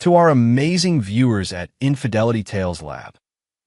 To our amazing viewers at Infidelity Tales Lab,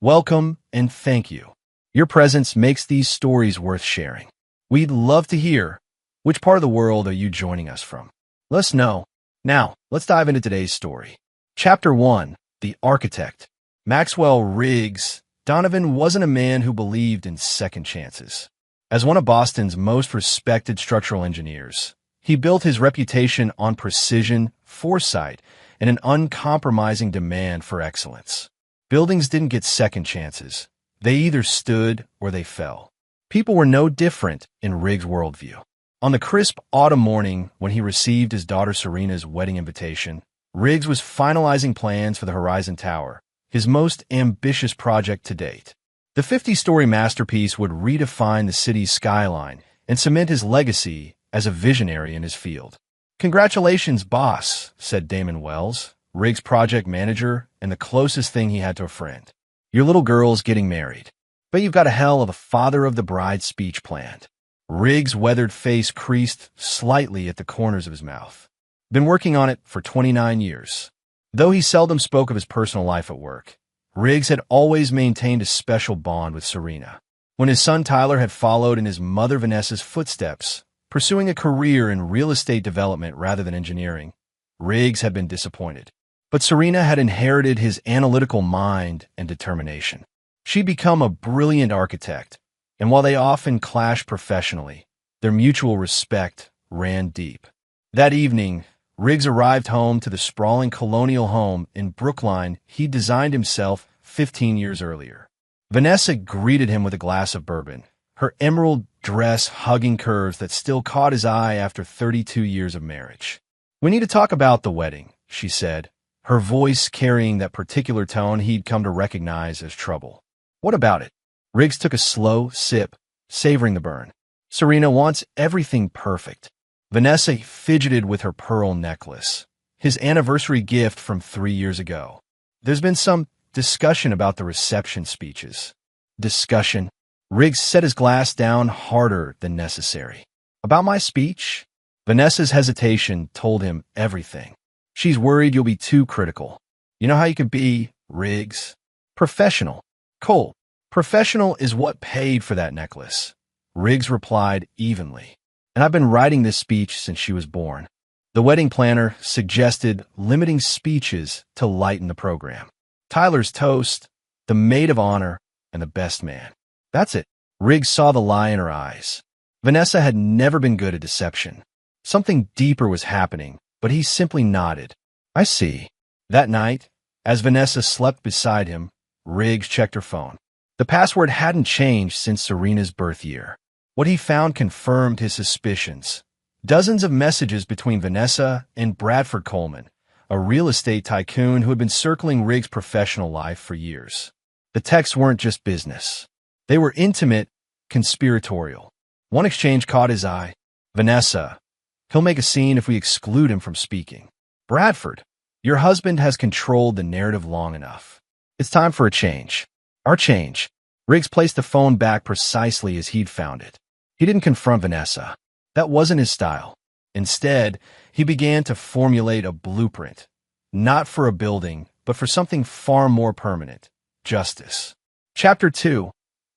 welcome and thank you. Your presence makes these stories worth sharing. We'd love to hear, which part of the world are you joining us from? Let us know. Now, let's dive into today's story. Chapter 1, The Architect. Maxwell Riggs Donovan wasn't a man who believed in second chances. As one of Boston's most respected structural engineers, he built his reputation on precision, foresight, and an uncompromising demand for excellence. Buildings didn't get second chances. They either stood or they fell. People were no different in Riggs' worldview. On the crisp autumn morning when he received his daughter Serena's wedding invitation, Riggs was finalizing plans for the Horizon Tower, his most ambitious project to date. The 50-story masterpiece would redefine the city's skyline and cement his legacy as a visionary in his field. "Congratulations, boss," said Damon Wells, Riggs' project manager and the closest thing he had to a friend. "Your little girl's getting married. But you've got a hell of a father of the bride speech planned." Riggs' weathered face creased slightly at the corners of his mouth. Been working on it for 29 years. Though he seldom spoke of his personal life at work, Riggs had always maintained a special bond with Serena. When his son Tyler had followed in his mother Vanessa's footsteps, pursuing a career in real estate development rather than engineering, Riggs had been disappointed. But Serena had inherited his analytical mind and determination. She'd become a brilliant architect, and while they often clashed professionally, their mutual respect ran deep. That evening, Riggs arrived home to the sprawling colonial home in Brookline he'd designed himself 15 years earlier. Vanessa greeted him with a glass of bourbon, her emerald dress hugging curves that still caught his eye after 32 years of marriage. "We need to talk about the wedding," she said, her voice carrying that particular tone he'd come to recognize as trouble. "What about it?" Riggs took a slow sip, savoring the burn. "Serena wants everything perfect." Vanessa fidgeted with her pearl necklace, his anniversary gift from 3 years ago. "There's been some discussion about the reception speeches." "Discussion?" Riggs set his glass down harder than necessary. "About my speech?" Vanessa's hesitation told him everything. "She's worried you'll be too critical. You know how you can be, Riggs. Professional. Cole, professional is what paid for that necklace," Riggs replied evenly. "And I've been writing this speech since she was born." The wedding planner suggested limiting speeches to lighten the program. Tyler's toast, the maid of honor, and the best man. That's it. Riggs saw the lie in her eyes. Vanessa had never been good at deception. Something deeper was happening, but he simply nodded. "I see." That night, as Vanessa slept beside him, Riggs checked her phone. The password hadn't changed since Serena's birth year. What he found confirmed his suspicions. Dozens of messages between Vanessa and Bradford Coleman, a real estate tycoon who had been circling Riggs' professional life for years. The texts weren't just business. They were intimate, conspiratorial. One exchange caught his eye. "Vanessa, he'll make a scene if we exclude him from speaking." "Bradford, your husband has controlled the narrative long enough. It's time for a change." "Our change." Riggs placed the phone back precisely as he'd found it. He didn't confront Vanessa. That wasn't his style. Instead, he began to formulate a blueprint, not for a building, but for something far more permanent: justice. Chapter 2,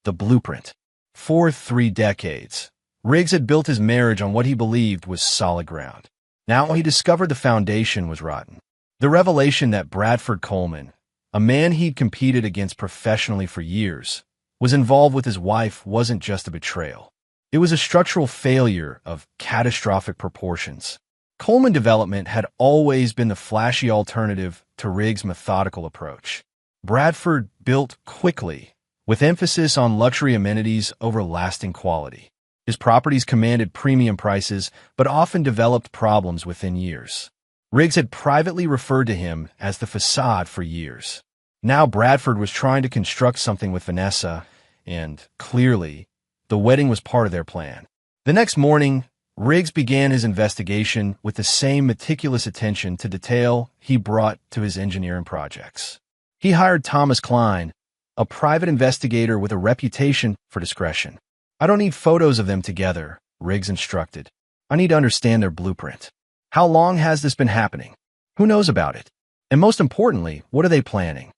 The Blueprint. For 3 decades, Riggs had built his marriage on what he believed was solid ground. Now he discovered the foundation was rotten. The revelation that Bradford Coleman, a man he'd competed against professionally for years, was involved with his wife wasn't just a betrayal. It was a structural failure of catastrophic proportions. Coleman Development had always been the flashy alternative to Riggs' methodical approach. Bradford built quickly, with emphasis on luxury amenities over lasting quality. His properties commanded premium prices, but often developed problems within years. Riggs had privately referred to him as the facade for years. Now Bradford was trying to construct something with Vanessa, and, clearly, the wedding was part of their plan. The next morning, Riggs began his investigation with the same meticulous attention to detail he brought to his engineering projects. He hired Thomas Klein, a private investigator with a reputation for discretion. "I don't need photos of them together," Riggs instructed. "I need to understand their blueprint. How long has this been happening? Who knows about it? And most importantly, what are they planning?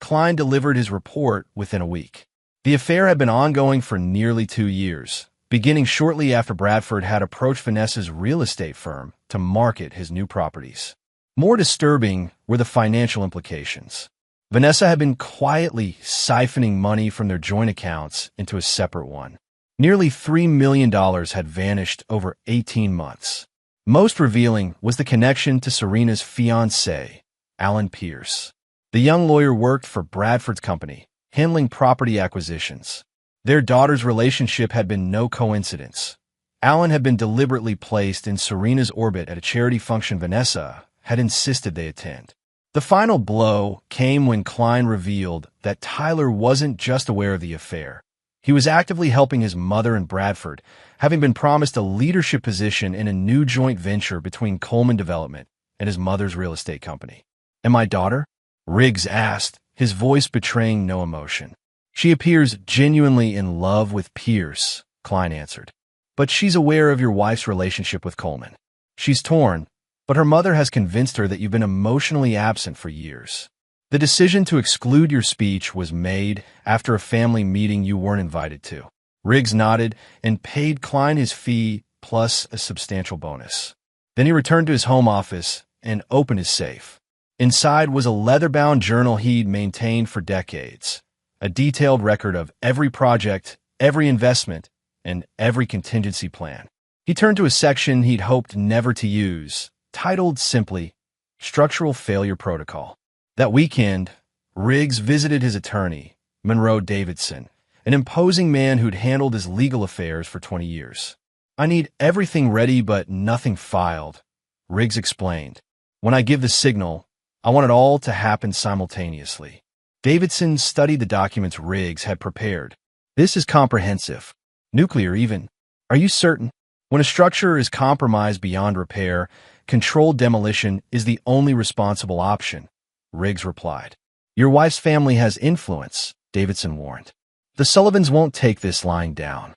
Klein delivered his report within a week. The affair had been ongoing for nearly 2 years, beginning shortly after Bradford had approached Vanessa's real estate firm to market his new properties. More disturbing were the financial implications. Vanessa had been quietly siphoning money from their joint accounts into a separate one. Nearly $3 million had vanished over 18 months. Most revealing was the connection to Serena's fiancé, Alan Pierce. The young lawyer worked for Bradford's company, handling property acquisitions. Their daughter's relationship had been no coincidence. Alan had been deliberately placed in Serena's orbit at a charity function Vanessa had insisted they attend. The final blow came when Klein revealed that Tyler wasn't just aware of the affair. He was actively helping his mother and Bradford, having been promised a leadership position in a new joint venture between Coleman Development and his mother's real estate company. "And my daughter?" Riggs asked, his voice betraying no emotion. "She appears genuinely in love with Pierce," Klein answered. "But she's aware of your wife's relationship with Coleman. She's torn, but her mother has convinced her that you've been emotionally absent for years. The decision to exclude your speech was made after a family meeting you weren't invited to." Riggs nodded and paid Klein his fee plus a substantial bonus. Then he returned to his home office and opened his safe. Inside was a leather-bound journal he'd maintained for decades, a detailed record of every project, every investment, and every contingency plan. He turned to a section he'd hoped never to use, titled simply, Structural Failure Protocol. That weekend, Riggs visited his attorney, Monroe Davidson, an imposing man who'd handled his legal affairs for 20 years. "I need everything ready but nothing filed," Riggs explained. "When I give the signal, I want it all to happen simultaneously." Davidson studied the documents Riggs had prepared. "This is comprehensive. Nuclear even. Are you certain? When a structure is compromised beyond repair, controlled demolition is the only responsible option," Riggs replied. "Your wife's family has influence," Davidson warned. "The Sullivans won't take this lying down.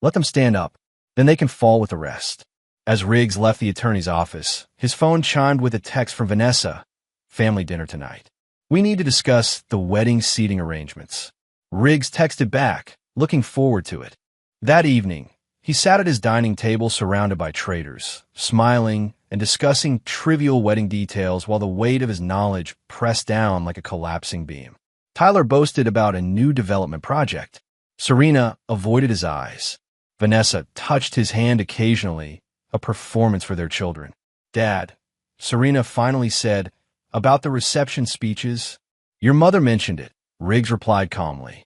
Let them stand up, then they can fall with the rest." As Riggs left the attorney's office, his phone chimed with a text from Vanessa. "Family dinner tonight. We need to discuss the wedding seating arrangements." Riggs texted back, looking forward to it. That evening, he sat at his dining table surrounded by traitors, smiling and discussing trivial wedding details while the weight of his knowledge pressed down like a collapsing beam. Tyler boasted about a new development project. Serena avoided his eyes. Vanessa touched his hand occasionally, a performance for their children. "Dad," Serena finally said, "about the reception speeches." "Your mother mentioned it," Riggs replied calmly.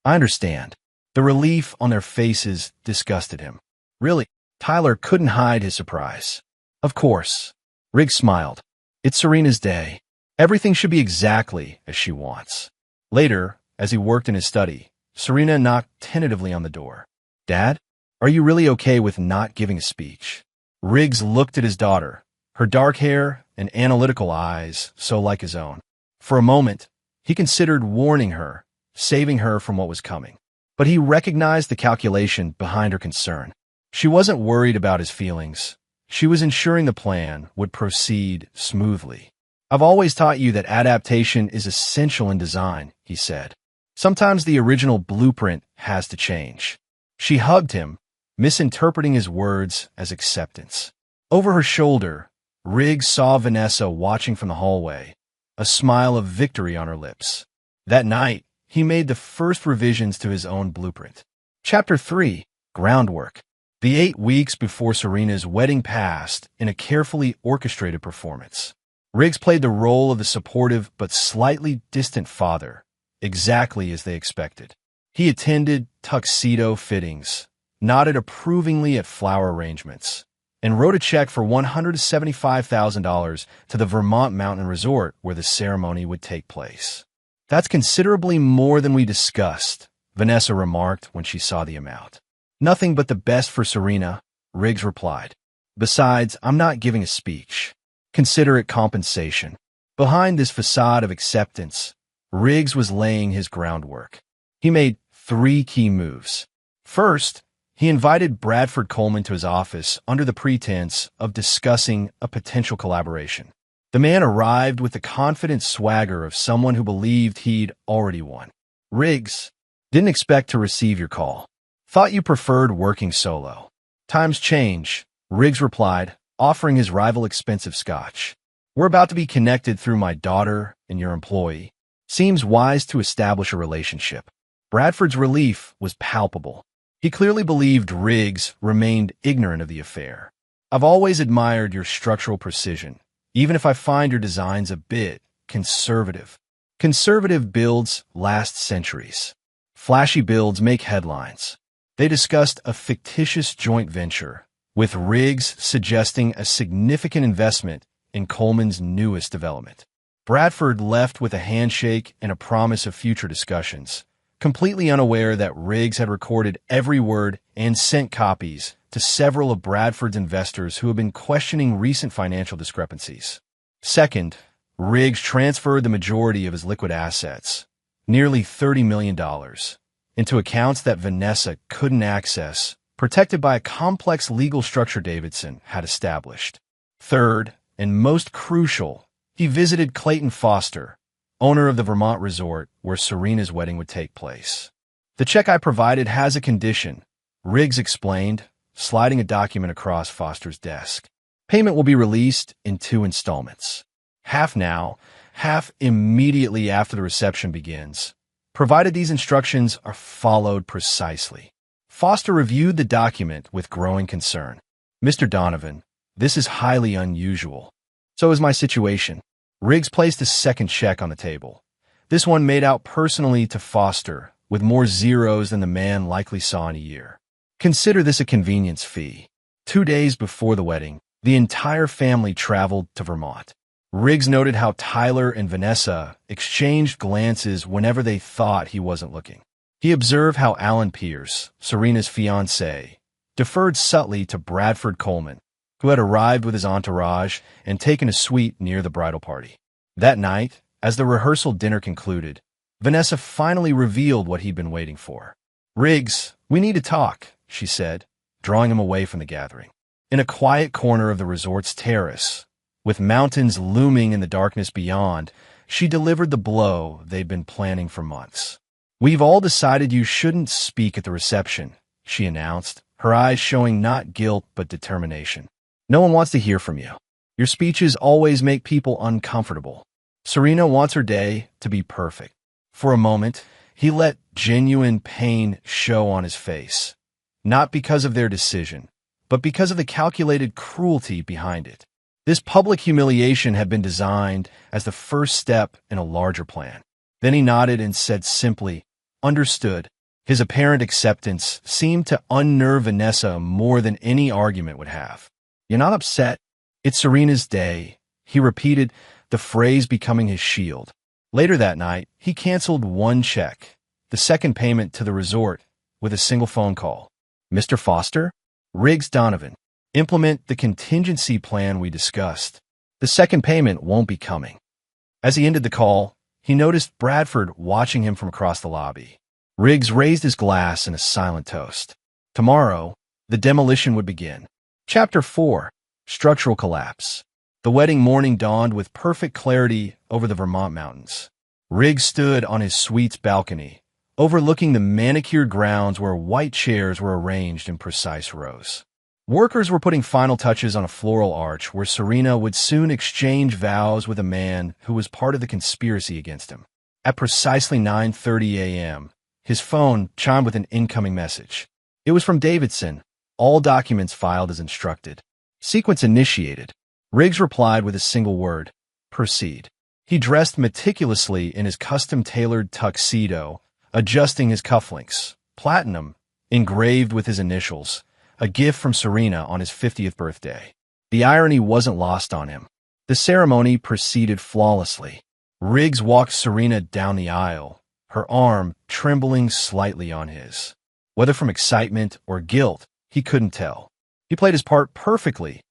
"I understand." The relief on their faces disgusted him. "Really?" Tyler couldn't hide his surprise. "Of course." Riggs smiled. "It's Serena's day. Everything should be exactly as she wants." Later, as he worked in his study, Serena knocked tentatively on the door. "Dad, are you really okay with not giving a speech?" Riggs looked at his daughter, her dark hair and analytical eyes so like his own. For a moment, he considered warning her, saving her from what was coming. But he recognized the calculation behind her concern. She wasn't worried about his feelings. She was ensuring the plan would proceed smoothly. "I've always taught you that adaptation is essential in design," he said. "Sometimes the original blueprint has to change." She hugged him, misinterpreting his words as acceptance. Over her shoulder, Riggs saw Vanessa watching from the hallway, a smile of victory on her lips. That night, he made the first revisions to his own blueprint. Chapter 3, Groundwork. The 8 weeks before Serena's wedding passed in a carefully orchestrated performance. Riggs played the role of the supportive but slightly distant father, exactly as they expected. He attended tuxedo fittings, nodded approvingly at flower arrangements, and wrote a check for $175,000 to the Vermont Mountain Resort where the ceremony would take place. "That's considerably more than we discussed," Vanessa remarked when she saw the amount. "Nothing but the best for Serena," Riggs replied. "Besides, I'm not giving a speech. Consider it compensation." Behind this facade of acceptance, Riggs was laying his groundwork. He made 3 key moves. First, he invited Bradford Coleman to his office under the pretense of discussing a potential collaboration. The man arrived with the confident swagger of someone who believed he'd already won. "Riggs, didn't expect to receive your call. Thought you preferred working solo." "Times change," Riggs replied, offering his rival expensive scotch. "We're about to be connected through my daughter and your employee. Seems wise to establish a relationship." Bradford's relief was palpable. He clearly believed Riggs remained ignorant of the affair. "I've always admired your structural precision, even if I find your designs a bit conservative." Conservative builds last centuries. Flashy builds make headlines. They discussed a fictitious joint venture, with Riggs suggesting a significant investment in Coleman's newest development. Bradford left with a handshake and a promise of future discussions, completely unaware that Riggs had recorded every word and sent copies to several of Bradford's investors who had been questioning recent financial discrepancies. Second, Riggs transferred the majority of his liquid assets, nearly $30 million, into accounts that Vanessa couldn't access, protected by a complex legal structure Davidson had established. Third, and most crucial, he visited Clayton Foster, owner of the Vermont resort where Serena's wedding would take place. "The check I provided has a condition," Riggs explained, sliding a document across Foster's desk. "Payment will be released in 2 installments. Half now, half immediately after the reception begins, provided these instructions are followed precisely." Foster reviewed the document with growing concern. "Mr. Donovan, this is highly unusual. So is my situation." Riggs placed a second check on the table. This one made out personally to Foster, with more zeros than the man likely saw in a year. "Consider this a convenience fee." 2 days before the wedding, the entire family traveled to Vermont. Riggs noted how Tyler and Vanessa exchanged glances whenever they thought he wasn't looking. He observed how Alan Pierce, Serena's fiancé, deferred subtly to Bradford Coleman, who had arrived with his entourage and taken a suite near the bridal party. That night, as the rehearsal dinner concluded, Vanessa finally revealed what he'd been waiting for. "Riggs, we need to talk," she said, drawing him away from the gathering. In a quiet corner of the resort's terrace, with mountains looming in the darkness beyond, she delivered the blow they'd been planning for months. "We've all decided you shouldn't speak at the reception," she announced, her eyes showing not guilt but determination. "No one wants to hear from you. Your speeches always make people uncomfortable. Serena wants her day to be perfect." For a moment, he let genuine pain show on his face, not because of their decision, but because of the calculated cruelty behind it. This public humiliation had been designed as the first step in a larger plan. Then he nodded and said simply, "Understood." His apparent acceptance seemed to unnerve Vanessa more than any argument would have. "You're not upset? It's Serena's day," he repeated, the phrase becoming his shield. Later that night, he canceled one check, the second payment to the resort, with a single phone call. "Mr. Foster? Riggs Donovan. Implement the contingency plan we discussed. The second payment won't be coming." As he ended the call, he noticed Bradford watching him from across the lobby. Riggs raised his glass in a silent toast. Tomorrow, the demolition would begin. Chapter 4. Structural Collapse. The wedding morning dawned with perfect clarity over the Vermont mountains. Riggs stood on his suite's balcony, overlooking the manicured grounds where white chairs were arranged in precise rows. Workers were putting final touches on a floral arch where Serena would soon exchange vows with a man who was part of the conspiracy against him. At precisely 9:30 a.m., his phone chimed with an incoming message. It was from Davidson, all documents filed as instructed. Sequence initiated. Riggs replied with a single word, "Proceed." He dressed meticulously in his custom-tailored tuxedo, adjusting his cufflinks, platinum, engraved with his initials, a gift from Serena on his 50th birthday. The irony wasn't lost on him. The ceremony proceeded flawlessly. Riggs walked Serena down the aisle, her arm trembling slightly on his. Whether from excitement or guilt, he couldn't tell. He played his part perfectly,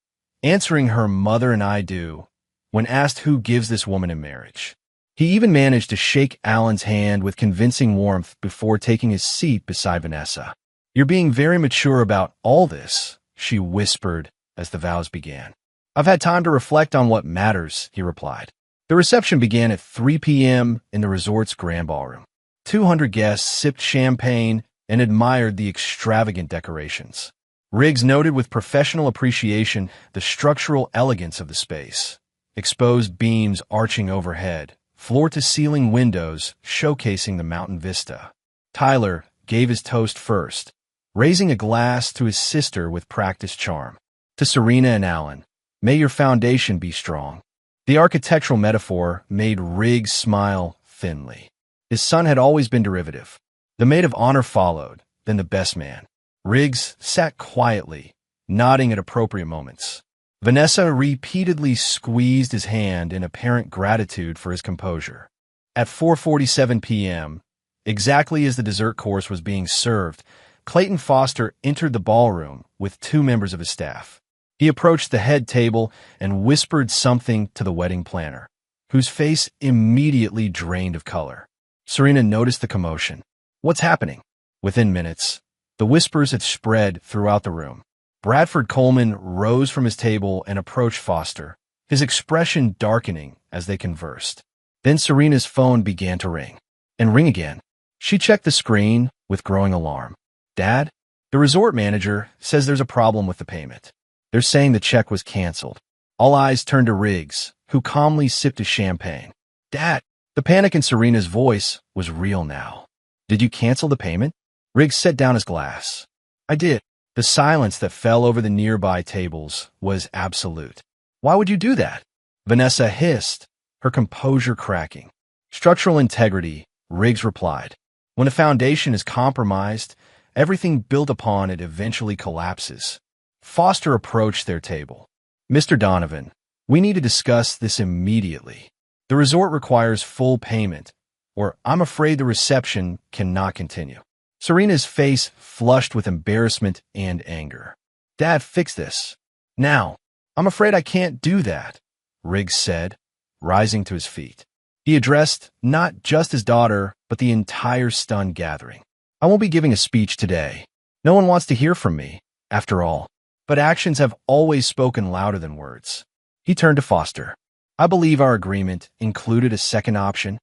answering her "mother and I do" when asked who gives this woman in marriage. He even managed to shake Alan's hand with convincing warmth before taking his seat beside Vanessa. "You're being very mature about all this," she whispered as the vows began. I've had time to reflect on what matters, he replied. The reception began at 3 p.m. in the resort's grand ballroom. 200 guests sipped champagne and admired the extravagant decorations. Riggs noted with professional appreciation the structural elegance of the space. Exposed beams arching overhead, floor-to-ceiling windows showcasing the mountain vista. Tyler gave his toast first, raising a glass to his sister with practiced charm. To Serena and Alan, may your foundation be strong. The architectural metaphor made Riggs smile thinly. His son had always been derivative. The maid of honor followed, then the best man. Riggs sat quietly, nodding at appropriate moments. Vanessa repeatedly squeezed his hand in apparent gratitude for his composure. At 4:47 p.m., exactly as the dessert course was being served, Clayton Foster entered the ballroom with 2 members of his staff. He approached the head table and whispered something to the wedding planner, whose face immediately drained of color. Serena noticed the commotion. What's happening? Within minutes, the whispers had spread throughout the room. Bradford Coleman rose from his table and approached Foster, his expression darkening as they conversed. Then Serena's phone began to ring. And ring again. She checked the screen with growing alarm. Dad, the resort manager says there's a problem with the payment. They're saying the check was canceled. All eyes turned to Riggs, who calmly sipped his champagne. Dad, the panic in Serena's voice was real now. Did you cancel the payment? Riggs set down his glass. I did. The silence that fell over the nearby tables was absolute. Why would you do that? Vanessa hissed, her composure cracking. Structural integrity, Riggs replied. When a foundation is compromised, everything built upon it eventually collapses. Foster approached their table. Mr. Donovan, we need to discuss this immediately. The resort requires full payment, or I'm afraid the reception cannot continue. Serena's face flushed with embarrassment and anger. Dad, fix this. Now. I'm afraid I can't do that, Riggs said, rising to his feet. He addressed not just his daughter, but the entire stunned gathering. I won't be giving a speech today. No one wants to hear from me, after all. But actions have always spoken louder than words. He turned to Foster. I believe our agreement included a second option.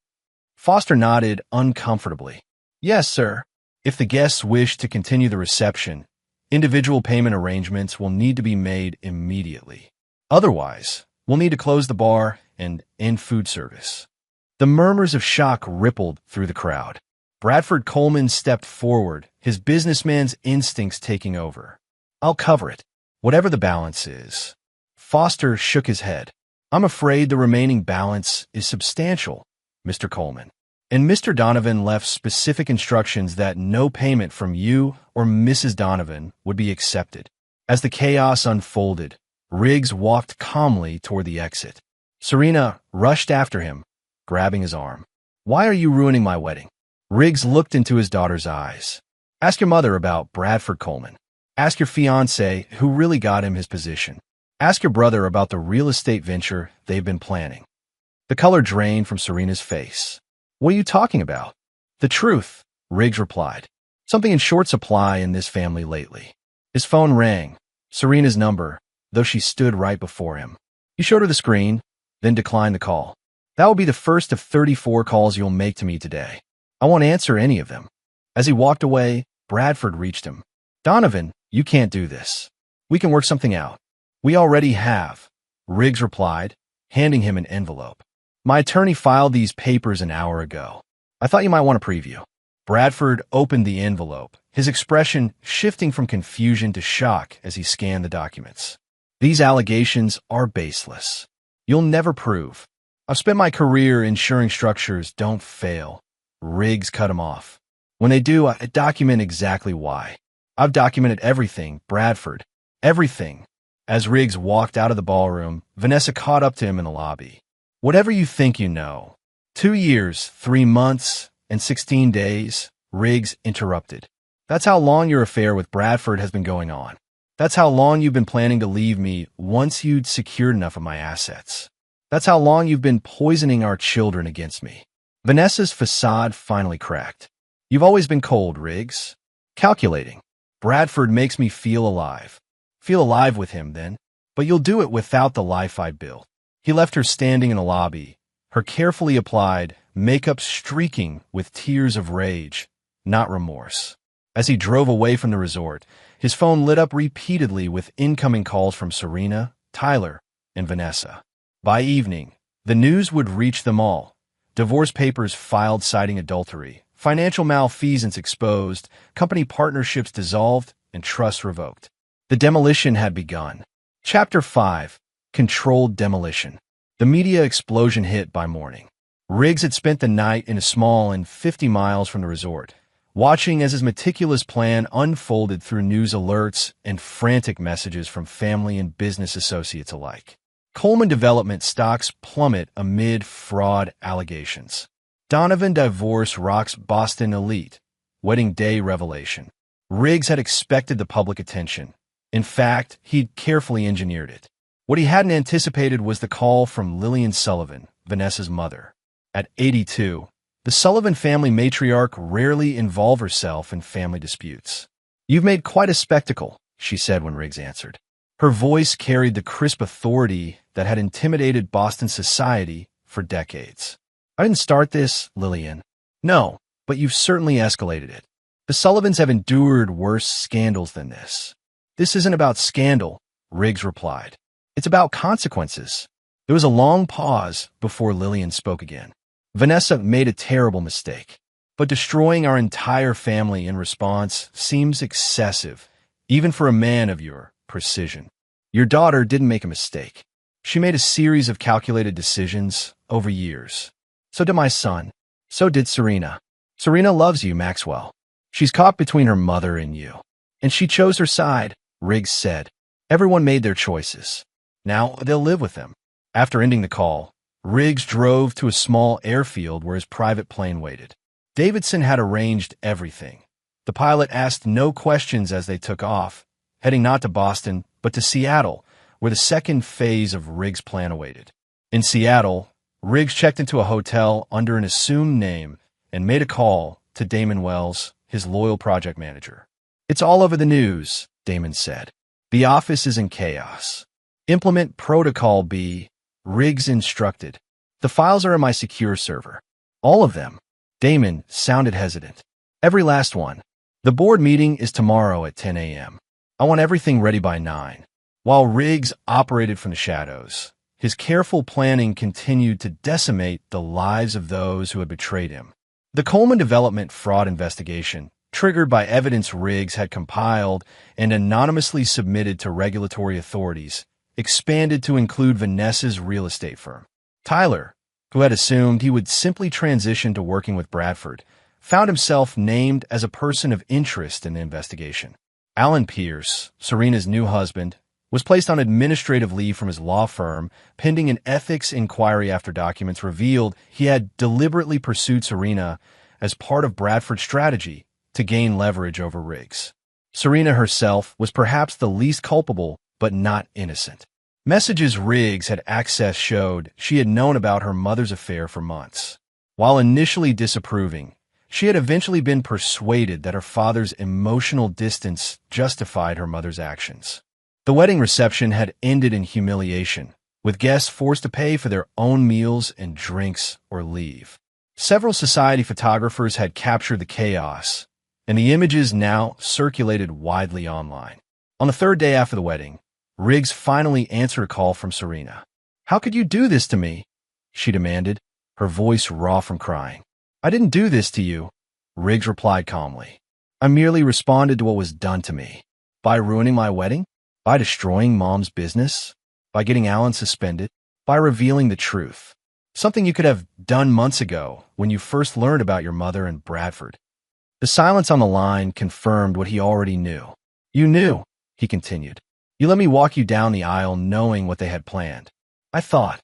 Foster nodded uncomfortably. Yes, sir. If the guests wish to continue the reception, individual payment arrangements will need to be made immediately. Otherwise, we'll need to close the bar and end food service. The murmurs of shock rippled through the crowd. Bradford Coleman stepped forward, his businessman's instincts taking over. I'll cover it, whatever the balance is. Foster shook his head. I'm afraid the remaining balance is substantial, Mr. Coleman. And Mr. Donovan left specific instructions that no payment from you or Mrs. Donovan would be accepted. As the chaos unfolded, Riggs walked calmly toward the exit. Serena rushed after him, grabbing his arm. Why are you ruining my wedding? Riggs looked into his daughter's eyes. Ask your mother about Bradford Coleman. Ask your fiancé who really got him his position. Ask your brother about the real estate venture they've been planning. The color drained from Serena's face. What are you talking about? The truth, Riggs replied. Something in short supply in this family lately. His phone rang. Serena's number, though she stood right before him. He showed her the screen, then declined the call. That will be the first of 34 calls you'll make to me today. I won't answer any of them. As he walked away, Bradford reached him. Donovan, you can't do this. We can work something out. We already have, Riggs replied, handing him an envelope. My attorney filed these papers an hour ago. I thought you might want a preview. Bradford opened the envelope, his expression shifting from confusion to shock as he scanned the documents. These allegations are baseless. You'll never prove. I've spent my career ensuring structures don't fail. Riggs cut him off. When they do, I document exactly why. I've documented everything, Bradford. Everything. As Riggs walked out of the ballroom, Vanessa caught up to him in the lobby. Whatever you think you know. 2 years, 3 months, and 16 days, Riggs interrupted. That's how long your affair with Bradford has been going on. That's how long you've been planning to leave me once you'd secured enough of my assets. That's how long you've been poisoning our children against me. Vanessa's facade finally cracked. You've always been cold, Riggs. Calculating. Bradford makes me feel alive. Feel alive with him, then. but you'll do it without the life I built. He left her standing in the lobby, her carefully applied makeup streaking with tears of rage, not remorse. As he drove away from the resort, his phone lit up repeatedly with incoming calls from Serena, Tyler, and Vanessa. By evening, the news would reach them all. Divorce papers filed citing adultery, financial malfeasance exposed, company partnerships dissolved, and trusts revoked. The demolition had begun. Chapter 5. Controlled Demolition. The media explosion hit by morning. Riggs had spent the night in a small inn 50 miles from the resort, watching as his meticulous plan unfolded through news alerts and frantic messages from family and business associates alike. Coleman Development stocks plummet amid fraud allegations. Donovan divorce rocks Boston elite. Wedding day revelation. Riggs had expected the public attention. In fact, he'd carefully engineered it. What he hadn't anticipated was the call from Lillian Sullivan, Vanessa's mother. At 82, the Sullivan family matriarch rarely involved herself in family disputes. "You've made quite a spectacle," she said when Riggs answered. Her voice carried the crisp authority that had intimidated Boston society for decades. "I didn't start this, Lillian." "No, but you've certainly escalated it. The Sullivans have endured worse scandals than this." "This isn't about scandal," Riggs replied. "It's about consequences." There was a long pause before Lillian spoke again. "Vanessa made a terrible mistake, but destroying our entire family in response seems excessive, even for a man of your precision. Your daughter didn't make a mistake. She made a series of calculated decisions over years. So did my son. So did Serena. Serena loves you, Maxwell. She's caught between her mother and you. And she chose her side," Riggs said. "Everyone made their choices. Now they'll live with them." After ending the call, Riggs drove to a small airfield where his private plane waited. Davidson had arranged everything. The pilot asked no questions as they took off, heading not to Boston, but to Seattle, where the second phase of Riggs' plan awaited. In Seattle, Riggs checked into a hotel under an assumed name and made a call to Damon Wells, his loyal project manager. "It's all over the news," Damon said. "The office is in chaos. Implement Protocol B," Riggs instructed. "The files are in my secure server." "All of them?" Damon sounded hesitant. "Every last one. The board meeting is tomorrow at 10 a.m. I want everything ready by 9. While Riggs operated from the shadows, his careful planning continued to decimate the lives of those who had betrayed him. The Coleman Development fraud investigation, triggered by evidence Riggs had compiled and anonymously submitted to regulatory authorities, expanded to include Vanessa's real estate firm. Tyler, who had assumed he would simply transition to working with Bradford, found himself named as a person of interest in the investigation. Alan Pierce, Serena's new husband, was placed on administrative leave from his law firm pending an ethics inquiry after documents revealed he had deliberately pursued Serena as part of Bradford's strategy to gain leverage over Riggs. Serena herself was perhaps the least culpable, but not innocent. Messages Riggs had accessed showed she had known about her mother's affair for months. While initially disapproving, she had eventually been persuaded that her father's emotional distance justified her mother's actions. The wedding reception had ended in humiliation, with guests forced to pay for their own meals and drinks or leave. Several society photographers had captured the chaos, and the images now circulated widely online. On the third day after the wedding, Riggs finally answered a call from Serena. "How could you do this to me?" she demanded, her voice raw from crying. "I didn't do this to you," Riggs replied calmly. "I merely responded to what was done to me. By ruining my wedding? By destroying Mom's business? By getting Alan suspended? By revealing the truth. Something you could have done months ago when you first learned about your mother and Bradford." The silence on the line confirmed what he already knew. "You knew," he continued. "You let me walk you down the aisle knowing what they had planned. I thought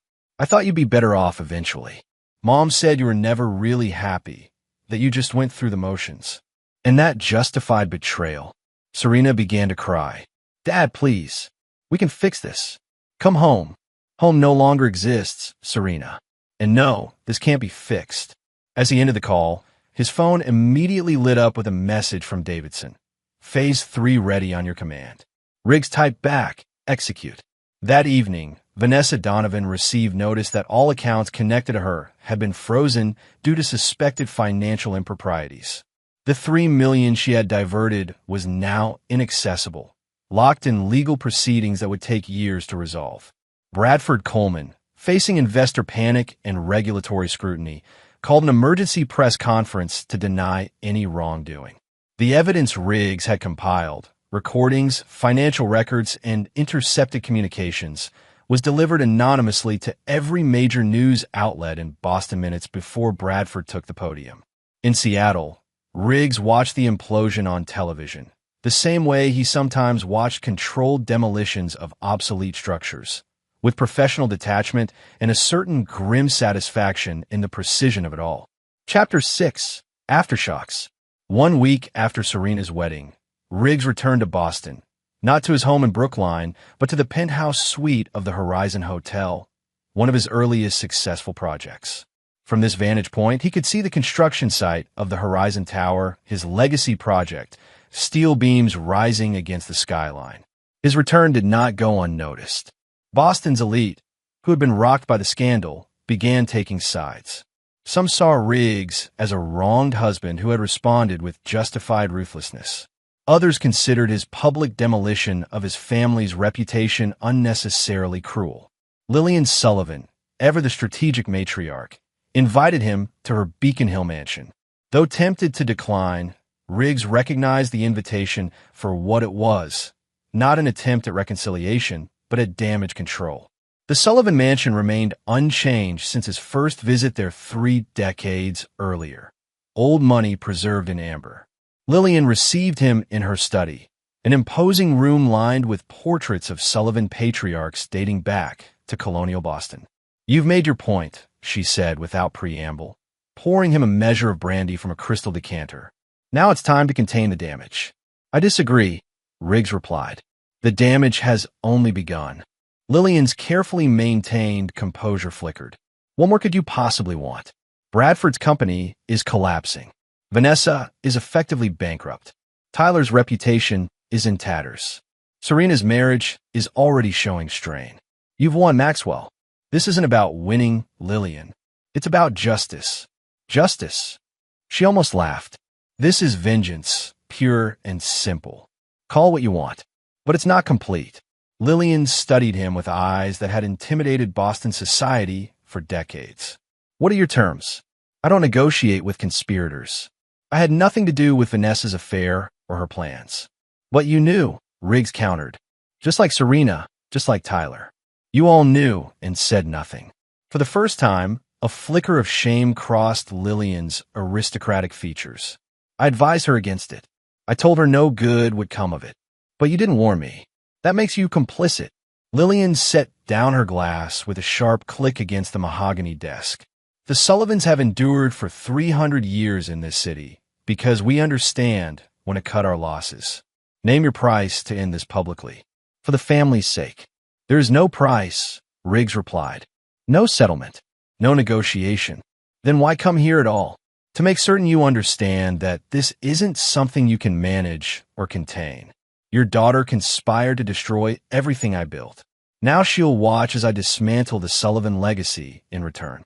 you'd be better off eventually. Mom said you were never really happy, that you just went through the motions. And that justified betrayal." Serena began to cry. "Dad, please. We can fix this. Come home. Home no longer exists, Serena. And no, this can't be fixed." As he ended the call, his phone immediately lit up with a message from Davidson. "Phase 3 ready on your command." Riggs typed back, "Execute." That evening, Vanessa Donovan received notice that all accounts connected to her had been frozen due to suspected financial improprieties. The $3 million she had diverted was now inaccessible, locked in legal proceedings that would take years to resolve. Bradford Coleman, facing investor panic and regulatory scrutiny, called an emergency press conference to deny any wrongdoing. The evidence Riggs had compiled, recordings, financial records, and intercepted communications, was delivered anonymously to every major news outlet in Boston minutes before Bradford took the podium. In Seattle, Riggs watched the implosion on television, the same way he sometimes watched controlled demolitions of obsolete structures, with professional detachment and a certain grim satisfaction in the precision of it all. Chapter 6: Aftershocks. 1 week after Serena's wedding, Riggs returned to Boston, not to his home in Brookline, but to the penthouse suite of the Horizon Hotel, one of his earliest successful projects. From this vantage point, he could see the construction site of the Horizon Tower, his legacy project, steel beams rising against the skyline. His return did not go unnoticed. Boston's elite, who had been rocked by the scandal, began taking sides. Some saw Riggs as a wronged husband who had responded with justified ruthlessness. Others considered his public demolition of his family's reputation unnecessarily cruel. Lillian Sullivan, ever the strategic matriarch, invited him to her Beacon Hill mansion. Though tempted to decline, Riggs recognized the invitation for what it was, not an attempt at reconciliation, but at damage control. The Sullivan mansion remained unchanged since his first visit there 3 decades earlier. Old money preserved in amber. Lillian received him in her study, an imposing room lined with portraits of Sullivan patriarchs dating back to colonial Boston. "You've made your point," she said without preamble, pouring him a measure of brandy from a crystal decanter. "Now it's time to contain the damage." "I disagree," Riggs replied. "The damage has only begun." Lillian's carefully maintained composure flickered. "What more could you possibly want? Bradford's company is collapsing. Vanessa is effectively bankrupt. Tyler's reputation is in tatters. Serena's marriage is already showing strain. You've won Maxwell. This isn't about winning, Lillian. It's about justice." "Justice?" She almost laughed. "This is vengeance, pure and simple. Call what you want. But it's not complete." Lillian studied him with eyes that had intimidated Boston society for decades. "What are your terms?" "I don't negotiate with conspirators. I had nothing to do with Vanessa's affair or her plans." "But you knew," Riggs countered. "Just like Serena, just like Tyler. You all knew and said nothing." For the first time, a flicker of shame crossed Lillian's aristocratic features. "I advised her against it. I told her no good would come of it. But you didn't warn me. That makes you complicit." Lillian set down her glass with a sharp click against the mahogany desk. "The Sullivans have endured for 300 years in this city because we understand when to cut our losses. Name your price to end this publicly. For the family's sake." "There is no price," Riggs replied. "No settlement. No negotiation. Then why come here at all? To make certain you understand that this isn't something you can manage or contain. Your daughter conspired to destroy everything I built. Now she'll watch as I dismantle the Sullivan legacy in return."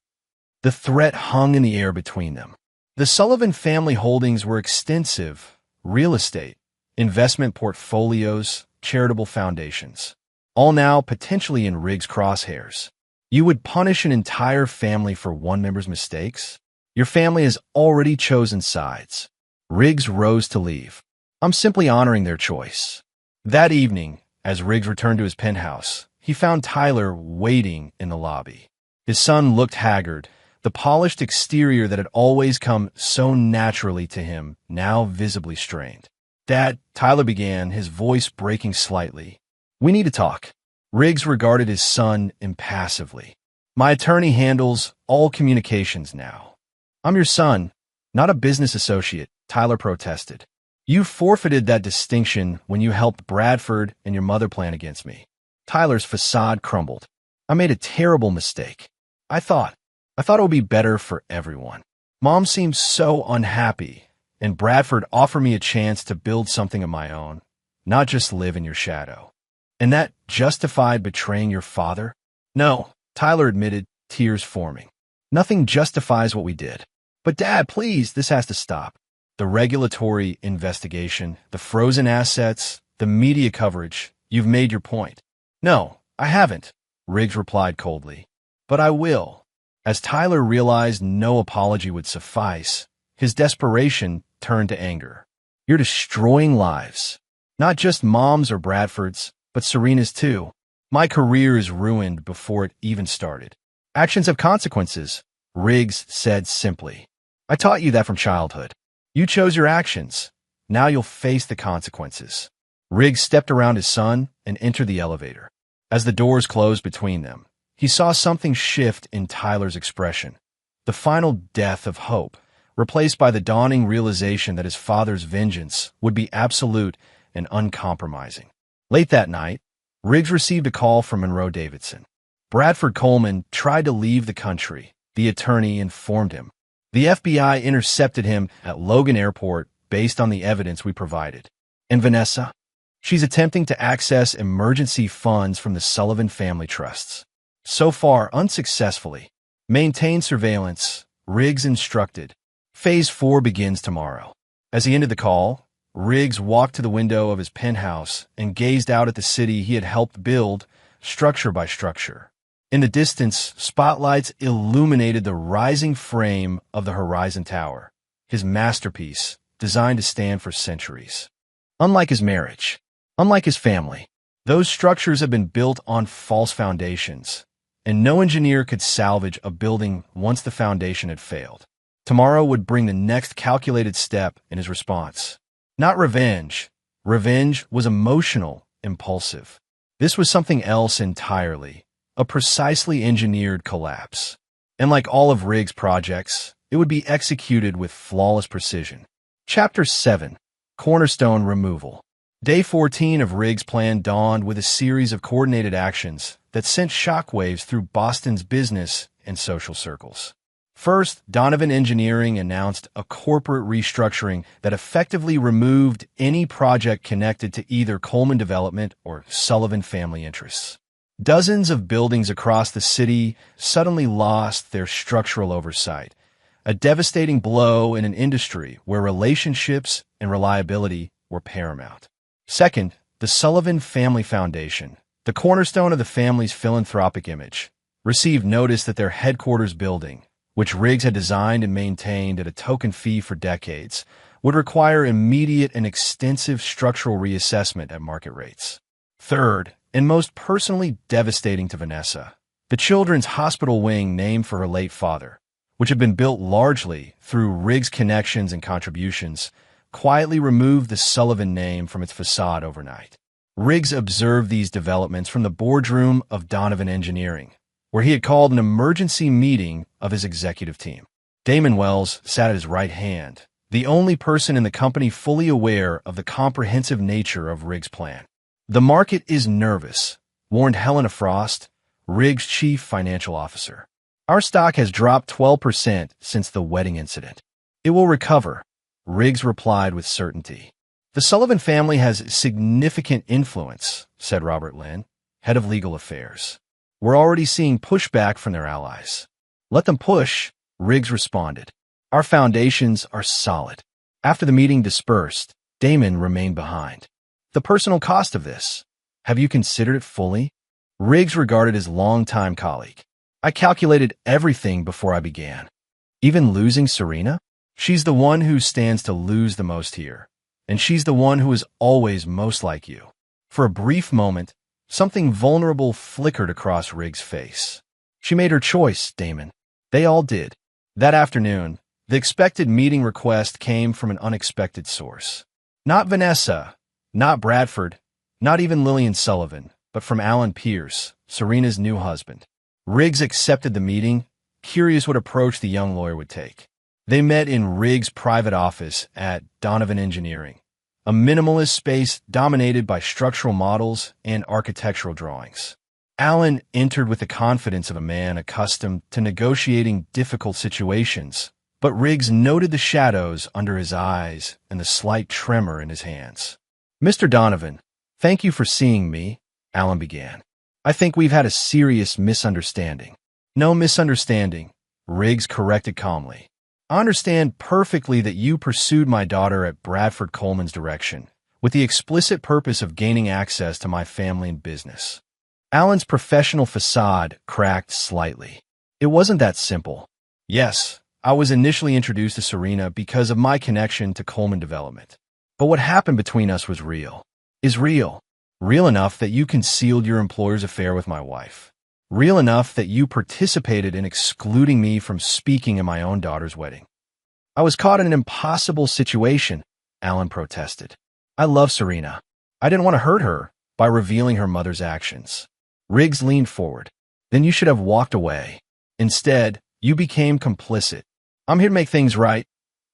The threat hung in the air between them. The Sullivan family holdings were extensive: real estate, investment portfolios, charitable foundations, all now potentially in Riggs' crosshairs. You would punish an entire family for one member's mistakes? Your family has already chosen sides. Riggs rose to leave. "I'm simply honoring their choice." That evening, as Riggs returned to his penthouse, he found Tyler waiting in the lobby. His son looked haggard, the polished exterior that had always come so naturally to him now visibly strained. "Dad," Tyler began, his voice breaking slightly. "We need to talk." Riggs regarded his son impassively. "My attorney handles all communications now." "I'm your son, not a business associate," Tyler protested. "You forfeited that distinction when you helped Bradford and your mother plan against me." Tyler's facade crumbled. "I made a terrible mistake. I thought it would be better for everyone. Mom seemed so unhappy, and Bradford offered me a chance to build something of my own, not just live in your shadow." And that justified betraying your father? No, Tyler admitted, tears forming. Nothing justifies what we did. But Dad, please, this has to stop. The regulatory investigation, the frozen assets, the media coverage, you've made your point. No, I haven't, Riggs replied coldly. But I will. As Tyler realized no apology would suffice, his desperation turned to anger. You're destroying lives. Not just Mom's or Bradford's, but Serena's too. My career is ruined before it even started. Actions have consequences, Riggs said simply. I taught you that from childhood. You chose your actions. Now you'll face the consequences. Riggs stepped around his son and entered the elevator. As the doors closed between them, he saw something shift in Tyler's expression. The final death of hope, replaced by the dawning realization that his father's vengeance would be absolute and uncompromising. Late that night, Riggs received a call from Monroe Davidson. Bradford Coleman tried to leave the country, the attorney informed him. The FBI intercepted him at Logan Airport based on the evidence we provided. And Vanessa? She's attempting to access emergency funds from the Sullivan family trusts. So far, unsuccessfully. Maintain surveillance, Riggs instructed. Phase 4 begins tomorrow. As he ended the call, Riggs walked to the window of his penthouse and gazed out at the city he had helped build, structure by structure. In the distance, spotlights illuminated the rising frame of the Horizon Tower, his masterpiece, designed to stand for centuries. Unlike his marriage, unlike his family, those structures have been built on false foundations, and no engineer could salvage a building once the foundation had failed. Tomorrow would bring the next calculated step in his response. Not revenge. Revenge was emotional, impulsive. This was something else entirely, a precisely engineered collapse. And like all of Riggs' projects, it would be executed with flawless precision. Chapter 7. Cornerstone Removal. Day 14 of Riggs' plan dawned with a series of coordinated actions that sent shockwaves through Boston's business and social circles. First, Donovan Engineering announced a corporate restructuring that effectively removed any project connected to either Coleman Development or Sullivan family interests. Dozens of buildings across the city suddenly lost their structural oversight, a devastating blow in an industry where relationships and reliability were paramount. Second, the Sullivan Family Foundation, the cornerstone of the family's philanthropic image, received notice that their headquarters building, which Riggs had designed and maintained at a token fee for decades, would require immediate and extensive structural reassessment at market rates. Third, and most personally devastating to Vanessa, the children's hospital wing named for her late father, which had been built largely through Riggs' connections and contributions, quietly removed the Sullivan name from its facade overnight. Riggs observed these developments from the boardroom of Donovan Engineering, where he had called an emergency meeting of his executive team. Damon Wells sat at his right hand, the only person in the company fully aware of the comprehensive nature of Riggs' plan. The market is nervous, warned Helena Frost, Riggs' chief financial officer. Our stock has dropped 12% since the wedding incident. It will recover, Riggs replied with certainty. The Sullivan family has significant influence, said Robert Lynn, head of legal affairs. We're already seeing pushback from their allies. Let them push, Riggs responded. Our foundations are solid. After the meeting dispersed, Damon remained behind. The personal cost of this. Have you considered it fully? Riggs regarded his longtime colleague. I calculated everything before I began. Even losing Serena? She's the one who stands to lose the most here. And she's the one who is always most like you. For a brief moment, something vulnerable flickered across Riggs' face. She made her choice, Damon. They all did. That afternoon, the expected meeting request came from an unexpected source. Not Vanessa, not Bradford, not even Lillian Sullivan, but from Alan Pierce, Serena's new husband. Riggs accepted the meeting, curious what approach the young lawyer would take. They met in Riggs' private office at Donovan Engineering, a minimalist space dominated by structural models and architectural drawings. Alan entered with the confidence of a man accustomed to negotiating difficult situations, but Riggs noted the shadows under his eyes and the slight tremor in his hands. Mr. Donovan, thank you for seeing me. Alan began. "I think we've had a serious misunderstanding." "No misunderstanding," Riggs corrected calmly. "I understand perfectly that you pursued my daughter at Bradford Coleman's direction, with the explicit purpose of gaining access to my family and business." Alan's professional facade cracked slightly. "It wasn't that simple. Yes, I was initially introduced to Serena because of my connection to Coleman Development. But what happened between us was real. Is real. Real enough that you concealed your employer's affair with my wife. Real enough that you participated in excluding me from speaking at my own daughter's wedding." "I was caught in an impossible situation," Alan protested. "I love Serena. I didn't want to hurt her by revealing her mother's actions." Riggs leaned forward. "Then you should have walked away. Instead, you became complicit." "I'm here to make things right,"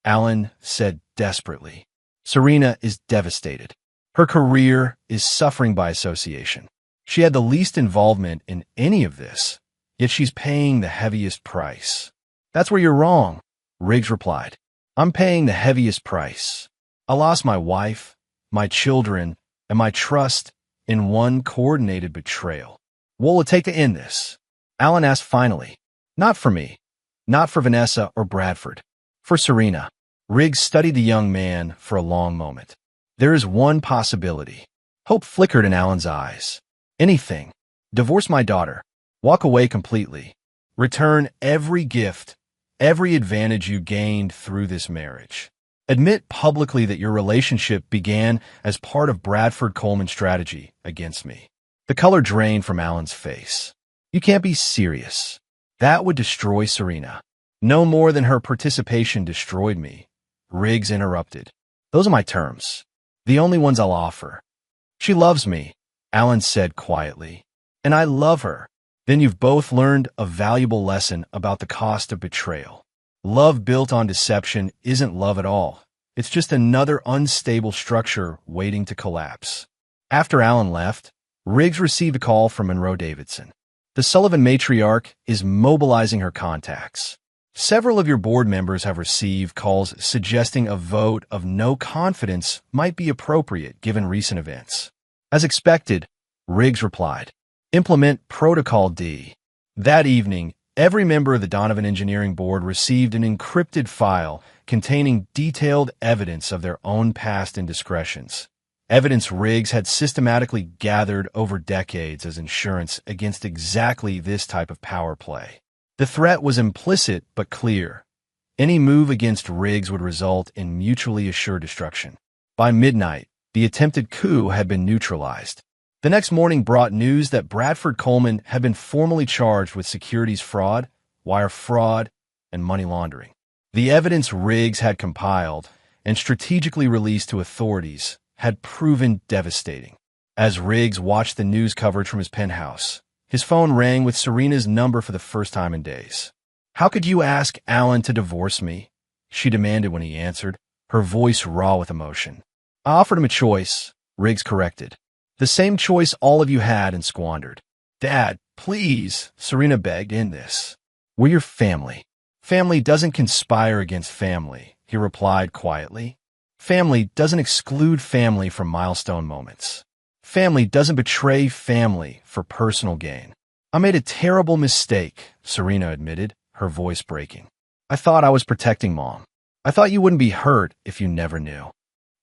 Alan said desperately. "Serena is devastated. Her career is suffering by association. She had the least involvement in any of this, yet she's paying the heaviest price." "That's where you're wrong," Riggs replied. "I'm paying the heaviest price. I lost my wife, my children, and my trust in one coordinated betrayal." "What will it take to end this?" Alan asked finally. "Not for me. Not for Vanessa or Bradford. For Serena." Riggs studied the young man for a long moment. "There is one possibility." Hope flickered in Alan's eyes. "Anything. Divorce my daughter. Walk away completely. Return every gift, every advantage you gained through this marriage. Admit publicly that your relationship began as part of Bradford Coleman's strategy against me." The color drained from Alan's face. "You can't be serious. That would destroy Serena. No more than her participation destroyed me," Riggs interrupted. "Those are my terms. The only ones I'll offer." "She loves me," Alan said quietly. "And I love her." "Then you've both learned a valuable lesson about the cost of betrayal. Love built on deception isn't love at all. It's just another unstable structure waiting to collapse." After Alan left, Riggs received a call from Monroe Davidson. "The Sullivan matriarch is mobilizing her contacts. Several of your board members have received calls suggesting a vote of no confidence might be appropriate given recent events." "As expected," Riggs replied. "Implement Protocol D." That evening, every member of the Donovan Engineering Board received an encrypted file containing detailed evidence of their own past indiscretions. Evidence Riggs had systematically gathered over decades as insurance against exactly this type of power play. The threat was implicit but clear. Any move against Riggs would result in mutually assured destruction. By midnight, the attempted coup had been neutralized. The next morning brought news that Bradford Coleman had been formally charged with securities fraud, wire fraud, and money laundering. The evidence Riggs had compiled and strategically released to authorities had proven devastating. As Riggs watched the news coverage from his penthouse, his phone rang with Serena's number for the first time in days. "How could you ask Alan to divorce me?" she demanded when he answered, her voice raw with emotion. "I offered him a choice," Riggs corrected. "The same choice all of you had and squandered." "Dad, please," Serena begged, "end this. We're your family." "Family doesn't conspire against family," he replied quietly. "Family doesn't exclude family from milestone moments. Family doesn't betray family for personal gain." "I made a terrible mistake," Serena admitted, her voice breaking. "I thought I was protecting Mom. I thought you wouldn't be hurt if you never knew.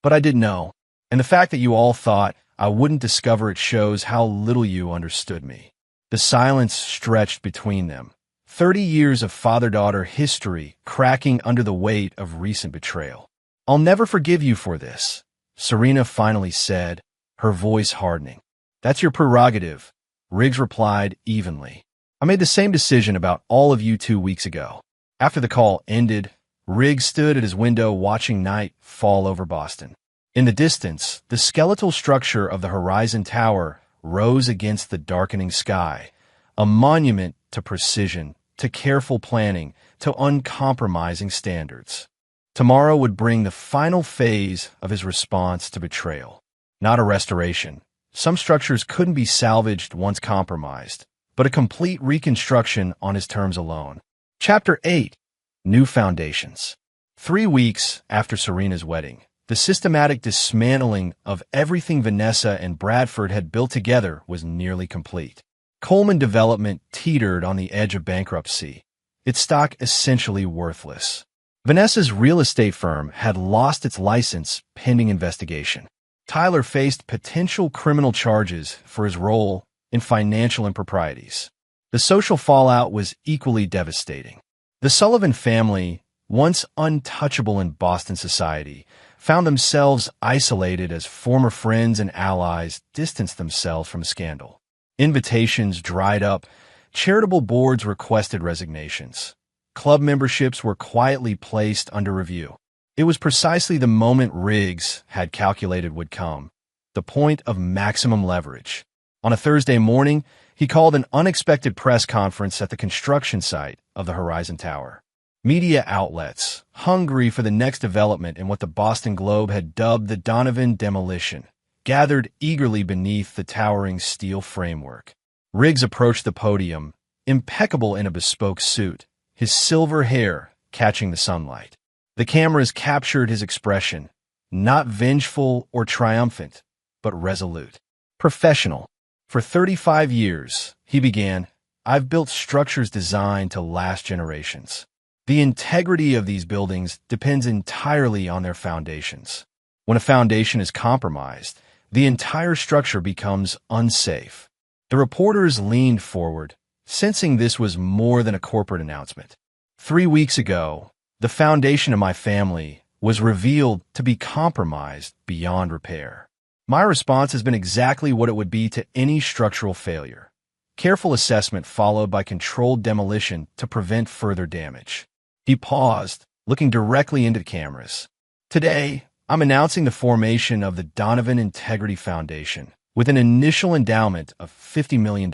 But I didn't know. And the fact that you all thought I wouldn't discover it shows how little you understood me." The silence stretched between them. 30 years of father-daughter history cracking under the weight of recent betrayal. "I'll never forgive you for this," Serena finally said, her voice hardening. "That's your prerogative," Riggs replied evenly. "I made the same decision about all of you 2 weeks ago." After the call ended, Riggs stood at his window watching night fall over Boston. In the distance, the skeletal structure of the Horizon Tower rose against the darkening sky, a monument to precision, to careful planning, to uncompromising standards. Tomorrow would bring the final phase of his response to betrayal. Not a restoration. Some structures couldn't be salvaged once compromised, but a complete reconstruction on his terms alone. Chapter 8. New Foundations. 3 weeks after Serena's wedding, The systematic dismantling of everything Vanessa and Bradford had built together was nearly complete. Coleman Development teetered on the edge of bankruptcy, its stock essentially worthless. Vanessa's real estate firm had lost its license pending investigation. Tyler faced potential criminal charges for his role in financial improprieties. The social fallout was equally devastating. The Sullivan family, once untouchable in Boston society, found themselves isolated as former friends and allies distanced themselves from scandal. Invitations dried up, charitable boards requested resignations. Club memberships were quietly placed under review. It was precisely the moment Riggs had calculated would come, the point of maximum leverage. On a Thursday morning, he called an unexpected press conference at the construction site of the Horizon Tower. Media outlets, hungry for the next development in what the Boston Globe had dubbed the Donovan demolition, gathered eagerly beneath the towering steel framework. Riggs approached the podium, impeccable in a bespoke suit, his silver hair catching the sunlight. The cameras captured his expression, not vengeful or triumphant, but resolute. Professional. For 35 years, he began, I've built structures designed to last generations. The integrity of these buildings depends entirely on their foundations. When a foundation is compromised, the entire structure becomes unsafe. The reporters leaned forward, sensing this was more than a corporate announcement. 3 weeks ago, the foundation of my family was revealed to be compromised beyond repair. My response has been exactly what it would be to any structural failure. Careful assessment followed by controlled demolition to prevent further damage. He paused, looking directly into the cameras. Today, I'm announcing the formation of the Donovan Integrity Foundation with an initial endowment of $50 million.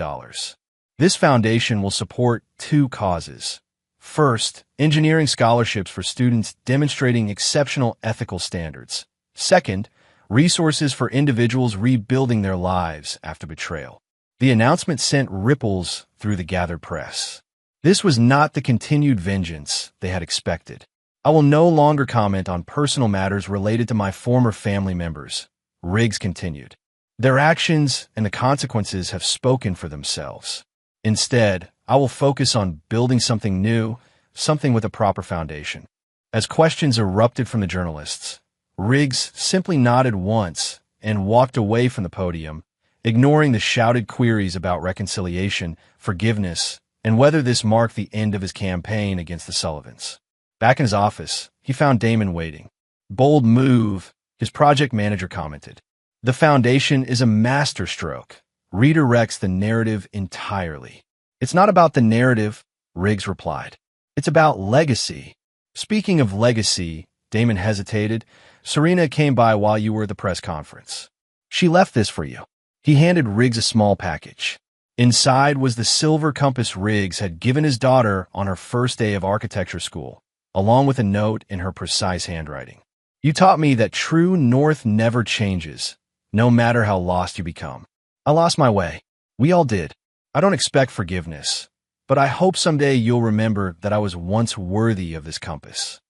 This foundation will support 2 causes. First, engineering scholarships for students demonstrating exceptional ethical standards. Second, resources for individuals rebuilding their lives after betrayal. The announcement sent ripples through the gathered press. This was not the continued vengeance they had expected. I will no longer comment on personal matters related to my former family members, Riggs continued. Their actions and the consequences have spoken for themselves. Instead, I will focus on building something new, something with a proper foundation. As questions erupted from the journalists, Riggs simply nodded once and walked away from the podium, ignoring the shouted queries about reconciliation, forgiveness, and whether this marked the end of his campaign against the Sullivans. Back in his office, he found Damon waiting. Bold move, his project manager commented. The foundation is a masterstroke, redirects the narrative entirely. It's not about the narrative, Riggs replied. It's about legacy. Speaking of legacy, Damon hesitated. Serena came by while you were at the press conference. She left this for you. He handed Riggs a small package. Inside was the silver compass Riggs had given his daughter on her first day of architecture school, along with a note in her precise handwriting. You taught me that true north never changes, no matter how lost you become. I lost my way. We all did. I don't expect forgiveness, but I hope someday you'll remember that I was once worthy of this compass.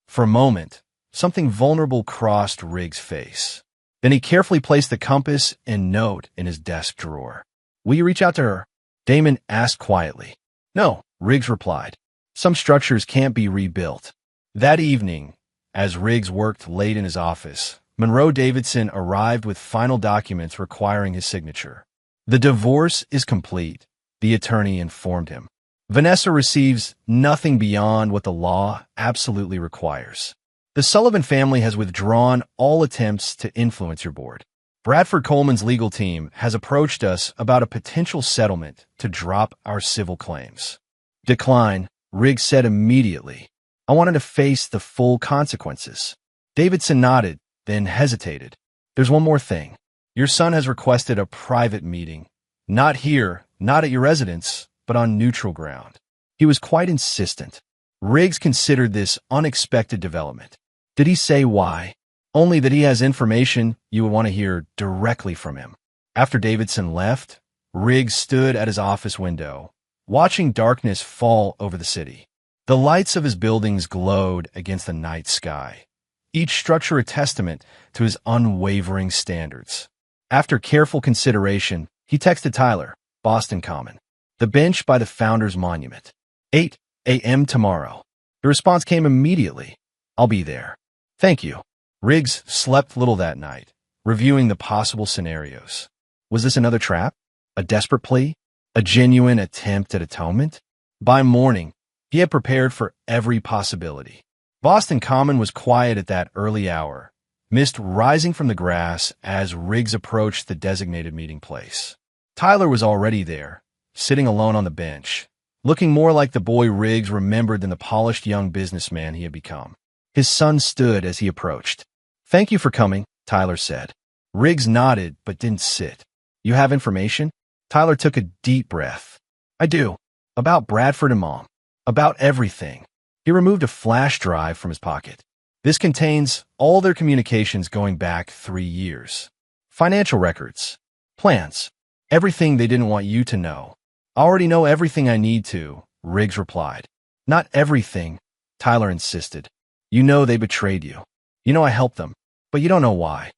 For a moment, something vulnerable crossed Riggs' face. Then he carefully placed the compass and note in his desk drawer. Will you reach out to her? Damon asked quietly. No, Riggs replied. Some structures can't be rebuilt. That evening, as Riggs worked late in his office, Monroe Davidson arrived with final documents requiring his signature. The divorce is complete, the attorney informed him. Vanessa receives nothing beyond what the law absolutely requires. The Sullivan family has withdrawn all attempts to influence your board. Bradford Coleman's legal team has approached us about a potential settlement to drop our civil claims. Decline, Riggs said immediately. I wanted to face the full consequences. Davidson nodded, then hesitated. There's one more thing. Your son has requested a private meeting. Not here, not at your residence, but on neutral ground. He was quite insistent. Riggs considered this unexpected development. Did he say why? Only that he has information you would want to hear directly from him. After Davidson left, Riggs stood at his office window, watching darkness fall over the city. The lights of his buildings glowed against the night sky, each structure a testament to his unwavering standards. After careful consideration, he texted Tyler, Boston Common, the bench by the Founders Monument. 8 a.m. tomorrow. The response came immediately. I'll be there. Thank you. Riggs slept little that night, reviewing the possible scenarios. Was this another trap? A desperate plea? A genuine attempt at atonement? By morning, he had prepared for every possibility. Boston Common was quiet at that early hour, mist rising from the grass as Riggs approached the designated meeting place. Tyler was already there, sitting alone on the bench, looking more like the boy Riggs remembered than the polished young businessman he had become. His son stood as he approached. Thank you for coming, Tyler said. Riggs nodded but didn't sit. You have information? Tyler took a deep breath. I do. About Bradford and Mom. About everything. He removed a flash drive from his pocket. This contains all their communications going back 3 years. Financial records. Plans. Everything they didn't want you to know. I already know everything I need to, Riggs replied. Not everything, Tyler insisted. You know they betrayed you. You know I helped them, but you don't know why.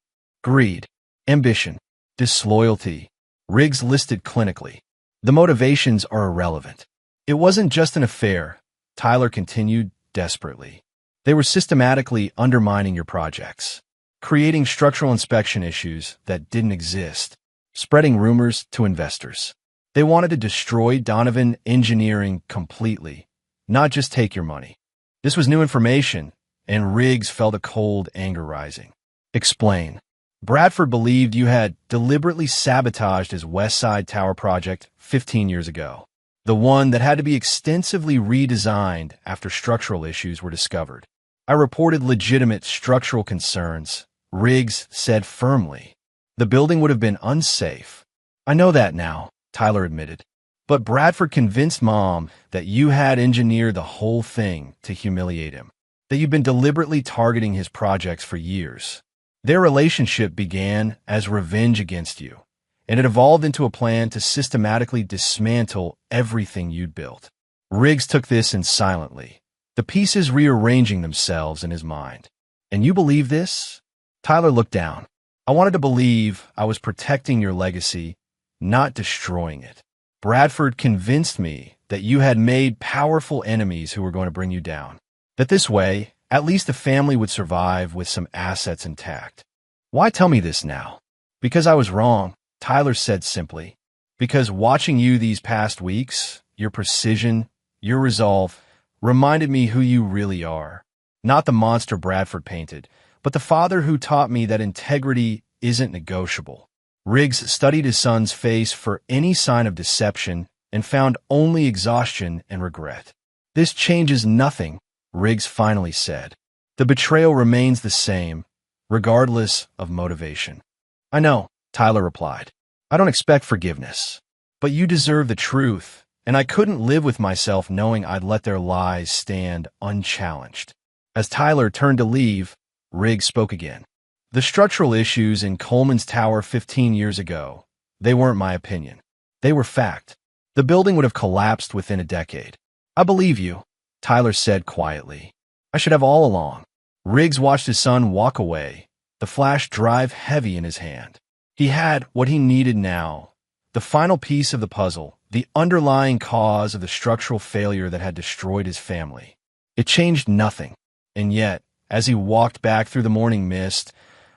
Greed, ambition, disloyalty. Riggs listed clinically. The motivations are irrelevant. It wasn't just an affair, Tyler continued desperately. They were systematically undermining your projects, creating structural inspection issues that didn't exist, spreading rumors to investors. They wanted to destroy Donovan Engineering completely, not just take your money. This was new information, and Riggs felt a cold anger rising. Explain. Bradford believed you had deliberately sabotaged his West Side Tower project 15 years ago, the one that had to be extensively redesigned after structural issues were discovered. I reported legitimate structural concerns, Riggs said firmly. The building would have been unsafe. I know that now, Tyler admitted. But Bradford convinced Mom that you had engineered the whole thing to humiliate him, that you'd been deliberately targeting his projects for years. Their relationship began as revenge against you, and it evolved into a plan to systematically dismantle everything you'd built. Riggs took this in silently, the pieces rearranging themselves in his mind. And you believe this? Tyler looked down. I wanted to believe I was protecting your legacy, not destroying it. Bradford convinced me that you had made powerful enemies who were going to bring you down. That this way, at least the family would survive with some assets intact. Why tell me this now? Because I was wrong, Tyler said simply. Because watching you these past weeks, your precision, your resolve, reminded me who you really are. Not the monster Bradford painted, but the father who taught me that integrity isn't negotiable. Riggs studied his son's face for any sign of deception and found only exhaustion and regret. This changes nothing, Riggs finally said. The betrayal remains the same, regardless of motivation. I know, Tyler replied. I don't expect forgiveness. But you deserve the truth, and I couldn't live with myself knowing I'd let their lies stand unchallenged. As Tyler turned to leave, Riggs spoke again. The structural issues in Coleman's Tower 15 years ago, they weren't my opinion. They were fact. The building would have collapsed within a decade. I believe you, Tyler said quietly. I should have all along. Riggs watched his son walk away, the flash drive heavy in his hand. He had what he needed now, the final piece of the puzzle, the underlying cause of the structural failure that had destroyed his family. It changed nothing, and yet, as he walked back through the morning mist,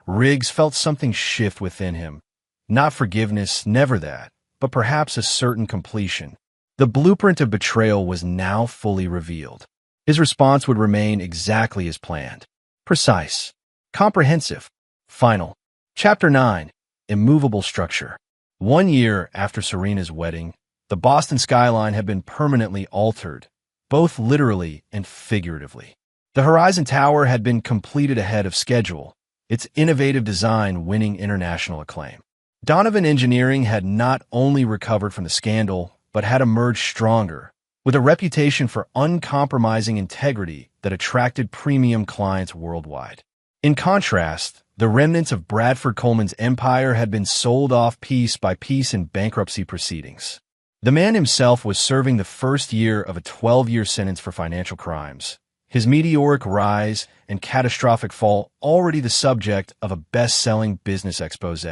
Riggs felt something shift within him. Not forgiveness, never that, but perhaps a certain completion. The blueprint of betrayal was now fully revealed. His response would remain exactly as planned. Precise. Comprehensive. Final. Chapter 9. Immovable Structure. 1 year after Serena's wedding, the Boston skyline had been permanently altered, both literally and figuratively. The Horizon Tower had been completed ahead of schedule, its innovative design winning international acclaim. Donovan Engineering had not only recovered from the scandal, but had emerged stronger, with a reputation for uncompromising integrity that attracted premium clients worldwide. In contrast, the remnants of Bradford Coleman's empire had been sold off piece by piece in bankruptcy proceedings. The man himself was serving the first year of a 12-year sentence for financial crimes, his meteoric rise and catastrophic fall already the subject of a best-selling business expose.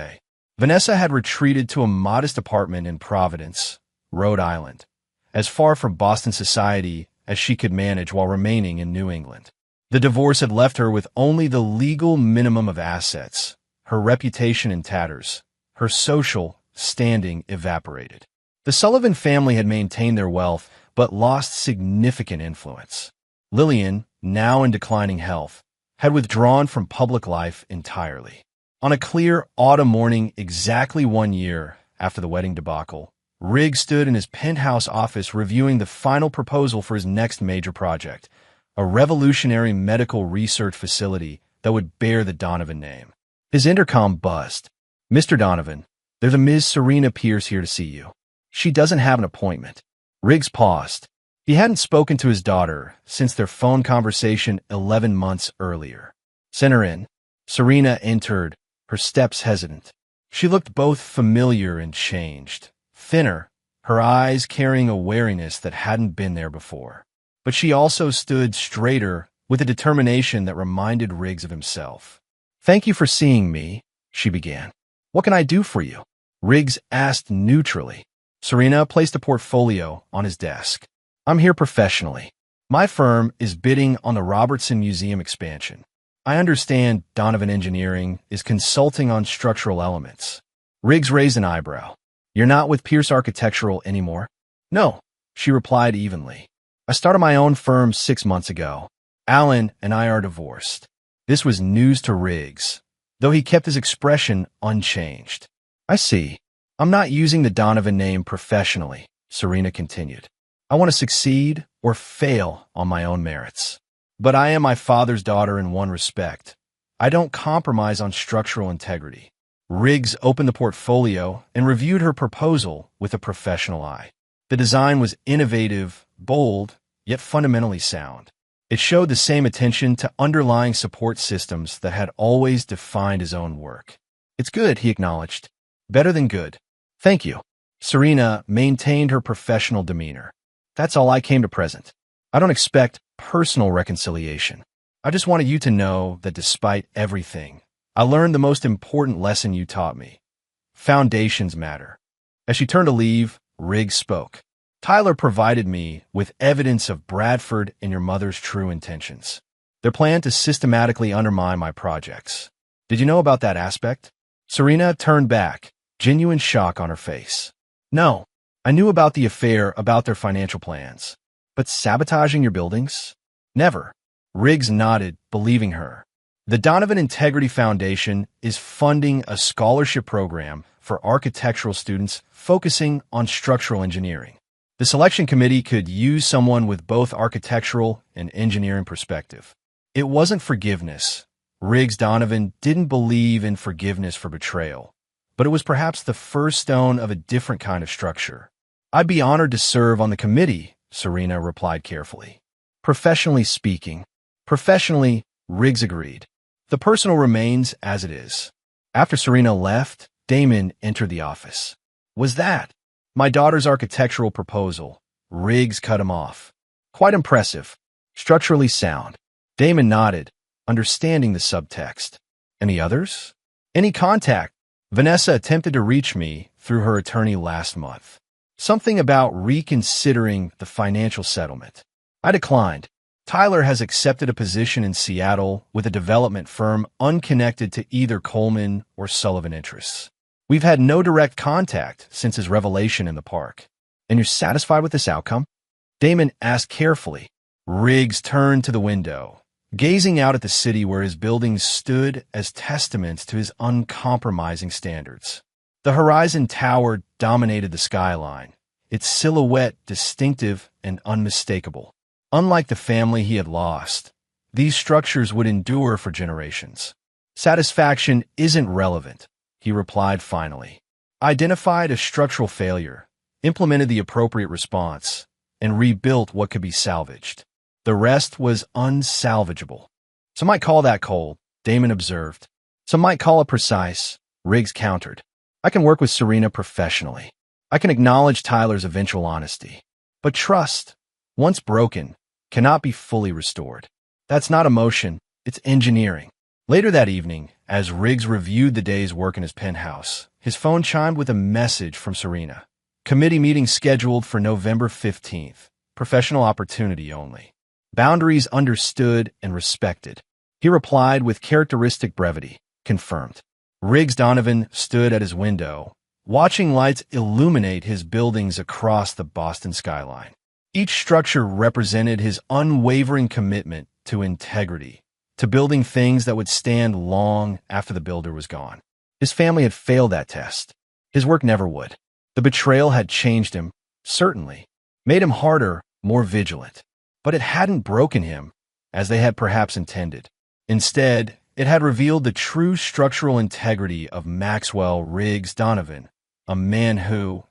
Vanessa had retreated to a modest apartment in Providence, Rhode Island, as far from Boston society as she could manage while remaining in New England. The divorce had left her with only the legal minimum of assets, her reputation in tatters, her social standing evaporated. The Sullivan family had maintained their wealth, but lost significant influence. Lillian, now in declining health, had withdrawn from public life entirely. On a clear autumn morning exactly 1 year after the wedding debacle, Riggs stood in his penthouse office reviewing the final proposal for his next major project, a revolutionary medical research facility that would bear the Donovan name. His intercom buzzed. "Mr. Donovan, there's a Ms. Serena Pierce here to see you. She doesn't have an appointment." Riggs paused. He hadn't spoken to his daughter since their phone conversation 11 months earlier. "Send her in." Serena entered, her steps hesitant. She looked both familiar and changed, thinner, her eyes carrying a wariness that hadn't been there before. But she also stood straighter with a determination that reminded Riggs of himself. "Thank you for seeing me," she began. "What can I do for you?" Riggs asked neutrally. Serena placed a portfolio on his desk. "I'm here professionally. My firm is bidding on the Robertson Museum expansion. I understand Donovan Engineering is consulting on structural elements." Riggs raised an eyebrow. "You're not with Pierce Architectural anymore?" "No," she replied evenly. "I started my own firm 6 months ago. Alan and I are divorced." This was news to Riggs, though he kept his expression unchanged. "I see. I'm not using the Donovan name professionally," Serena continued. "I want to succeed or fail on my own merits. But I am my father's daughter in one respect. I don't compromise on structural integrity." Riggs opened the portfolio and reviewed her proposal with a professional eye. The design was innovative, bold, yet fundamentally sound. It showed the same attention to underlying support systems that had always defined his own work. "It's good," he acknowledged. "Better than good." "Thank you." Serena maintained her professional demeanor. "That's all I came to present. I don't expect personal reconciliation. I just wanted you to know that despite everything, I learned the most important lesson you taught me. Foundations matter." As she turned to leave, Riggs spoke. "Tyler provided me with evidence of Bradford and your mother's true intentions. Their plan to systematically undermine my projects. Did you know about that aspect?" Serena turned back, genuine shock on her face. "No, I knew about the affair, about their financial plans. But sabotaging your buildings? Never." Riggs nodded, believing her. The Donovan Integrity Foundation is funding a scholarship program for architectural students focusing on structural engineering. The selection committee could use someone with both architectural and engineering perspective. It wasn't forgiveness. Riggs Donovan didn't believe in forgiveness for betrayal, but it was perhaps the first stone of a different kind of structure. "I'd be honored to serve on the committee," Serena replied carefully. "Professionally speaking." Professionally, Riggs agreed. "The personal remains as it is." After Serena left, Damon entered the office. "Was that my daughter's architectural proposal?" Riggs cut him off. "Quite impressive. Structurally sound." Damon nodded, understanding the subtext. "Any others?" "Any contact?" "Vanessa attempted to reach me through her attorney last month. Something about reconsidering the financial settlement. I declined. Tyler has accepted a position in Seattle with a development firm unconnected to either Coleman or Sullivan interests. We've had no direct contact since his revelation in the park." "And you're satisfied with this outcome?" Damon asked carefully. Riggs turned to the window, gazing out at the city where his buildings stood as testaments to his uncompromising standards. The horizon tower dominated the skyline, its silhouette distinctive and unmistakable. Unlike the family he had lost, these structures would endure for generations. "Satisfaction isn't relevant," he replied finally. "Identified a structural failure, implemented the appropriate response, and rebuilt what could be salvaged. The rest was unsalvageable." "Some might call that cold," Damon observed. "Some might call it precise," Riggs countered. "I can work with Serena professionally. I can acknowledge Tyler's eventual honesty. But trust, once broken, cannot be fully restored. That's not emotion, it's engineering. Later that evening, as Riggs reviewed the day's work in his penthouse, his phone chimed with a message from Serena. Committee meeting scheduled for November 15th. Professional opportunity only. Boundaries understood and respected. He replied with characteristic brevity. Confirmed. Riggs Donovan stood at his window, watching lights illuminate his buildings across the Boston skyline. Each structure represented his unwavering commitment to integrity, to building things that would stand long after the builder was gone. His family had failed that test. His work never would. The betrayal had changed him, certainly, made him harder, more vigilant. But it hadn't broken him, as they had perhaps intended. Instead, it had revealed the true structural integrity of Maxwell Riggs Donovan, a man who,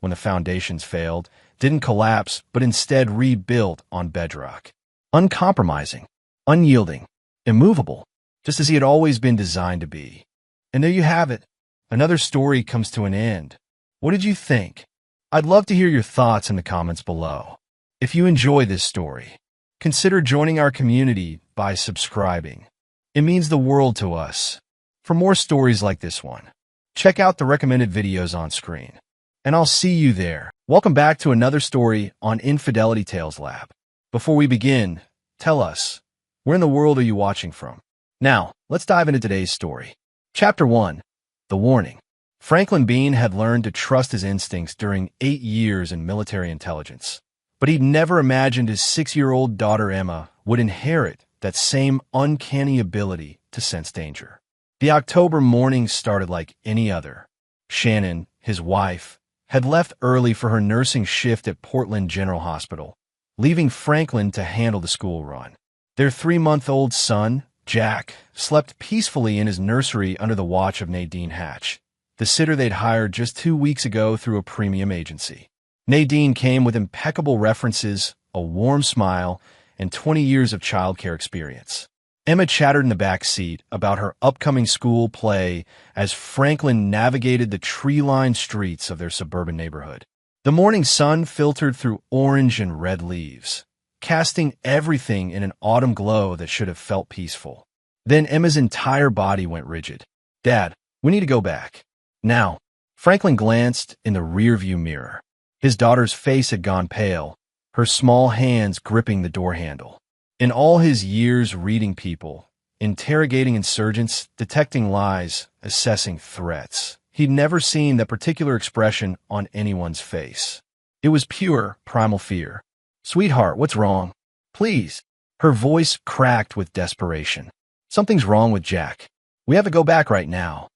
when the foundations failed, didn't collapse but instead rebuilt on bedrock. Uncompromising, unyielding, immovable, just as he had always been designed to be. And there you have it. Another story comes to an end. What did you think? I'd love to hear your thoughts in the comments below. If you enjoy this story, consider joining our community by subscribing. It means the world to us. For more stories like this one, check out the recommended videos on screen. And I'll see you there. Welcome back to another story on Infidelity Tales Lab. Before we begin, tell us, where in the world are you watching from? Now, let's dive into today's story. Chapter 1. The Warning. Franklin Bean had learned to trust his instincts during 8 years in military intelligence. But he'd never imagined his 6-year-old daughter Emma would inherit that same uncanny ability to sense danger. The October morning started like any other. Shannon, his wife, had left early for her nursing shift at Portland General Hospital, leaving Franklin to handle the school run. Their 3-month-old son, Jack, slept peacefully in his nursery under the watch of Nadine Hatch, the sitter they'd hired just 2 weeks ago through a premium agency. Nadine came with impeccable references, a warm smile, and 20 years of childcare experience. Emma chattered in the back seat about her upcoming school play as Franklin navigated the tree-lined streets of their suburban neighborhood. The morning sun filtered through orange and red leaves, casting everything in an autumn glow that should have felt peaceful. Then Emma's entire body went rigid. "Dad, we need to go back. Now." Franklin glanced in the rearview mirror. His daughter's face had gone pale, her small hands gripping the door handle. In all his years reading people, interrogating insurgents, detecting lies, assessing threats, he'd never seen that particular expression on anyone's face. It was pure, primal fear. "Sweetheart, what's wrong? Please." Her voice cracked with desperation. "Something's wrong with Jack. We have to go back right now."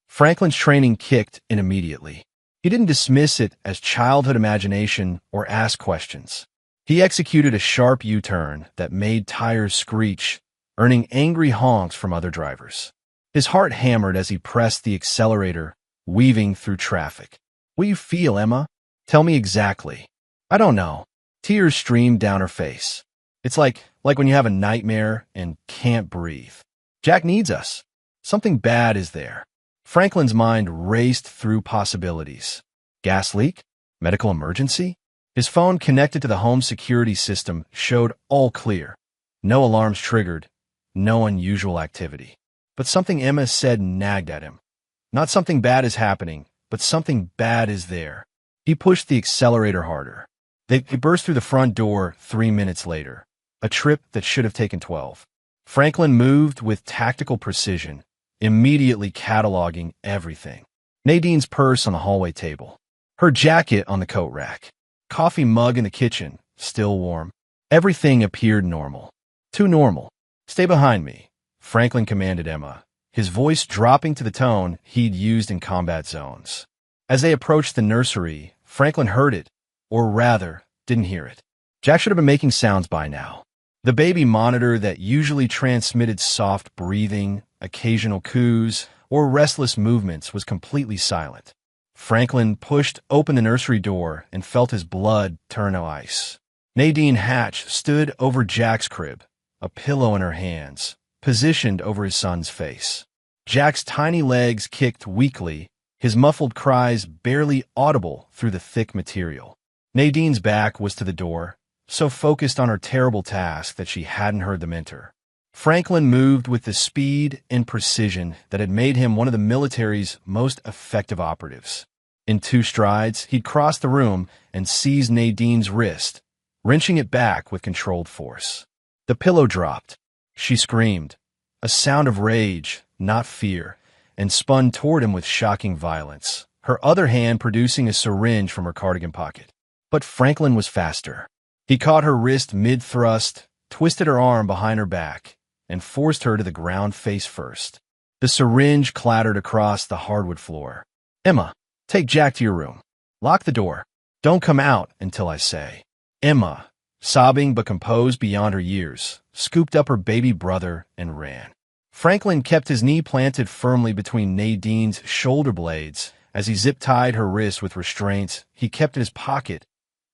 Franklin's training kicked in immediately. He didn't dismiss it as childhood imagination or ask questions. He executed a sharp U-turn that made tires screech, earning angry honks from other drivers. His heart hammered as he pressed the accelerator, weaving through traffic. "What do you feel, Emma? Tell me exactly." "I don't know." Tears streamed down her face. "It's like when you have a nightmare and can't breathe. Jack needs us. Something bad is there." Franklin's mind raced through possibilities. Gas leak? Medical emergency? His phone connected to the home security system showed all clear. No alarms triggered, no unusual activity. But something Emma said nagged at him. Not something bad is happening, but something bad is there. He pushed the accelerator harder. They burst through the front door 3 minutes later, a trip that should have taken 12. Franklin moved with tactical precision, immediately cataloging everything. Nadine's purse on the hallway table, her jacket on the coat rack, coffee mug in the kitchen, still warm. Everything appeared normal. Too normal. "Stay behind me," Franklin commanded Emma, his voice dropping to the tone he'd used in combat zones. As they approached the nursery, Franklin heard it, or rather, didn't hear it. Jack should have been making sounds by now. The baby monitor that usually transmitted soft breathing, occasional coos, or restless movements was completely silent. Franklin pushed open the nursery door and felt his blood turn to ice. Nadine Hatch stood over Jack's crib, a pillow in her hands, positioned over his son's face. Jack's tiny legs kicked weakly, his muffled cries barely audible through the thick material. Nadine's back was to the door, so focused on her terrible task that she hadn't heard them enter. Franklin moved with the speed and precision that had made him one of the military's most effective operatives. In 2 strides, he'd crossed the room and seized Nadine's wrist, wrenching it back with controlled force. The pillow dropped. She screamed, a sound of rage, not fear, and spun toward him with shocking violence, her other hand producing a syringe from her cardigan pocket. But Franklin was faster. He caught her wrist mid-thrust, twisted her arm behind her back, and forced her to the ground face first. The syringe clattered across the hardwood floor. Emma, take Jack to your room. Lock the door. Don't come out until I say. Emma, sobbing but composed beyond her years, scooped up her baby brother and ran. Franklin kept his knee planted firmly between Nadine's shoulder blades as he zip-tied her wrist with restraints he kept in his pocket,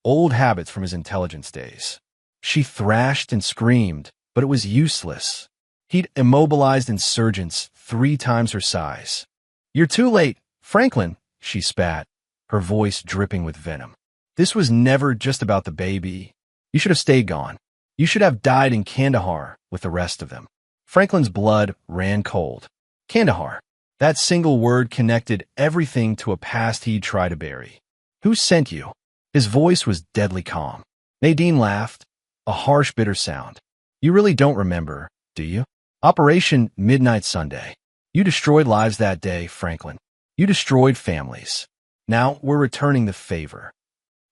old habits from his intelligence days. She thrashed and screamed, but it was useless. He'd immobilized insurgents 3 times her size. You're too late, Franklin, she spat, her voice dripping with venom. This was never just about the baby. You should have stayed gone. You should have died in Kandahar with the rest of them. Franklin's blood ran cold. Kandahar. That single word connected everything to a past he'd tried to bury. Who sent you? His voice was deadly calm. Nadine laughed, a harsh, bitter sound. You really don't remember, do you? Operation Midnight Sunday. You destroyed lives that day, Franklin. You destroyed families. Now we're returning the favor.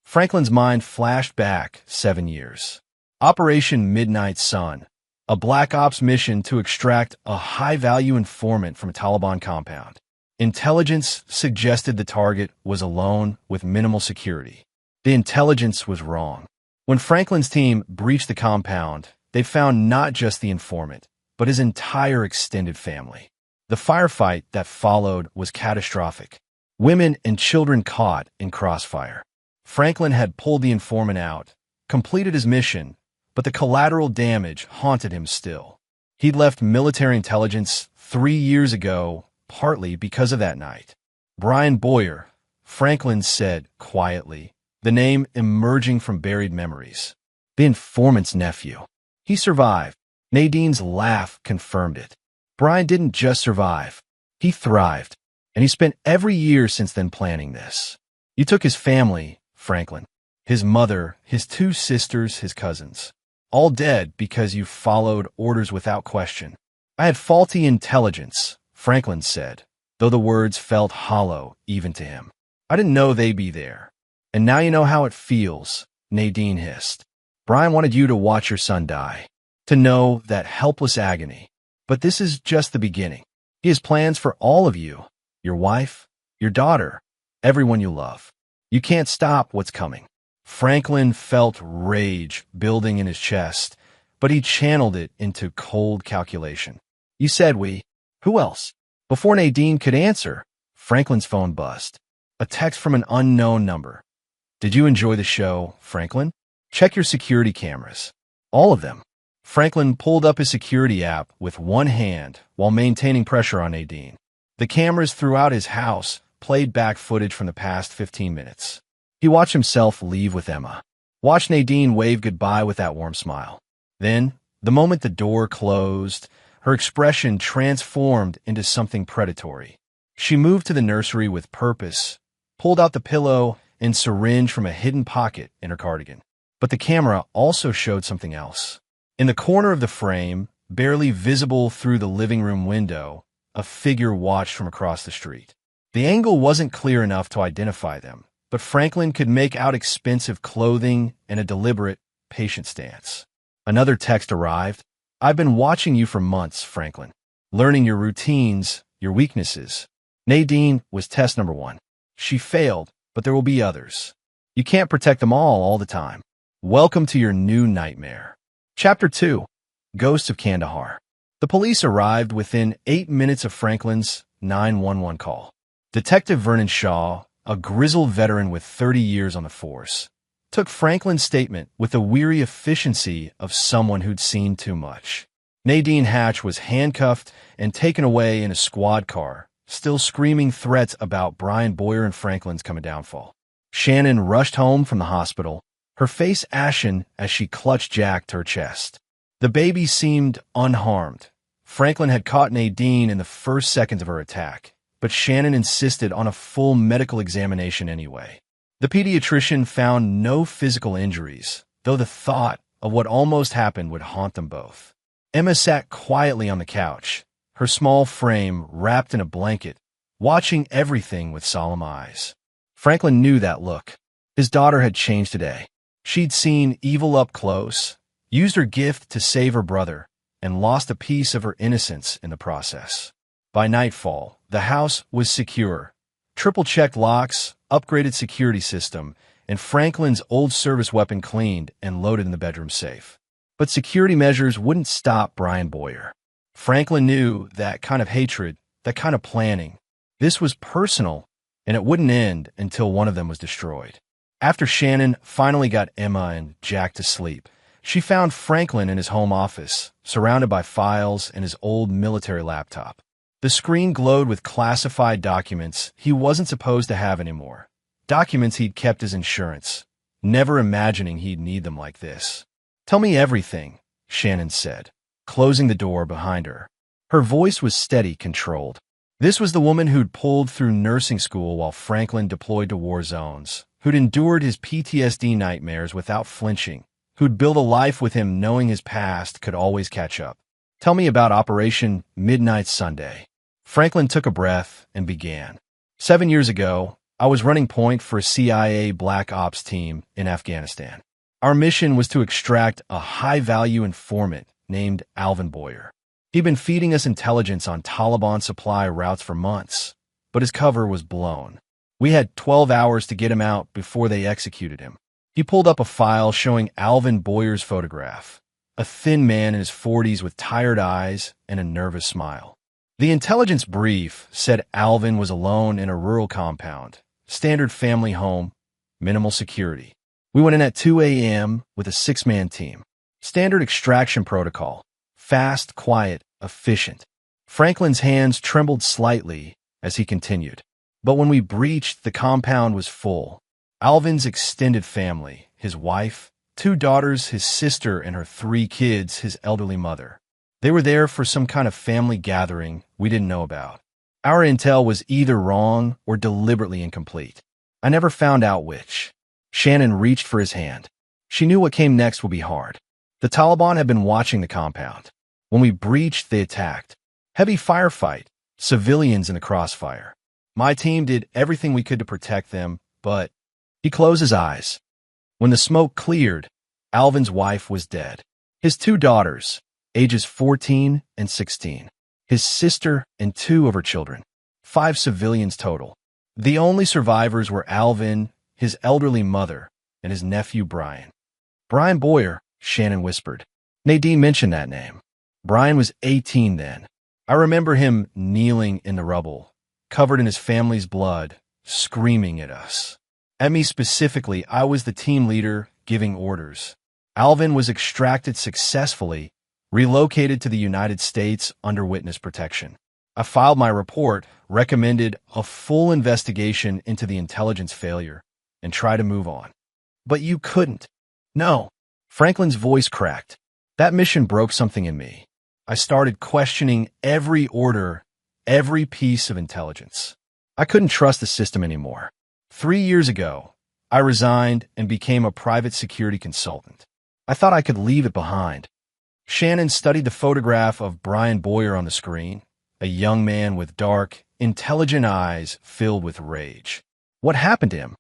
Franklin's mind flashed back 7 years. Operation Midnight Sun, a Black Ops mission to extract a high-value informant from a Taliban compound. Intelligence suggested the target was alone with minimal security. The intelligence was wrong. When Franklin's team breached the compound, they found not just the informant, but his entire extended family. The firefight that followed was catastrophic. Women and children caught in crossfire. Franklin had pulled the informant out, completed his mission, but the collateral damage haunted him still. He'd left military intelligence 3 years ago, partly because of that night. Brian Boyer, Franklin said quietly, the name emerging from buried memories. The informant's nephew. He survived. Nadine's laugh confirmed it. Brian didn't just survive. He thrived. And he spent every year since then planning this. You took his family, Franklin. His mother, his 2 sisters, his cousins. All dead because you followed orders without question. I had faulty intelligence, Franklin said, though the words felt hollow even to him. I didn't know they'd be there. And now you know how it feels, Nadine hissed. Brian wanted you to watch your son die, to know that helpless agony. But this is just the beginning. He has plans for all of you, your wife, your daughter, everyone you love. You can't stop what's coming. Franklin felt rage building in his chest, but he channeled it into cold calculation. You said we. Who else? Before Nadine could answer, Franklin's phone buzzed. A text from an unknown number. Did you enjoy the show, Franklin? Check your security cameras. All of them. Franklin pulled up his security app with one hand while maintaining pressure on Nadine. The cameras throughout his house played back footage from the past 15 minutes. He watched himself leave with Emma. Watched Nadine wave goodbye with that warm smile. Then, the moment the door closed, her expression transformed into something predatory. She moved to the nursery with purpose, pulled out the pillow and syringe from a hidden pocket in her cardigan. But the camera also showed something else. In the corner of the frame, barely visible through the living room window, a figure watched from across the street. The angle wasn't clear enough to identify them, but Franklin could make out expensive clothing and a deliberate, patient stance. Another text arrived. I've been watching you for months, Franklin, learning your routines, your weaknesses. Nadine was test number 1. She failed, but there will be others. You can't protect them all the time. Welcome to your new nightmare. Chapter 2. Ghosts of Kandahar. The police arrived within 8 minutes of Franklin's 911 call. Detective Vernon Shaw, a grizzled veteran with 30 years on the force, took Franklin's statement with the weary efficiency of someone who'd seen too much. Nadine Hatch was handcuffed and taken away in a squad car, still screaming threats about Brian Boyer and Franklin's coming downfall. Shannon rushed home from the hospital, her face ashen as she clutched Jack to her chest. The baby seemed unharmed. Franklin had caught Nadine in the first seconds of her attack, but Shannon insisted on a full medical examination anyway. The pediatrician found no physical injuries, though the thought of what almost happened would haunt them both. Emma sat quietly on the couch, her small frame wrapped in a blanket, watching everything with solemn eyes. Franklin knew that look. His daughter had changed today. She'd seen evil up close, used her gift to save her brother, and lost a piece of her innocence in the process. By nightfall, the house was secure. Triple-checked locks, upgraded security system, and Franklin's old service weapon cleaned and loaded in the bedroom safe. But security measures wouldn't stop Brian Boyer. Franklin knew that kind of hatred, that kind of planning. This was personal, and it wouldn't end until one of them was destroyed. After Shannon finally got Emma and Jack to sleep, she found Franklin in his home office, surrounded by files and his old military laptop. The screen glowed with classified documents he wasn't supposed to have anymore. Documents he'd kept as insurance, never imagining he'd need them like this. "Tell me everything," Shannon said, closing the door behind her. Her voice was steady, controlled. This was the woman who'd pulled through nursing school while Franklin deployed to war zones, who'd endured his PTSD nightmares without flinching, who'd built a life with him knowing his past could always catch up. "Tell me about Operation Midnight Sunday." Franklin took a breath and began. 7 years ago, I was running point for a CIA Black Ops team in Afghanistan. Our mission was to extract a high-value informant named Alvin Boyer. He'd been feeding us intelligence on Taliban supply routes for months, but his cover was blown. We had 12 hours to get him out before they executed him. He pulled up a file showing Alvin Boyer's photograph, a thin man in his 40s with tired eyes and a nervous smile. The intelligence brief said Alvin was alone in a rural compound, standard family home, minimal security. We went in at 2 a.m. with a 6-man team. Standard extraction protocol, fast, quiet, efficient. Franklin's hands trembled slightly as he continued. But when we breached, the compound was full. Alvin's extended family, his wife, 2 daughters, his sister, and her 3 kids, his elderly mother. They were there for some kind of family gathering we didn't know about. Our intel was either wrong or deliberately incomplete. I never found out which. Shannon reached for his hand. She knew what came next would be hard. The Taliban had been watching the compound. When we breached, they attacked. Heavy firefight, civilians in the crossfire. My team did everything we could to protect them, but he closed his eyes. When the smoke cleared, Alvin's wife was dead. His 2 daughters, ages 14 and 16. His sister and 2 of her children. 5 civilians total. The only survivors were Alvin, his elderly mother, and his nephew Brian. "Brian Boyer," Shannon whispered. Nadine mentioned that name. Brian was 18 then. I remember him kneeling in the rubble, covered in his family's blood, screaming at us. At me specifically, I was the team leader giving orders. Alvin was extracted successfully, relocated to the United States under witness protection. I filed my report, recommended a full investigation into the intelligence failure, and tried to move on. But you couldn't. No. Franklin's voice cracked. That mission broke something in me. I started questioning every order, every piece of intelligence. I couldn't trust the system anymore. 3 years ago, I resigned and became a private security consultant. I thought I could leave it behind. Shannon studied the photograph of Brian Boyer on the screen, a young man with dark, intelligent eyes filled with rage. What happened to him?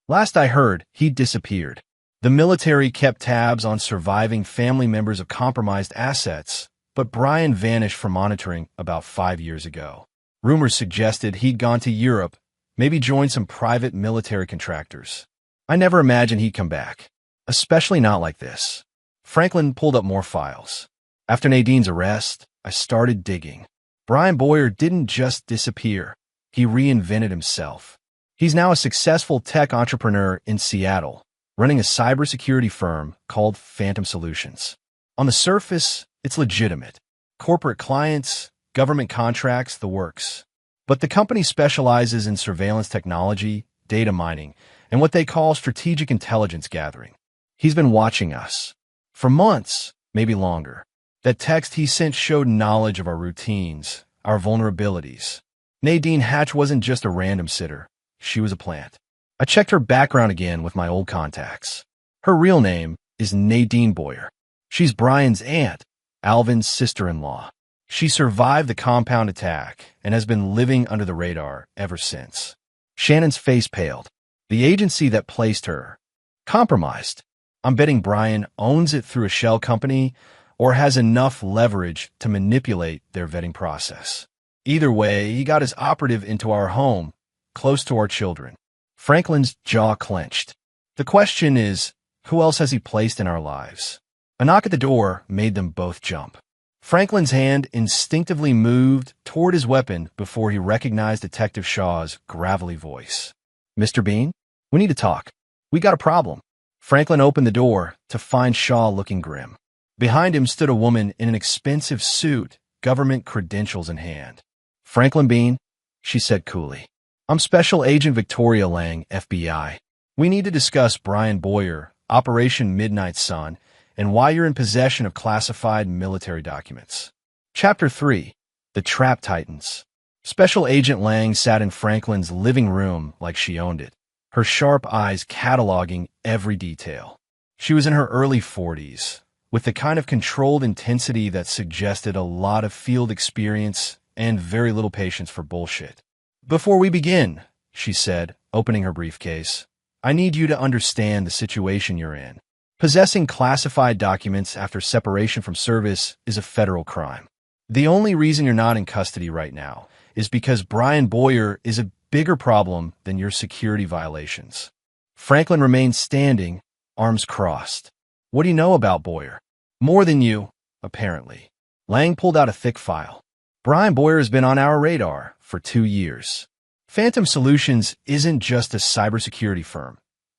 Last I heard, he'd disappeared. The military kept tabs on surviving family members of compromised assets, but Brian vanished from monitoring about 5 years ago. Rumors suggested he'd gone to Europe, maybe joined some private military contractors. I never imagined he'd come back, especially not like this. Franklin pulled up more files. After Nadine's arrest, I started digging. Brian Boyer didn't just disappear. He reinvented himself. He's now a successful tech entrepreneur in Seattle, running a cybersecurity firm called Phantom Solutions. On the surface, it's legitimate. Corporate clients, government contracts, the works. But the company specializes in surveillance technology, data mining, and what they call strategic intelligence gathering. He's been watching us. For months, maybe longer. That text he sent showed knowledge of our routines, our vulnerabilities. Nadine Hatch wasn't just a random sitter. She was a plant. I checked her background again with my old contacts. Her real name is Nadine Boyer. She's Brian's aunt, Alvin's sister-in-law. She survived the compound attack and has been living under the radar ever since. Shannon's face paled. The agency that placed her, compromised. I'm betting Brian owns it through a shell company or has enough leverage to manipulate their vetting process. Either way, he got his operative into our home, close to our children. Franklin's jaw clenched. The question is, who else has he placed in our lives? A knock at the door made them both jump. Franklin's hand instinctively moved toward his weapon before he recognized Detective Shaw's gravelly voice. Mr. Bean, we need to talk. We got a problem. Franklin opened the door to find Shaw looking grim. Behind him stood a woman in an expensive suit, government credentials in hand. Franklin Bean, she said coolly. I'm Special Agent Victoria Lang, FBI. We need to discuss Brian Boyer, Operation Midnight Sun, and why you're in possession of classified military documents. Chapter 3. The Trap Titans. Special Agent Lang sat in Franklin's living room like she owned it, her sharp eyes cataloging every detail. She was in her early 40s, with the kind of controlled intensity that suggested a lot of field experience and very little patience for bullshit. Before we begin, she said, opening her briefcase, I need you to understand the situation you're in. Possessing classified documents after separation from service is a federal crime. The only reason you're not in custody right now is because Brian Boyer is a bigger problem than your security violations. Franklin remained standing, arms crossed. What do you know about Boyer? More than you, apparently. Lang pulled out a thick file. Brian Boyer has been on our radar for 2 years. Phantom Solutions isn't just a cybersecurity firm.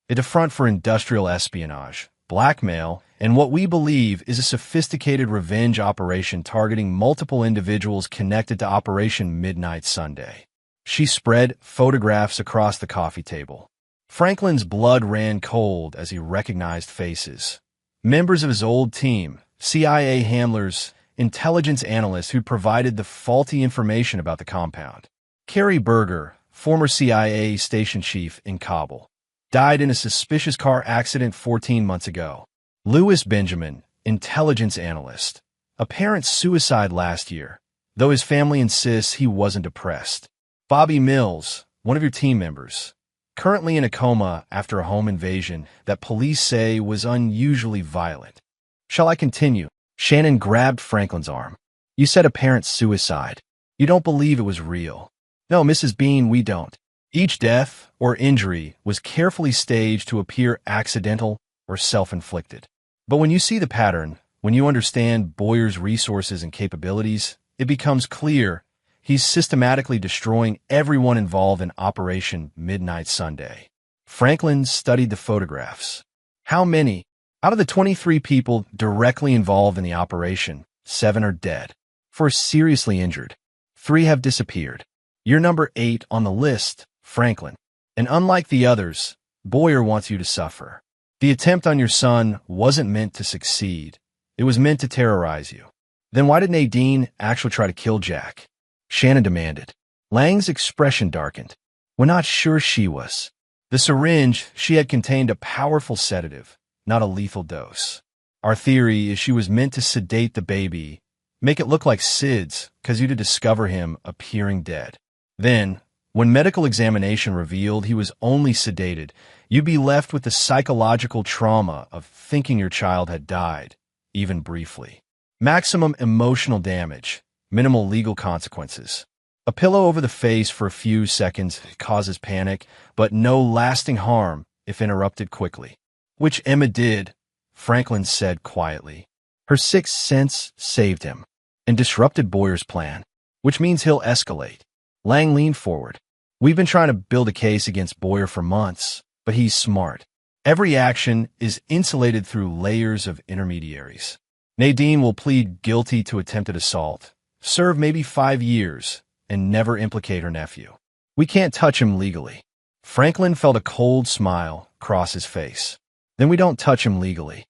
It's a front for industrial espionage, blackmail, and what we believe is a sophisticated revenge operation targeting multiple individuals connected to Operation Midnight Sunday. She spread photographs across the coffee table. Franklin's blood ran cold as he recognized faces. Members of his old team, CIA handlers, intelligence analysts who'd provided the faulty information about the compound. Kerry Berger, former CIA station chief in Kabul, died in a suspicious car accident 14 months ago. Louis Benjamin, intelligence analyst, apparent suicide last year, though his family insists he wasn't depressed. Bobby Mills, one of your team members, currently in a coma after a home invasion that police say was unusually violent. Shall I continue? Shannon grabbed Franklin's arm. You said apparent suicide. You don't believe it was real. No, Mrs. Bean, we don't. Each death or injury was carefully staged to appear accidental or self-inflicted. But when you see the pattern, when you understand Boyer's resources and capabilities, it becomes clear he's systematically destroying everyone involved in Operation Midnight Sunday. Franklin studied the photographs. How many? Out of the 23 people directly involved in the operation, 7 are dead. 4 seriously injured. 3 have disappeared. You're number 8 on the list, Franklin. And unlike the others, Boyer wants you to suffer. The attempt on your son wasn't meant to succeed. It was meant to terrorize you. Then why did Nadine actually try to kill Jack? Shannon demanded. Lang's expression darkened. We're not sure she was. The syringe she had contained a powerful sedative, not a lethal dose. Our theory is she was meant to sedate the baby, make it look like Sid's, cause you to discover him appearing dead. Then, when medical examination revealed he was only sedated, you'd be left with the psychological trauma of thinking your child had died, even briefly. Maximum emotional damage, minimal legal consequences. A pillow over the face for a few seconds causes panic, but no lasting harm if interrupted quickly. Which Emma did, Franklin said quietly. Her sixth sense saved him and disrupted Boyer's plan, which means he'll escalate. Lang leaned forward. We've been trying to build a case against Boyer for months, but he's smart. Every action is insulated through layers of intermediaries. Nadine will plead guilty to attempted assault, serve maybe 5 years, and never implicate her nephew. We can't touch him legally. Franklin felt a cold smile cross his face. then we don't touch him legally.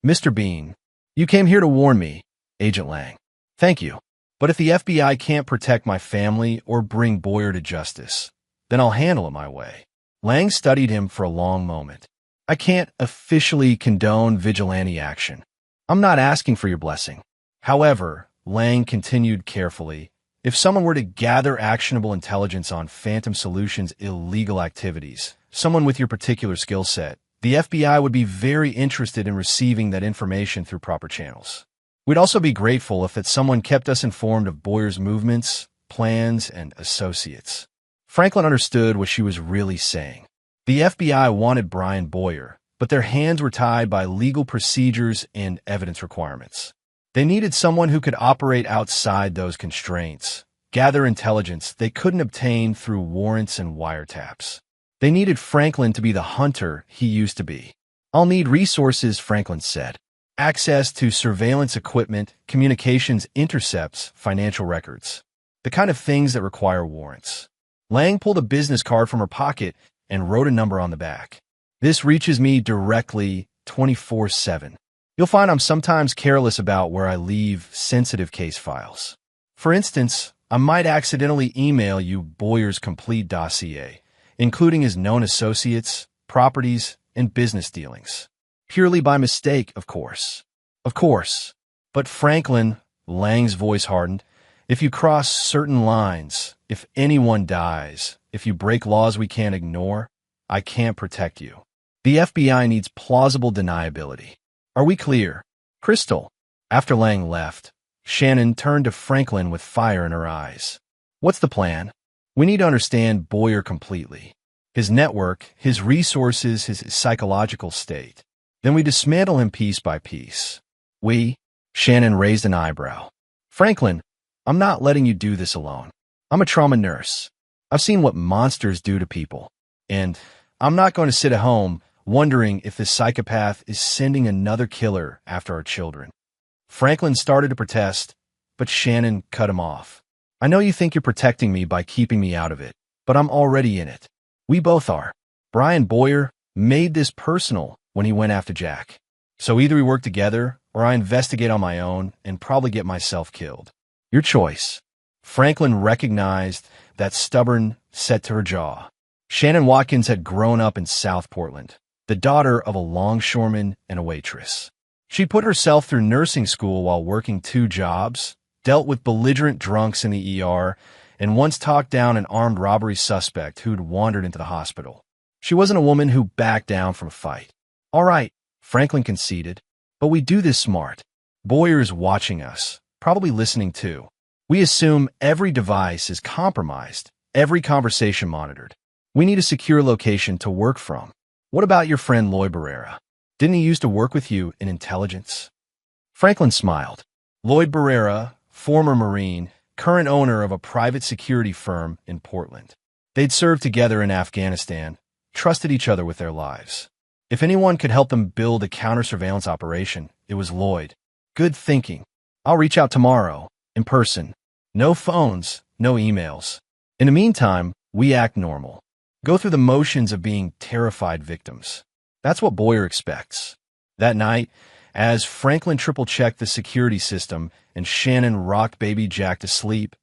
Mr. Bean, you came here to warn me, Agent Lang. Thank you. But if the FBI can't protect my family or bring Boyer to justice, then I'll handle it my way. Lang studied him for a long moment. I can't officially condone vigilante action. I'm not asking for your blessing. However, Lang continued carefully, if someone were to gather actionable intelligence on Phantom Solutions' illegal activities, someone with your particular skill set, the FBI would be very interested in receiving that information through proper channels. We'd also be grateful if that someone kept us informed of Boyer's movements, plans, and associates. Franklin understood what she was really saying. The FBI wanted Brian Boyer, but their hands were tied by legal procedures and evidence requirements. They needed someone who could operate outside those constraints, gather intelligence they couldn't obtain through warrants and wiretaps. They needed Franklin to be the hunter he used to be. I'll need resources, Franklin said. Access to surveillance equipment, communications intercepts, financial records. The kind of things that require warrants. Lang pulled a business card from her pocket and wrote a number on the back. This reaches me directly 24/7. You'll find I'm sometimes careless about where I leave sensitive case files. For instance, I might accidentally email you Boyer's complete dossier, including his known associates, properties, and business dealings. Purely by mistake, of course. Of course. But Franklin, Lang's voice hardened, if you cross certain lines, if anyone dies, if you break laws we can't ignore, I can't protect you. The FBI needs plausible deniability. Are we clear? Crystal. After Lang left, Shannon turned to Franklin with fire in her eyes. What's the plan? We need to understand Boyer completely. His network, his resources, his psychological state. Then we dismantle him piece by piece. Shannon raised an eyebrow. Franklin, I'm not letting you do this alone. I'm a trauma nurse. I've seen what monsters do to people. And I'm not going to sit at home wondering if this psychopath is sending another killer after our children. Franklin started to protest, but Shannon cut him off. I know you think you're protecting me by keeping me out of it, but I'm already in it. We both are. Brian Boyer made this personal when he went after Jack. So either we work together, or I investigate on my own and probably get myself killed. Your choice. Franklin recognized that stubborn set to her jaw. Shannon Watkins had grown up in South Portland, the daughter of a longshoreman and a waitress. She put herself through nursing school while working 2 jobs, dealt with belligerent drunks in the ER, and once talked down an armed robbery suspect who'd wandered into the hospital. She wasn't a woman who backed down from a fight. All right, Franklin conceded, but we do this smart. Boyer's watching us, probably listening too. We assume every device is compromised, every conversation monitored. We need a secure location to work from. What about your friend Lloyd Barrera? Didn't he used to work with you in intelligence? Franklin smiled. Lloyd Barrera, former Marine, current owner of a private security firm in Portland. They'd served together in Afghanistan, trusted each other with their lives. If anyone could help them build a counter-surveillance operation, it was Lloyd. Good thinking. I'll reach out tomorrow, in person. No phones, no emails. In the meantime, we act normal. Go through the motions of being terrified victims. That's what Boyer expects. That night, as Franklin triple-checked the security system and Shannon rocked baby Jack to sleep,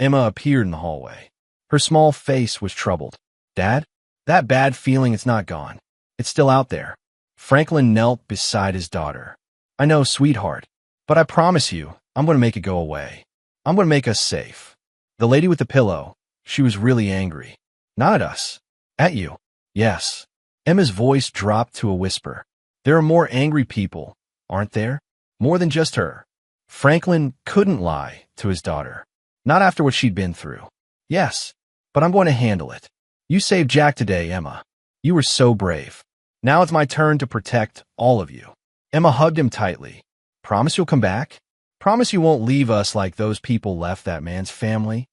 Emma appeared in the hallway. Her small face was troubled. Dad? That bad feeling is not gone. It's still out there. Franklin knelt beside his daughter. I know, sweetheart, but I promise you, I'm going to make it go away. I'm going to make us safe. The lady with the pillow, she was really angry. Not at us. At you. Yes. Emma's voice dropped to a whisper. There are more angry people, aren't there? More than just her. Franklin couldn't lie to his daughter. Not after what she'd been through. Yes, but I'm going to handle it. You saved Jack today, Emma. You were so brave. Now it's my turn to protect all of you. Emma hugged him tightly. Promise you'll come back? Promise you won't leave us like those people left that man's family?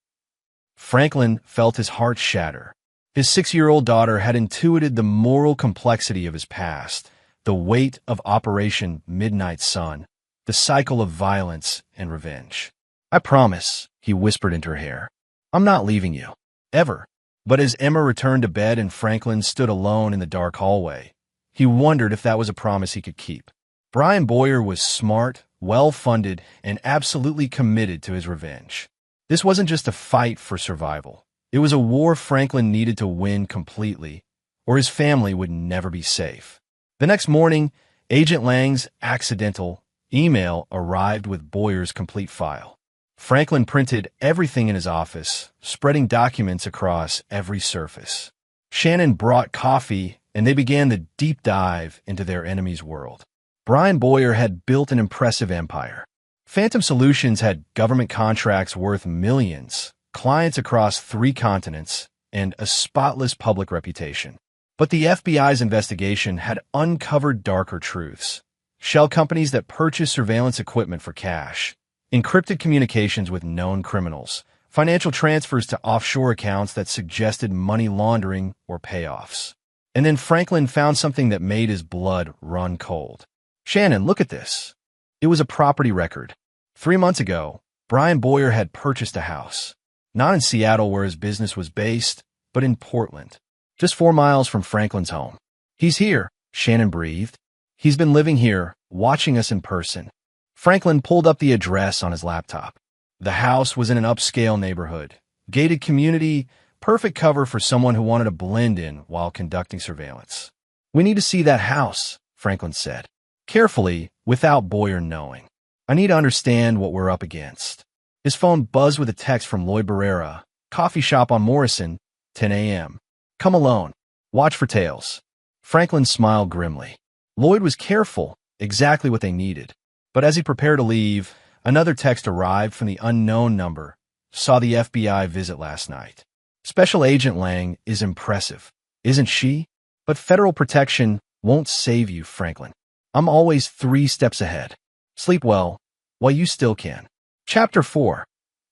Franklin felt his heart shatter. His 6-year-old daughter had intuited the moral complexity of his past, the weight of Operation Midnight Sun, the cycle of violence and revenge. I promise, he whispered into her hair. I'm not leaving you. Ever. But as Emma returned to bed and Franklin stood alone in the dark hallway, He wondered if that was a promise he could keep. Brian Boyer was smart, well-funded, and absolutely committed to his revenge. This wasn't just a fight for survival. It was a war Franklin needed to win completely, or his family would never be safe. The next morning, Agent Lang's accidental email arrived with Boyer's complete file. Franklin printed everything in his office, spreading documents across every surface. Shannon brought coffee, and they began the deep dive into their enemy's world. Brian Boyer had built an impressive empire. Phantom Solutions had government contracts worth millions, clients across 3 continents, and a spotless public reputation. But the FBI's investigation had uncovered darker truths. Shell companies that purchased surveillance equipment for cash, encrypted communications with known criminals, financial transfers to offshore accounts that suggested money laundering or payoffs. And then Franklin found something that made his blood run cold. Shannon, look at this. It was a property record. 3 months ago, Brian Boyer had purchased a house. Not in Seattle where his business was based, but in Portland, just 4 miles from Franklin's home. He's here, Shannon breathed. He's been living here, watching us in person. Franklin pulled up the address on his laptop. The house was in an upscale neighborhood, gated community, perfect cover for someone who wanted to blend in while conducting surveillance. We need to see that house, Franklin said, carefully, without Boyer knowing. I need to understand what we're up against. His phone buzzed with a text from Lloyd Barrera, coffee shop on Morrison, 10 a.m. Come alone. Watch for tails. Franklin smiled grimly. Lloyd was careful, exactly what they needed. But as he prepared to leave, another text arrived from the unknown number. Saw the FBI visit last night. Special Agent Lang is impressive, isn't she? But federal protection won't save you, Franklin. I'm always 3 steps ahead. Sleep well, while you still can. Chapter 4.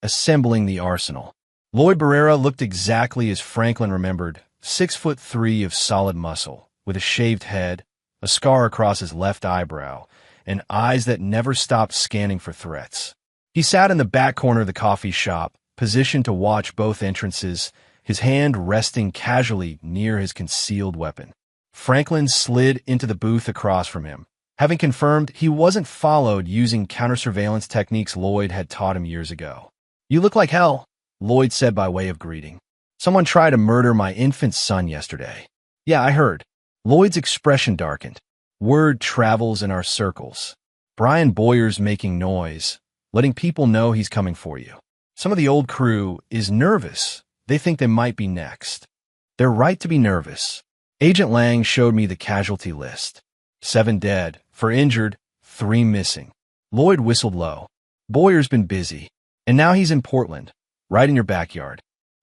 Assembling the Arsenal. Lloyd Barrera looked exactly as Franklin remembered, 6'3" of solid muscle, with a shaved head, a scar across his left eyebrow, and eyes that never stopped scanning for threats. He sat in the back corner of the coffee shop, positioned to watch both entrances, his hand resting casually near his concealed weapon. Franklin slid into the booth across from him, having confirmed he wasn't followed using counter-surveillance techniques Lloyd had taught him years ago. You look like hell, Lloyd said by way of greeting. Someone tried to murder my infant son yesterday. Yeah, I heard. Lloyd's expression darkened. Word travels in our circles. Brian Boyer's making noise, letting people know he's coming for you. Some of the old crew is nervous. They think they might be next. They're right to be nervous. Agent Lang showed me the casualty list. 7 dead, 4 injured, 3 missing. Lloyd whistled low. Boyer's been busy, and now he's in Portland, right in your backyard.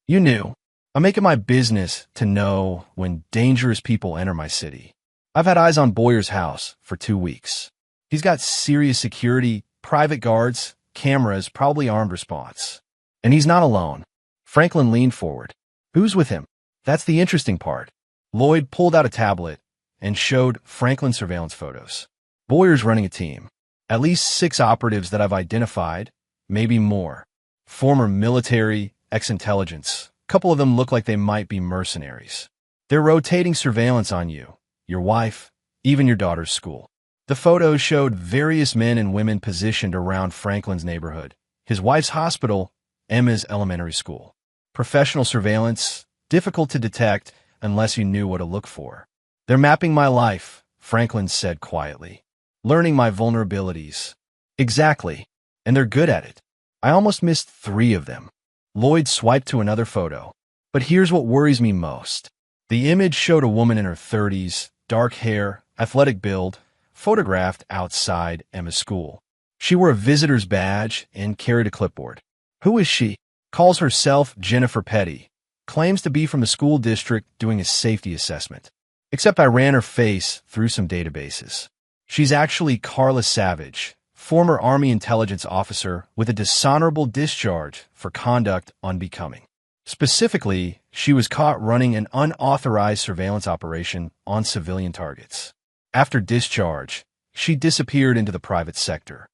You knew. I make it my business to know when dangerous people enter my city. I've had eyes on Boyer's house for 2 weeks. He's got serious security, private guards, cameras, probably armed response. And he's not alone. Franklin leaned forward. Who's with him? That's the interesting part. Lloyd pulled out a tablet and showed Franklin surveillance photos. Boyer's running a team. At least 6 operatives that I've identified, maybe more. Former military, ex-intelligence. A couple of them look like they might be mercenaries. They're rotating surveillance on you, your wife, even your daughter's school. The photos showed various men and women positioned around Franklin's neighborhood, his wife's hospital, Emma's elementary school. Professional surveillance, difficult to detect unless you knew what to look for. They're mapping my life, Franklin said quietly. Learning my vulnerabilities. Exactly. And they're good at it. I almost missed 3 of them. Lloyd swiped to another photo. But here's what worries me most. The image showed a woman in her 30s, dark hair, athletic build, photographed outside Emma's school. She wore a visitor's badge and carried a clipboard. Who is she? Calls herself Jennifer Petty. Claims to be from the school district doing a safety assessment. Except I ran her face through some databases. She's actually Carla Savage, former Army intelligence officer with a dishonorable discharge for conduct unbecoming. Specifically, she was caught running an unauthorized surveillance operation on civilian targets. After discharge, she disappeared into the private sector.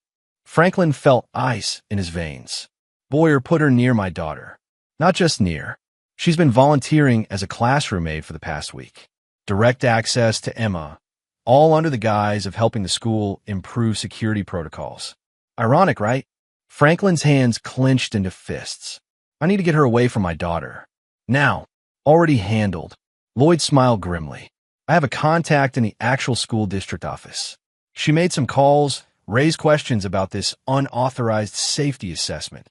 Franklin felt ice in his veins. Boyer put her near my daughter. Not just near. She's been volunteering as a classroom aide for the past week. Direct access to Emma, all under the guise of helping the school improve security protocols. Ironic, right? Franklin's hands clenched into fists. I need to get her away from my daughter. Now, already handled. Lloyd smiled grimly. I have a contact in the actual school district office. She made some calls, raised questions about this unauthorized safety assessment.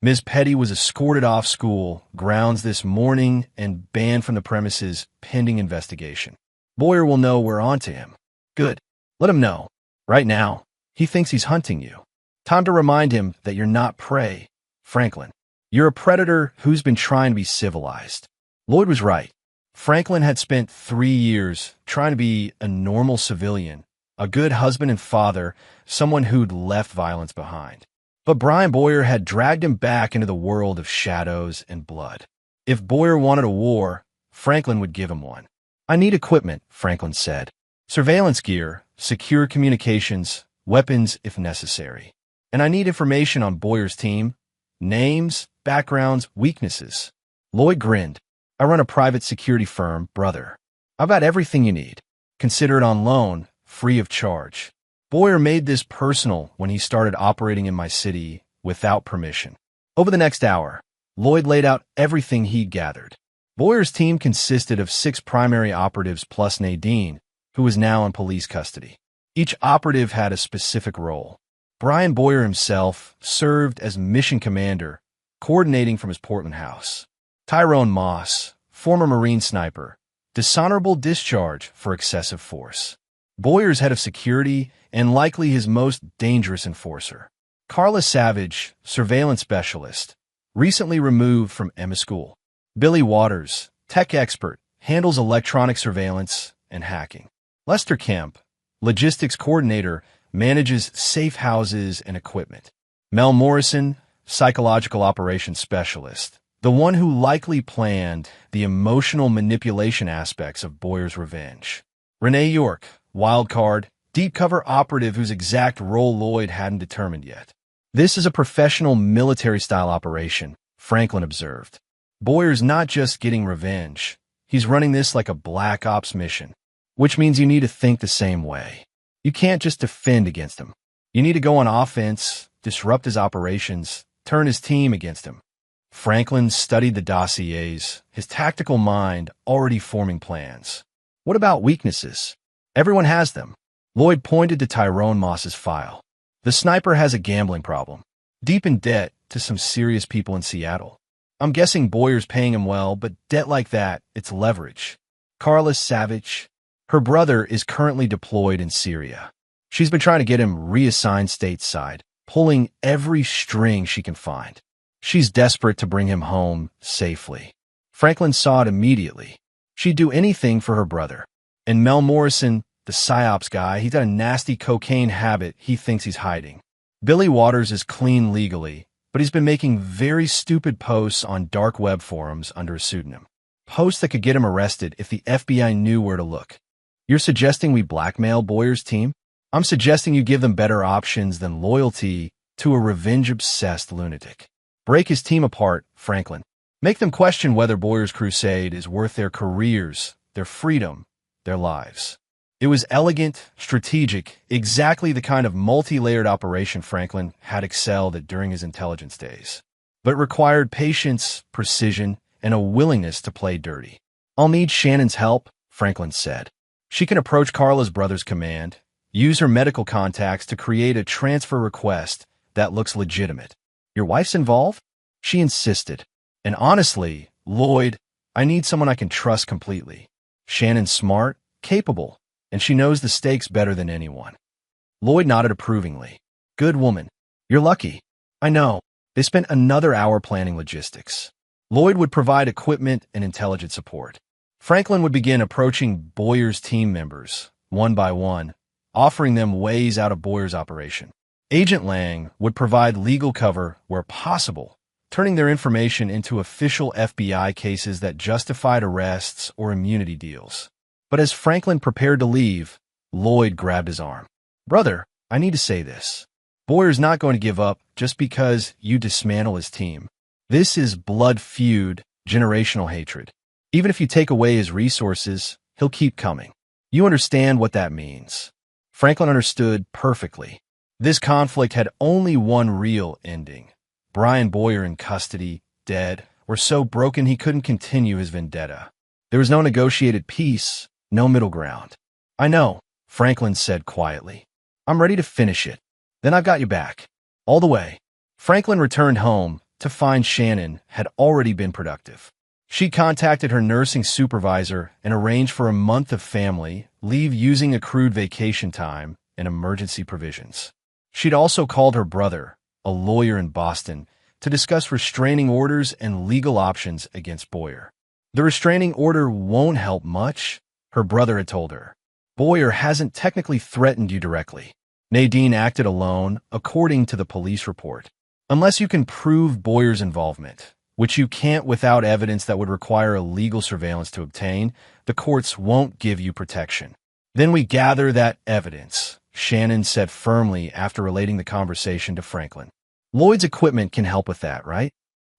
Ms. Petty was escorted off school grounds this morning and banned from the premises pending investigation. Boyer will know we're onto him. Good. Let him know. Right now, he thinks he's hunting you. Time to remind him that you're not prey, Franklin. You're a predator who's been trying to be civilized. Lloyd was right. Franklin had spent 3 years trying to be a normal civilian, a good husband and father, someone who'd left violence behind. But Brian Boyer had dragged him back into the world of shadows and blood. If Boyer wanted a war, Franklin would give him one. I need equipment, Franklin said. Surveillance gear, secure communications, weapons if necessary. And I need information on Boyer's team. Names, backgrounds, weaknesses. Lloyd grinned. I run a private security firm, brother. I've got everything you need. Consider it on loan, free of charge. Boyer made this personal when he started operating in my city without permission. Over the next hour, Lloyd laid out everything he'd gathered. Boyer's team consisted of 6 primary operatives plus Nadine, who was now in police custody. Each operative had a specific role. Brian Boyer himself served as mission commander, coordinating from his Portland house. Tyrone Moss, former Marine sniper, dishonorable discharge for excessive force. Boyer's head of security and likely his most dangerous enforcer. Carla Savage, surveillance specialist, recently removed from Emma School. Billy Waters, tech expert, handles electronic surveillance and hacking. Lester Kemp, logistics coordinator, manages safe houses and equipment. Mel Morrison, psychological operations specialist, the one who likely planned the emotional manipulation aspects of Boyer's revenge. Renee York, wild card, deep cover operative whose exact role Lloyd hadn't determined yet. This is a professional military-style operation, Franklin observed. Boyer's not just getting revenge. He's running this like a black ops mission, which means you need to think the same way. You can't just defend against him. You need to go on offense, disrupt his operations, turn his team against him. Franklin studied the dossiers, his tactical mind already forming plans. What about weaknesses? Everyone has them. Lloyd pointed to Tyrone Moss's file. The sniper has a gambling problem, deep in debt to some serious people in Seattle. I'm guessing Boyer's paying him well, but debt like that, it's leverage. Carla Savage, her brother is currently deployed in Syria. She's been trying to get him reassigned stateside, pulling every string she can find. She's desperate to bring him home safely. Franklin saw it immediately. She'd do anything for her brother. And Mel Morrison, the PSYOPs guy, he's got a nasty cocaine habit he thinks he's hiding. Billy Waters is clean legally, but he's been making very stupid posts on dark web forums under a pseudonym. Posts that could get him arrested if the FBI knew where to look. You're suggesting we blackmail Boyer's team? I'm suggesting you give them better options than loyalty to a revenge-obsessed lunatic. Break his team apart, Franklin. Make them question whether Boyer's crusade is worth their careers, their freedom, their lives. It was elegant, strategic, exactly the kind of multi-layered operation Franklin had excelled at during his intelligence days. But it required patience, precision, and a willingness to play dirty. I'll need Shannon's help, Franklin said. She can approach Carla's brother's command, use her medical contacts to create a transfer request that looks legitimate. Your wife's involved? She insisted. And honestly, Lloyd, I need someone I can trust completely. Shannon's smart, capable, and she knows the stakes better than anyone. Lloyd nodded approvingly. Good woman. You're lucky. I know. They spent another hour planning logistics. Lloyd would provide equipment and intelligence support. Franklin would begin approaching Boyer's team members, one by one, offering them ways out of Boyer's operation. Agent Lang would provide legal cover where possible, turning their information into official FBI cases that justified arrests or immunity deals. But as Franklin prepared to leave, Lloyd grabbed his arm. Brother, I need to say this. Boyer's not going to give up just because you dismantle his team. This is blood feud, generational hatred. Even if you take away his resources, he'll keep coming. You understand what that means. Franklin understood perfectly. This conflict had only one real ending. Brian Boyer in custody, dead, or so broken he couldn't continue his vendetta. There was no negotiated peace, no middle ground. I know, Franklin said quietly. I'm ready to finish it. Then I've got you back. All the way. Franklin returned home to find Shannon had already been productive. She contacted her nursing supervisor and arranged for a month of family leave using accrued vacation time and emergency provisions. She'd also called her brother, a lawyer in Boston, to discuss restraining orders and legal options against Boyer. The restraining order won't help much, her brother had told her. Boyer hasn't technically threatened you directly. Nadine acted alone, according to the police report. Unless you can prove Boyer's involvement, which you can't without evidence that would require illegal surveillance to obtain, the courts won't give you protection. Then we gather that evidence, Shannon said firmly after relating the conversation to Franklin. Lloyd's equipment can help with that, right?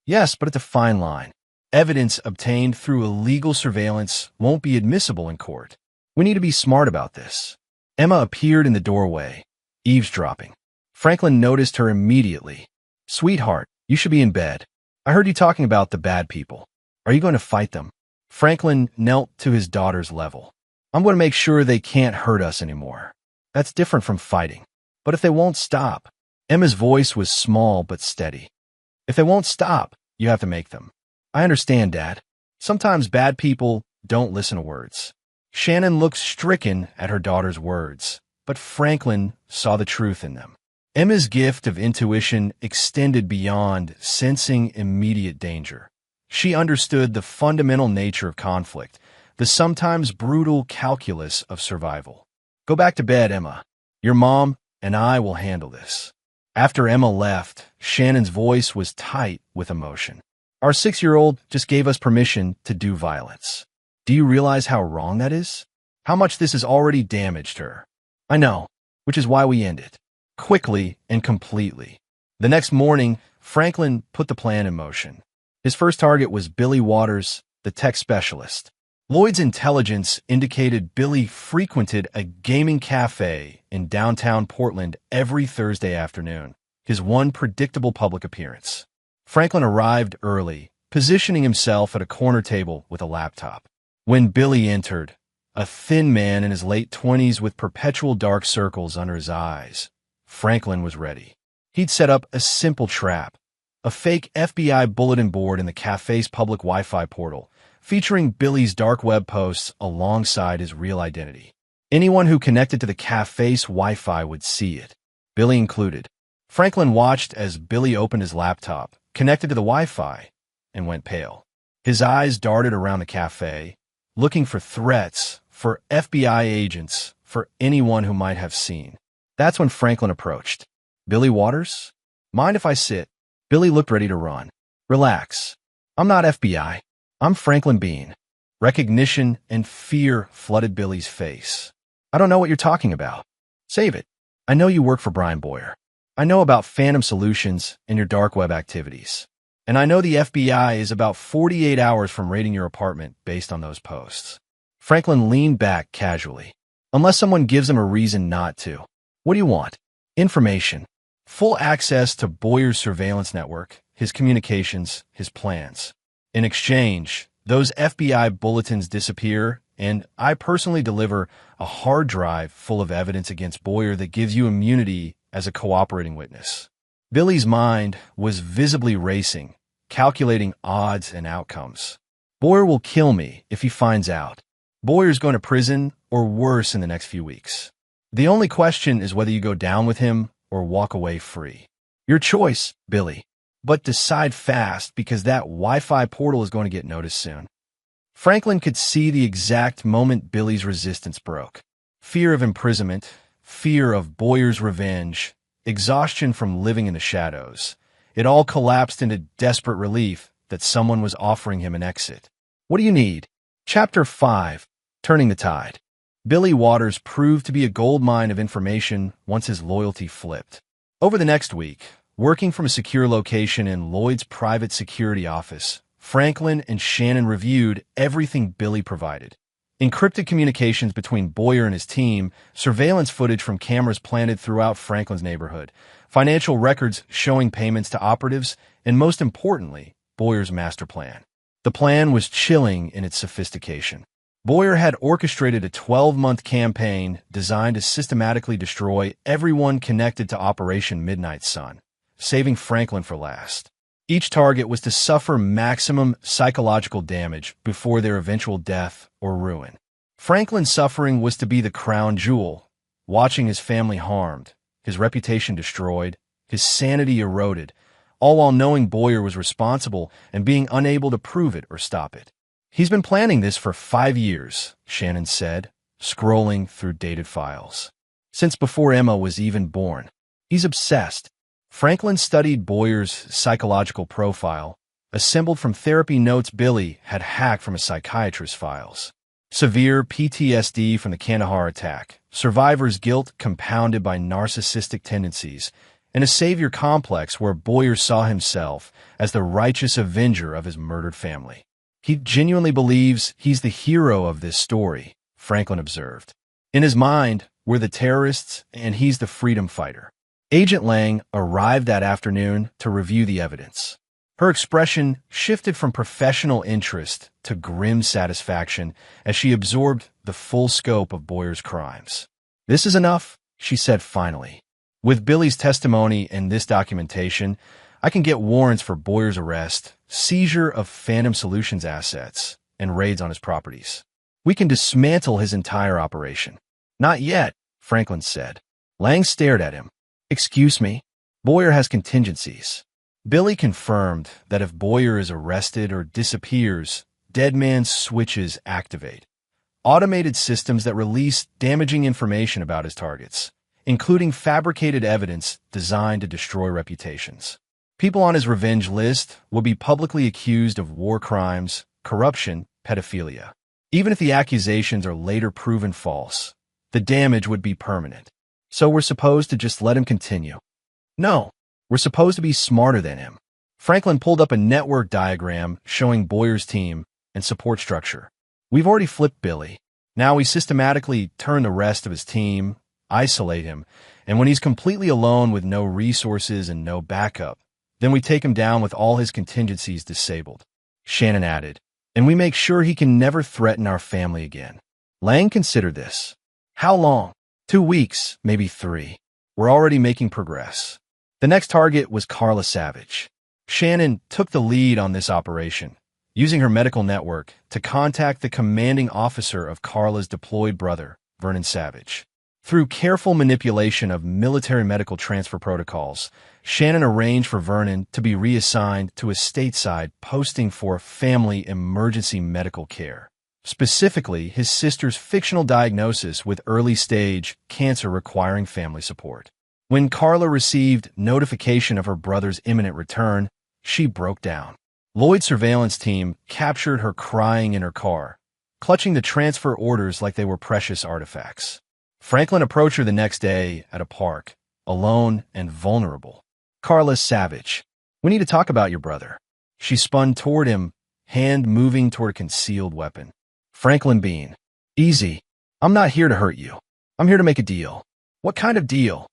Yes, but it's a fine line. Evidence obtained through illegal surveillance won't be admissible in court. We need to be smart about this. Emma appeared in the doorway, eavesdropping. Franklin noticed her immediately. Sweetheart, you should be in bed. I heard you talking about the bad people. Are you going to fight them? Franklin knelt to his daughter's level. I'm going to make sure they can't hurt us anymore. That's different from fighting. But if they won't stop, Emma's voice was small but steady. If they won't stop, you have to make them. I understand, Dad. Sometimes bad people don't listen to words. Shannon looked stricken at her daughter's words, but Franklin saw the truth in them. Emma's gift of intuition extended beyond sensing immediate danger. She understood the fundamental nature of conflict, the sometimes brutal calculus of survival. Go back to bed, Emma. Your mom and I will handle this. After Emma left, Shannon's voice was tight with emotion. Our 6-year-old just gave us permission to do violence. Do you realize how wrong that is? How much this has already damaged her? I know, which is why we end it. Quickly and completely. The next morning, Franklin put the plan in motion. His first target was Billy Waters, the tech specialist. Lloyd's intelligence indicated Billy frequented a gaming cafe in downtown Portland every Thursday afternoon, his one predictable public appearance. Franklin arrived early, positioning himself at a corner table with a laptop. When Billy entered, a thin man in his late 20s with perpetual dark circles under his eyes, Franklin was ready. He'd set up a simple trap, a fake FBI bulletin board in the cafe's public Wi-Fi portal, featuring Billy's dark web posts alongside his real identity. Anyone who connected to the cafe's Wi-Fi would see it, Billy included. Franklin watched as Billy opened his laptop, connected to the Wi-Fi, and went pale. His eyes darted around the cafe, looking for threats, for FBI agents, for anyone who might have seen. That's when Franklin approached. Billy Waters? Mind if I sit? Billy looked ready to run. Relax. I'm not FBI. I'm Franklin Bean. Recognition and fear flooded Billy's face. I don't know what you're talking about. Save it. I know you work for Brian Boyer. I know about Phantom Solutions and your dark web activities. And I know the FBI is about 48 hours from raiding your apartment based on those posts. Franklin leaned back casually. Unless someone gives him a reason not to. What do you want? Information. Full access to Boyer's surveillance network, his communications, his plans. In exchange, those FBI bulletins disappear, and I personally deliver a hard drive full of evidence against Boyer that gives you immunity as a cooperating witness. Billy's mind was visibly racing, calculating odds and outcomes. Boyer will kill me if he finds out. Boyer's going to prison or worse in the next few weeks. The only question is whether you go down with him or walk away free. Your choice, Billy. But decide fast because that Wi-Fi portal is going to get noticed soon. Franklin could see the exact moment Billy's resistance broke. Fear of imprisonment, fear of Boyer's revenge, exhaustion from living in the shadows. It all collapsed into desperate relief that someone was offering him an exit. What do you need? Chapter 5, Turning the Tide. Billy Waters proved to be a goldmine of information once his loyalty flipped. Over the next week, working from a secure location in Lloyd's private security office, Franklin and Shannon reviewed everything Billy provided. Encrypted communications between Boyer and his team, surveillance footage from cameras planted throughout Franklin's neighborhood, financial records showing payments to operatives, and most importantly, Boyer's master plan. The plan was chilling in its sophistication. Boyer had orchestrated a 12-month campaign designed to systematically destroy everyone connected to Operation Midnight Sun, saving Franklin for last. Each target was to suffer maximum psychological damage before their eventual death or ruin. Franklin's suffering was to be the crown jewel, watching his family harmed, his reputation destroyed, his sanity eroded, all while knowing Boyer was responsible and being unable to prove it or stop it. "He's been planning this for 5 years," Shannon said, scrolling through dated files. "Since before Emma was even born. He's obsessed." Franklin studied Boyer's psychological profile, assembled from therapy notes Billy had hacked from a psychiatrist's files. Severe PTSD from the Kandahar attack, survivor's guilt compounded by narcissistic tendencies, and a savior complex where Boyer saw himself as the righteous avenger of his murdered family. "He genuinely believes he's the hero of this story," Franklin observed. "In his mind, we're the terrorists and he's the freedom fighter." Agent Lang arrived that afternoon to review the evidence. Her expression shifted from professional interest to grim satisfaction as she absorbed the full scope of Boyer's crimes. "This is enough," she said finally. "With Billy's testimony and this documentation, I can get warrants for Boyer's arrest, seizure of Phantom Solutions assets, and raids on his properties. We can dismantle his entire operation." "Not yet," Franklin said. Lang stared at him. "Excuse me? Boyer has contingencies." Billy confirmed that if Boyer is arrested or disappears, dead man switches activate. Automated systems that release damaging information about his targets, including fabricated evidence designed to destroy reputations. People on his revenge list will be publicly accused of war crimes, corruption, pedophilia. Even if the accusations are later proven false, the damage would be permanent. "So we're supposed to just let him continue?" "No, we're supposed to be smarter than him." Franklin pulled up a network diagram showing Boyer's team and support structure. "We've already flipped Billy. Now we systematically turn the rest of his team, isolate him, and when he's completely alone with no resources and no backup, then we take him down with all his contingencies disabled." Shannon added, "And we make sure he can never threaten our family again." Lang considered this. "How long?" 2 weeks, maybe 3. We're already making progress." The next target was Carla Savage. Shannon took the lead on this operation, using her medical network to contact the commanding officer of Carla's deployed brother, Vernon Savage. Through careful manipulation of military medical transfer protocols, Shannon arranged for Vernon to be reassigned to a stateside posting for family emergency medical care. Specifically, his sister's fictional diagnosis with early-stage cancer requiring family support. When Carla received notification of her brother's imminent return, she broke down. Lloyd's surveillance team captured her crying in her car, clutching the transfer orders like they were precious artifacts. Franklin approached her the next day at a park, alone and vulnerable. "Carla Savage, we need to talk about your brother." She spun toward him, hand moving toward a concealed weapon. Franklin beamed. "Easy. I'm not here to hurt you. I'm here to make a deal." "What kind of deal?"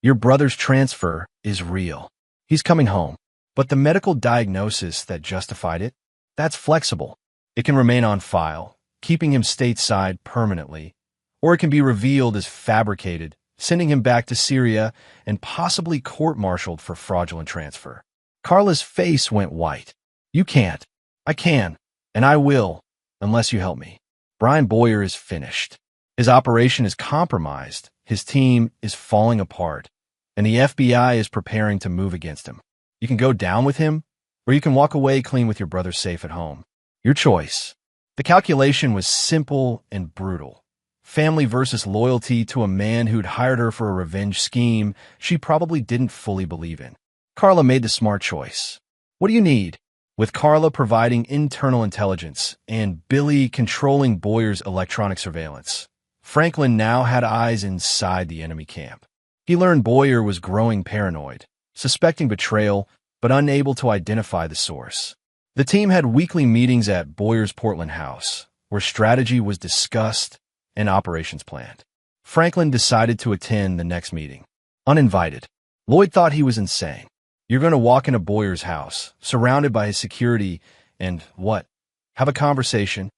"Your brother's transfer is real. He's coming home. But the medical diagnosis that justified it, that's flexible. It can remain on file, keeping him stateside permanently, or it can be revealed as fabricated, sending him back to Syria and possibly court-martialed for fraudulent transfer." Carla's face went white. "You can't. I can, and I will, unless you help me. Brian Boyer is finished. His operation is compromised, his team is falling apart, and the FBI is preparing to move against him. You can go down with him, or you can walk away clean with your brother safe at home. Your choice." The calculation was simple and brutal. Family versus loyalty to a man who'd hired her for a revenge scheme she probably didn't fully believe in. Carla made the smart choice. "What do you need?" With Carla providing internal intelligence and Billy controlling Boyer's electronic surveillance, Franklin now had eyes inside the enemy camp. He learned Boyer was growing paranoid, suspecting betrayal, but unable to identify the source. The team had weekly meetings at Boyer's Portland house, where strategy was discussed and operations planned. Franklin decided to attend the next meeting. Uninvited. Lloyd thought he was insane. You're going to walk into Boyer's house, surrounded by his security, and what? Have a conversation?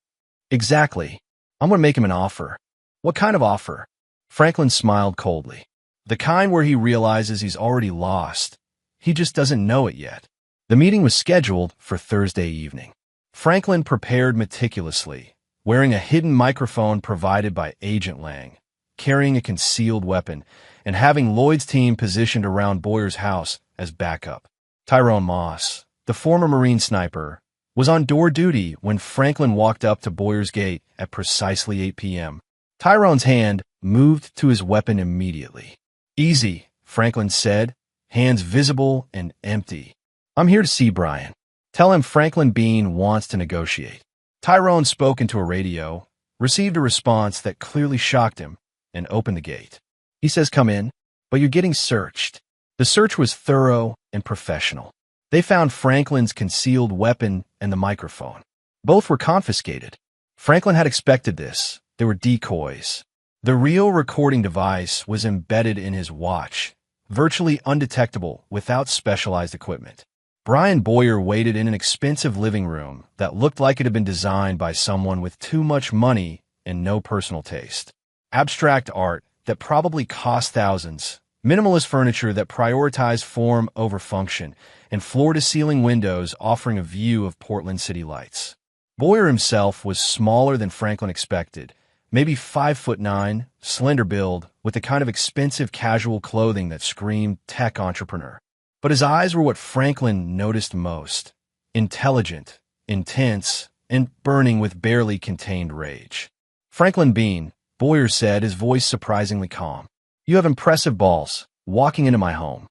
Exactly. I'm going to make him an offer. What kind of offer? Franklin smiled coldly. The kind where he realizes he's already lost. He just doesn't know it yet. The meeting was scheduled for Thursday evening. Franklin prepared meticulously, wearing a hidden microphone provided by Agent Lang, carrying a concealed weapon, and having Lloyd's team positioned around Boyer's house as backup. Tyrone Moss, the former Marine sniper, was on door duty when Franklin walked up to Boyer's gate at precisely 8 p.m. Tyrone's hand moved to his weapon immediately. Easy, Franklin said, hands visible and empty. I'm here to see Brian. Tell him Franklin Bean wants to negotiate. Tyrone spoke into a radio, received a response that clearly shocked him, and opened the gate. He says, come in, but you're getting searched. The search was thorough and professional. They found Franklin's concealed weapon and the microphone. Both were confiscated. Franklin had expected this. They were decoys. The real recording device was embedded in his watch, virtually undetectable without specialized equipment. Brian Boyer waited in an expensive living room that looked like it had been designed by someone with too much money and no personal taste. Abstract art that probably cost thousands, minimalist furniture that prioritized form over function, and floor-to-ceiling windows offering a view of Portland city lights. Boyer himself was smaller than Franklin expected, maybe 5'9", slender build, with the kind of expensive casual clothing that screamed tech entrepreneur. But his eyes were what Franklin noticed most. Intelligent, intense, and burning with barely contained rage. Franklin Bean, Boyer said, his voice surprisingly calm. You have impressive balls, walking into my home.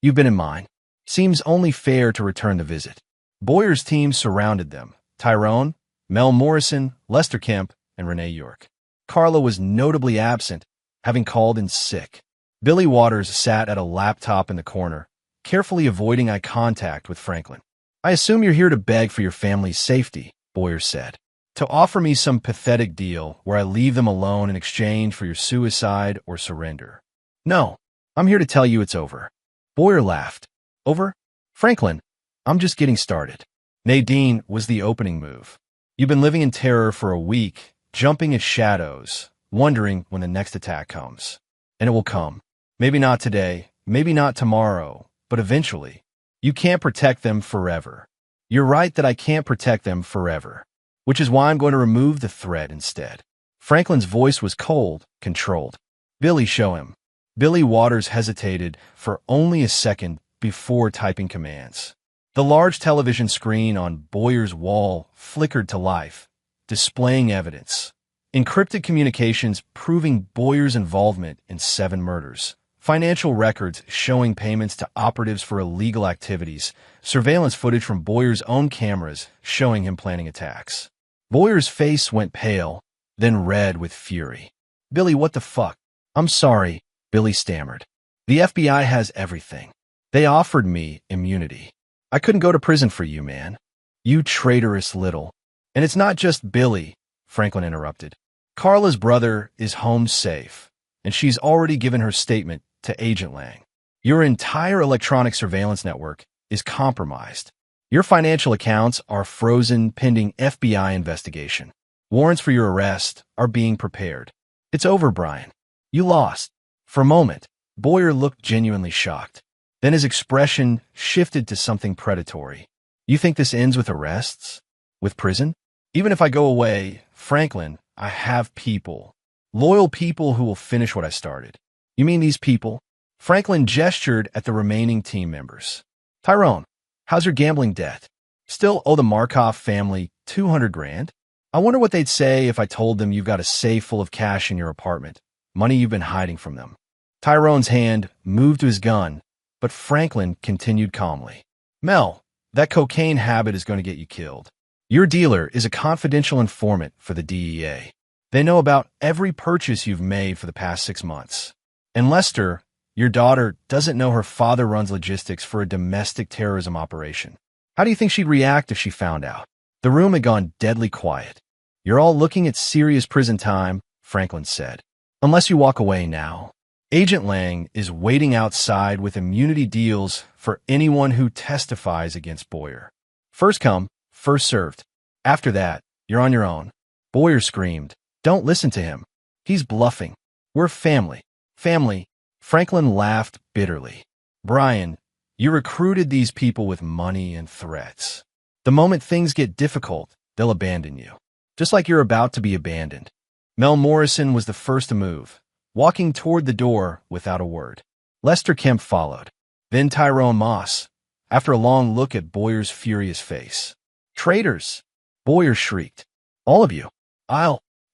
You've been in mine. Seems only fair to return the visit. Boyer's team surrounded them. Tyrone, Mel Morrison, Lester Kemp, and Renee York. Carla was notably absent, having called in sick. Billy Waters sat at a laptop in the corner, carefully avoiding eye contact with Franklin. I assume you're here to beg for your family's safety, Boyer said. To offer me some pathetic deal where I leave them alone in exchange for your suicide or surrender. No, I'm here to tell you it's over. Boyer laughed. Over? Franklin, I'm just getting started. Nadine was the opening move. You've been living in terror for a week, jumping as shadows, wondering when the next attack comes. And it will come. Maybe not today, maybe not tomorrow, but eventually. You can't protect them forever. You're right that I can't protect them forever, which is why I'm going to remove the threat instead. Franklin's voice was cold, controlled. Billy, show him. Billy Waters hesitated for only a second before typing commands. The large television screen on Boyer's wall flickered to life, displaying evidence. Encrypted communications proving Boyer's involvement in 7 murders. Financial records showing payments to operatives for illegal activities. Surveillance footage from Boyer's own cameras showing him planning attacks. Boyer's face went pale, then red with fury. Billy, what the fuck? I'm sorry, Billy stammered. The FBI has everything. They offered me immunity. I couldn't go to prison for you, man. You traitorous little. And it's not just Billy, Franklin interrupted. Carla's brother is home safe, and she's already given her statement to Agent Lang. Your entire electronic surveillance network is compromised. Your financial accounts are frozen pending FBI investigation. Warrants for your arrest are being prepared. It's over, Brian. You lost. For a moment, Boyer looked genuinely shocked. Then his expression shifted to something predatory. You think this ends with arrests? With prison? Even if I go away, Franklin, I have people. Loyal people who will finish what I started. You mean these people? Franklin gestured at the remaining team members. Tyrone, how's your gambling debt? Still owe the Markov family $200,000? I wonder what they'd say if I told them you've got a safe full of cash in your apartment, money you've been hiding from them. Tyrone's hand moved to his gun, but Franklin continued calmly. Mel, that cocaine habit is going to get you killed. Your dealer is a confidential informant for the DEA. They know about every purchase you've made for the past 6 months. And Lester, your daughter, doesn't know her father runs logistics for a domestic terrorism operation. How do you think she'd react if she found out? The room had gone deadly quiet. You're all looking at serious prison time, Franklin said. Unless you walk away now. Agent Lang is waiting outside with immunity deals for anyone who testifies against Boyer. First come, first served. After that, you're on your own. Boyer screamed. Don't listen to him. He's bluffing. We're family. Family. Franklin laughed bitterly. Brian, you recruited these people with money and threats. The moment things get difficult, they'll abandon you. Just like you're about to be abandoned. Mel Morrison was the first to move, walking toward the door without a word. Lester Kemp followed. Then Tyrone Moss, after a long look at Boyer's furious face. Traitors! Boyer shrieked. All of you.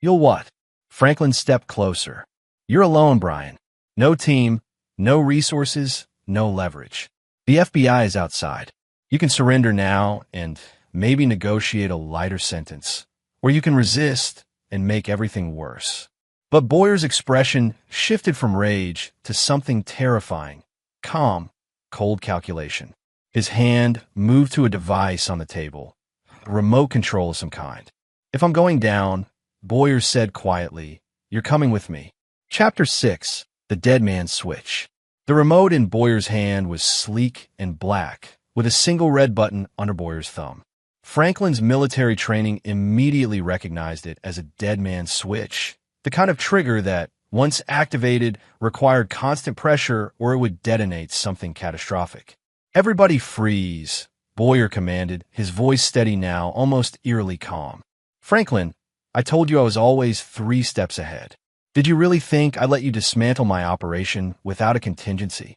You'll what? Franklin stepped closer. You're alone, Brian. No team, no resources, no leverage. The FBI is outside. You can surrender now and maybe negotiate a lighter sentence, or you can resist and make everything worse. But Boyer's expression shifted from rage to something terrifying, calm, cold calculation. His hand moved to a device on the table, a remote control of some kind. If I'm going down, Boyer said quietly, you're coming with me. Chapter 6, The Dead Man's Switch. The remote in Boyer's hand was sleek and black, with a single red button under Boyer's thumb. Franklin's military training immediately recognized it as a dead man's switch, the kind of trigger that, once activated, required constant pressure or it would detonate something catastrophic. Everybody freeze, Boyer commanded, his voice steady now, almost eerily calm. Franklin, I told you I was always 3 steps ahead. Did you really think I'd let you dismantle my operation without a contingency?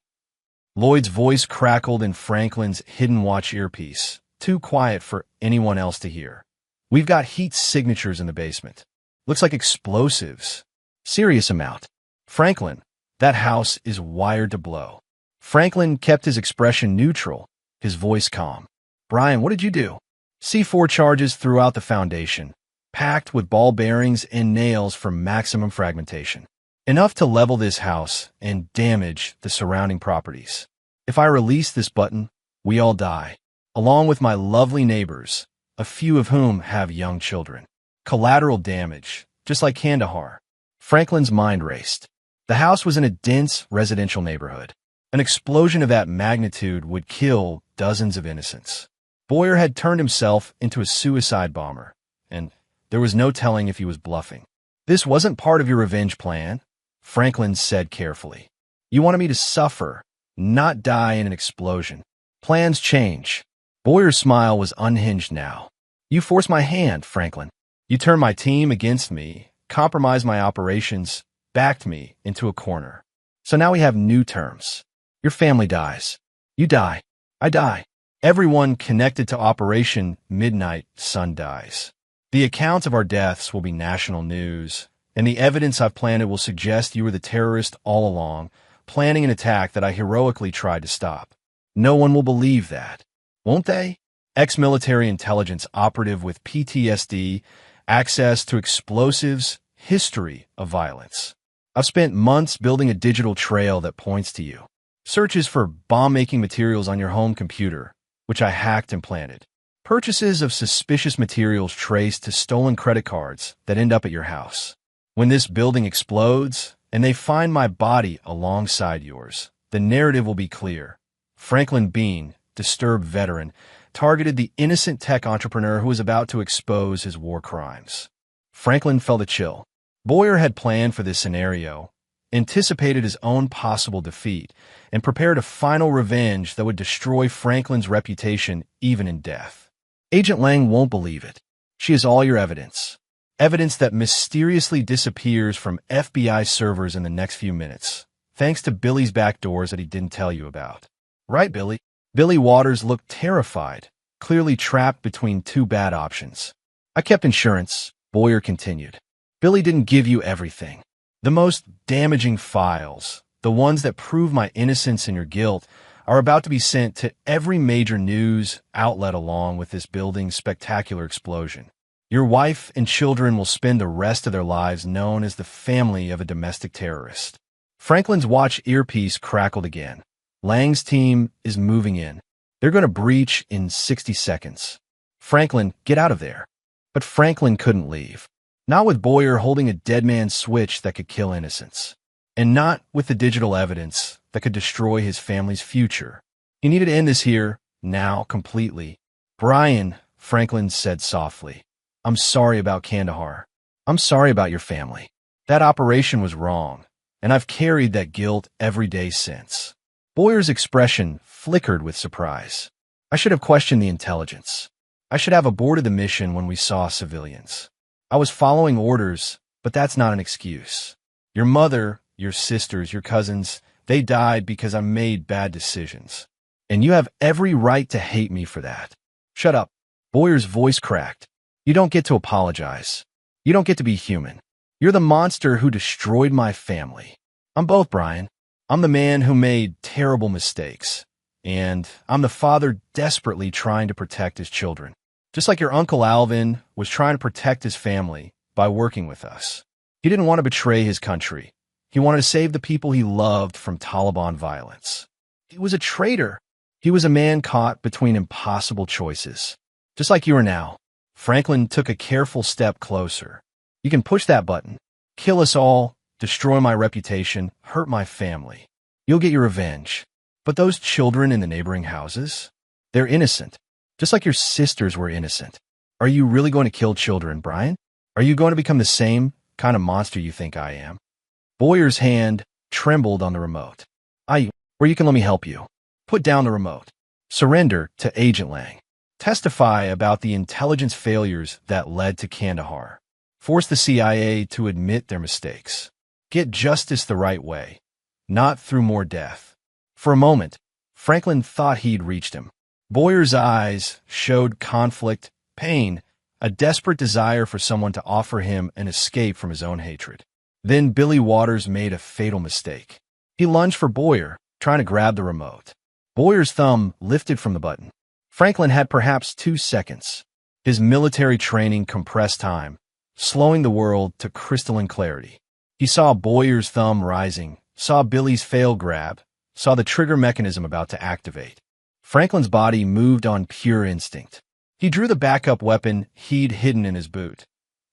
Lloyd's voice crackled in Franklin's hidden watch earpiece, too quiet for anyone else to hear. We've got heat signatures in the basement. Looks like explosives. Serious amount. Franklin, that house is wired to blow. Franklin kept his expression neutral, his voice calm. Brian, what did you do? C4 charges throughout the foundation, packed with ball bearings and nails for maximum fragmentation. Enough to level this house and damage the surrounding properties. If I release this button, we all die, along with my lovely neighbors, a few of whom have young children. Collateral damage, just like Kandahar. Franklin's mind raced. The house was in a dense residential neighborhood. An explosion of that magnitude would kill dozens of innocents. Boyer had turned himself into a suicide bomber, and there was no telling if he was bluffing. This wasn't part of your revenge plan, Franklin said carefully. You wanted me to suffer, not die in an explosion. Plans change. Boyer's smile was unhinged now. You forced my hand, Franklin. You turned my team against me, compromised my operations, backed me into a corner. So now we have new terms. Your family dies. You die. I die. Everyone connected to Operation Midnight Sun dies. The accounts of our deaths will be national news, and the evidence I've planted will suggest you were the terrorist all along, planning an attack that I heroically tried to stop. No one will believe that, won't they? Ex-military intelligence operative with PTSD, access to explosives, history of violence. I've spent months building a digital trail that points to you. Searches for bomb-making materials on your home computer, which I hacked and planted. Purchases of suspicious materials traced to stolen credit cards that end up at your house. When this building explodes, and they find my body alongside yours, the narrative will be clear. Franklin Bean, disturbed veteran, targeted the innocent tech entrepreneur who was about to expose his war crimes. Franklin felt a chill. Boyer had planned for this scenario, anticipated his own possible defeat, and prepared a final revenge that would destroy Franklin's reputation even in death. Agent Lang won't believe it. She has all your evidence. Evidence that mysteriously disappears from FBI servers in the next few minutes, thanks to Billy's back doors that he didn't tell you about. Right, Billy? Billy Waters looked terrified, clearly trapped between 2 bad options. I kept insurance, Boyer continued. Billy didn't give you everything. The most damaging files, the ones that prove my innocence and your guilt, are about to be sent to every major news outlet along with this building's spectacular explosion. Your wife and children will spend the rest of their lives known as the family of a domestic terrorist. Franklin's watch earpiece crackled again. Lang's team is moving in. They're going to breach in 60 seconds. Franklin, get out of there. But Franklin couldn't leave. Not with Boyer holding a dead man's switch that could kill innocents. And not with the digital evidence that could destroy his family's future. He needed to end this here, now, completely. Brian, Franklin said softly, I'm sorry about Kandahar. I'm sorry about your family. That operation was wrong, and I've carried that guilt every day since. Boyer's expression flickered with surprise. I should have questioned the intelligence. I should have aborted the mission when we saw civilians. I was following orders, but that's not an excuse. Your mother, your sisters, your cousins, they died because I made bad decisions. And you have every right to hate me for that. Shut up. Boyer's voice cracked. You don't get to apologize. You don't get to be human. You're the monster who destroyed my family. I'm both, Brian. I'm the man who made terrible mistakes. And I'm the father desperately trying to protect his children. Just like your Uncle Alvin was trying to protect his family by working with us. He didn't want to betray his country. He wanted to save the people he loved from Taliban violence. He was a traitor. He was a man caught between impossible choices. Just like you are now. Franklin took a careful step closer. You can push that button. Kill us all, destroy my reputation, hurt my family. You'll get your revenge. But those children in the neighboring houses? They're innocent. Just like your sisters were innocent. Are you really going to kill children, Brian? Are you going to become the same kind of monster you think I am? Boyer's hand trembled on the remote. Or you can let me help you. Put down the remote. Surrender to Agent Lang. Testify about the intelligence failures that led to Kandahar. Force the CIA to admit their mistakes. Get justice the right way, not through more death. For a moment, Franklin thought he'd reached him. Boyer's eyes showed conflict, pain, a desperate desire for someone to offer him an escape from his own hatred. Then Billy Waters made a fatal mistake. He lunged for Boyer, trying to grab the remote. Boyer's thumb lifted from the button. Franklin had perhaps 2 seconds. His military training compressed time, slowing the world to crystalline clarity. He saw Boyer's thumb rising, saw Billy's failed grab, saw the trigger mechanism about to activate. Franklin's body moved on pure instinct. He drew the backup weapon he'd hidden in his boot.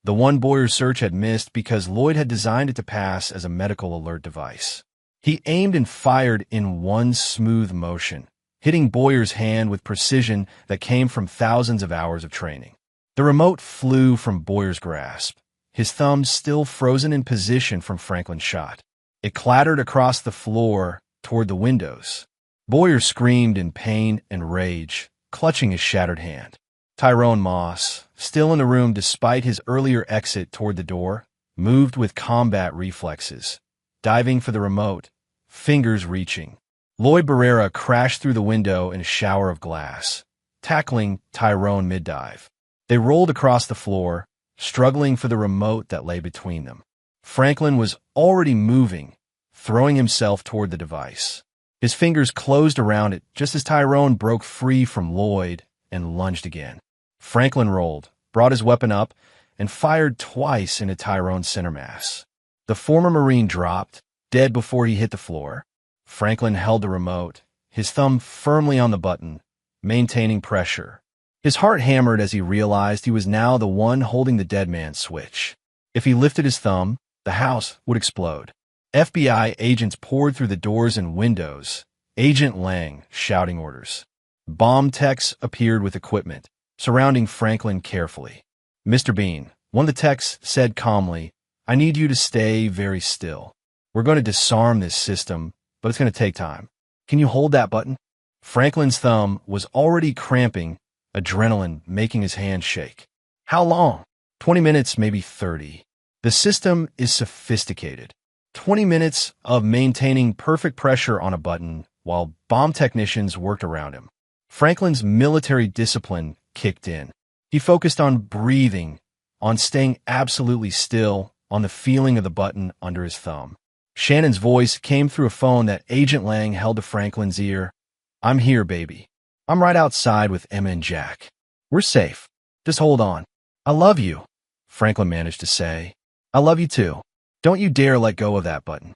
The one Boyer's search had missed because Lloyd had designed it to pass as a medical alert device. He aimed and fired in one smooth motion, hitting Boyer's hand with precision that came from thousands of hours of training. The remote flew from Boyer's grasp, his thumb still frozen in position from Franklin's shot. It clattered across the floor toward the windows. Boyer screamed in pain and rage, clutching his shattered hand. Tyrone Moss, still in the room despite his earlier exit toward the door, moved with combat reflexes, diving for the remote, fingers reaching. Lloyd Barrera crashed through the window in a shower of glass, tackling Tyrone mid-dive. They rolled across the floor, struggling for the remote that lay between them. Franklin was already moving, throwing himself toward the device. His fingers closed around it just as Tyrone broke free from Lloyd and lunged again. Franklin rolled, brought his weapon up, and fired twice into Tyrone's center mass. The former Marine dropped, dead before he hit the floor. Franklin held the remote, his thumb firmly on the button, maintaining pressure. His heart hammered as he realized he was now the one holding the dead man's switch. If he lifted his thumb, the house would explode. FBI agents poured through the doors and windows, Agent Lang shouting orders. Bomb techs appeared with equipment, surrounding Franklin carefully. Mr. Bean, one of the techs said calmly, I need you to stay very still. We're going to disarm this system, but it's going to take time. Can you hold that button? Franklin's thumb was already cramping, adrenaline making his hand shake. How long? 20 minutes, maybe 30. The system is sophisticated. 20 minutes of maintaining perfect pressure on a button while bomb technicians worked around him. Franklin's military discipline kicked in. He focused on breathing, on staying absolutely still, on the feeling of the button under his thumb. Shannon's voice came through a phone that Agent Lang held to Franklin's ear. I'm here, baby. I'm right outside with Emma and Jack. We're safe. Just hold on. I love you, Franklin managed to say. I love you too. Don't you dare let go of that button.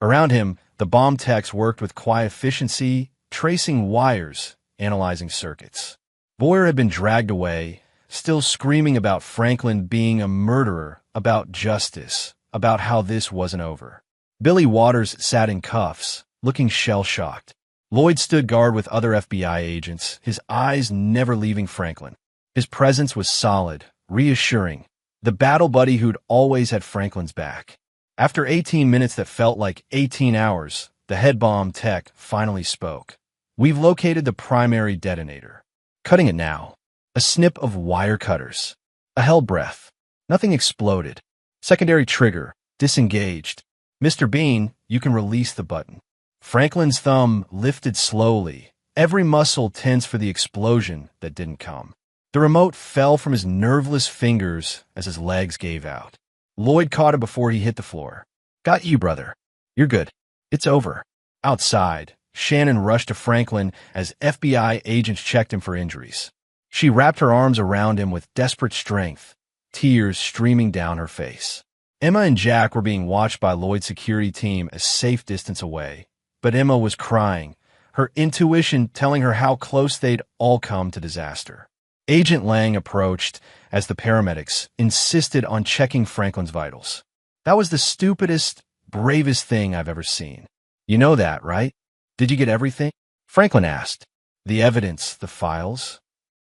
Around him, the bomb techs worked with quiet efficiency, tracing wires, analyzing circuits. Boyer had been dragged away, still screaming about Franklin being a murderer, about justice, about how this wasn't over. Billy Waters sat in cuffs, looking shell-shocked. Lloyd stood guard with other FBI agents, his eyes never leaving Franklin. His presence was solid, reassuring, the battle buddy who'd always had Franklin's back. After 18 minutes that felt like 18 hours, the head bomb tech finally spoke. We've located the primary detonator. Cutting it now. A snip of wire cutters. A held breath. Nothing exploded. Secondary trigger. Disengaged. Mr. Bean, you can release the button. Franklin's thumb lifted slowly, every muscle tense for the explosion that didn't come. The remote fell from his nerveless fingers as his legs gave out. Lloyd caught it before he hit the floor. Got you, brother. You're good. It's over. Outside, Shannon rushed to Franklin as FBI agents checked him for injuries. She wrapped her arms around him with desperate strength, tears streaming down her face. Emma and Jack were being watched by Lloyd's security team a safe distance away, but Emma was crying, her intuition telling her how close they'd all come to disaster. Agent Lang approached as the paramedics insisted on checking Franklin's vitals. That was the stupidest, bravest thing I've ever seen. You know that, right? Did you get everything? Franklin asked. The evidence, the files?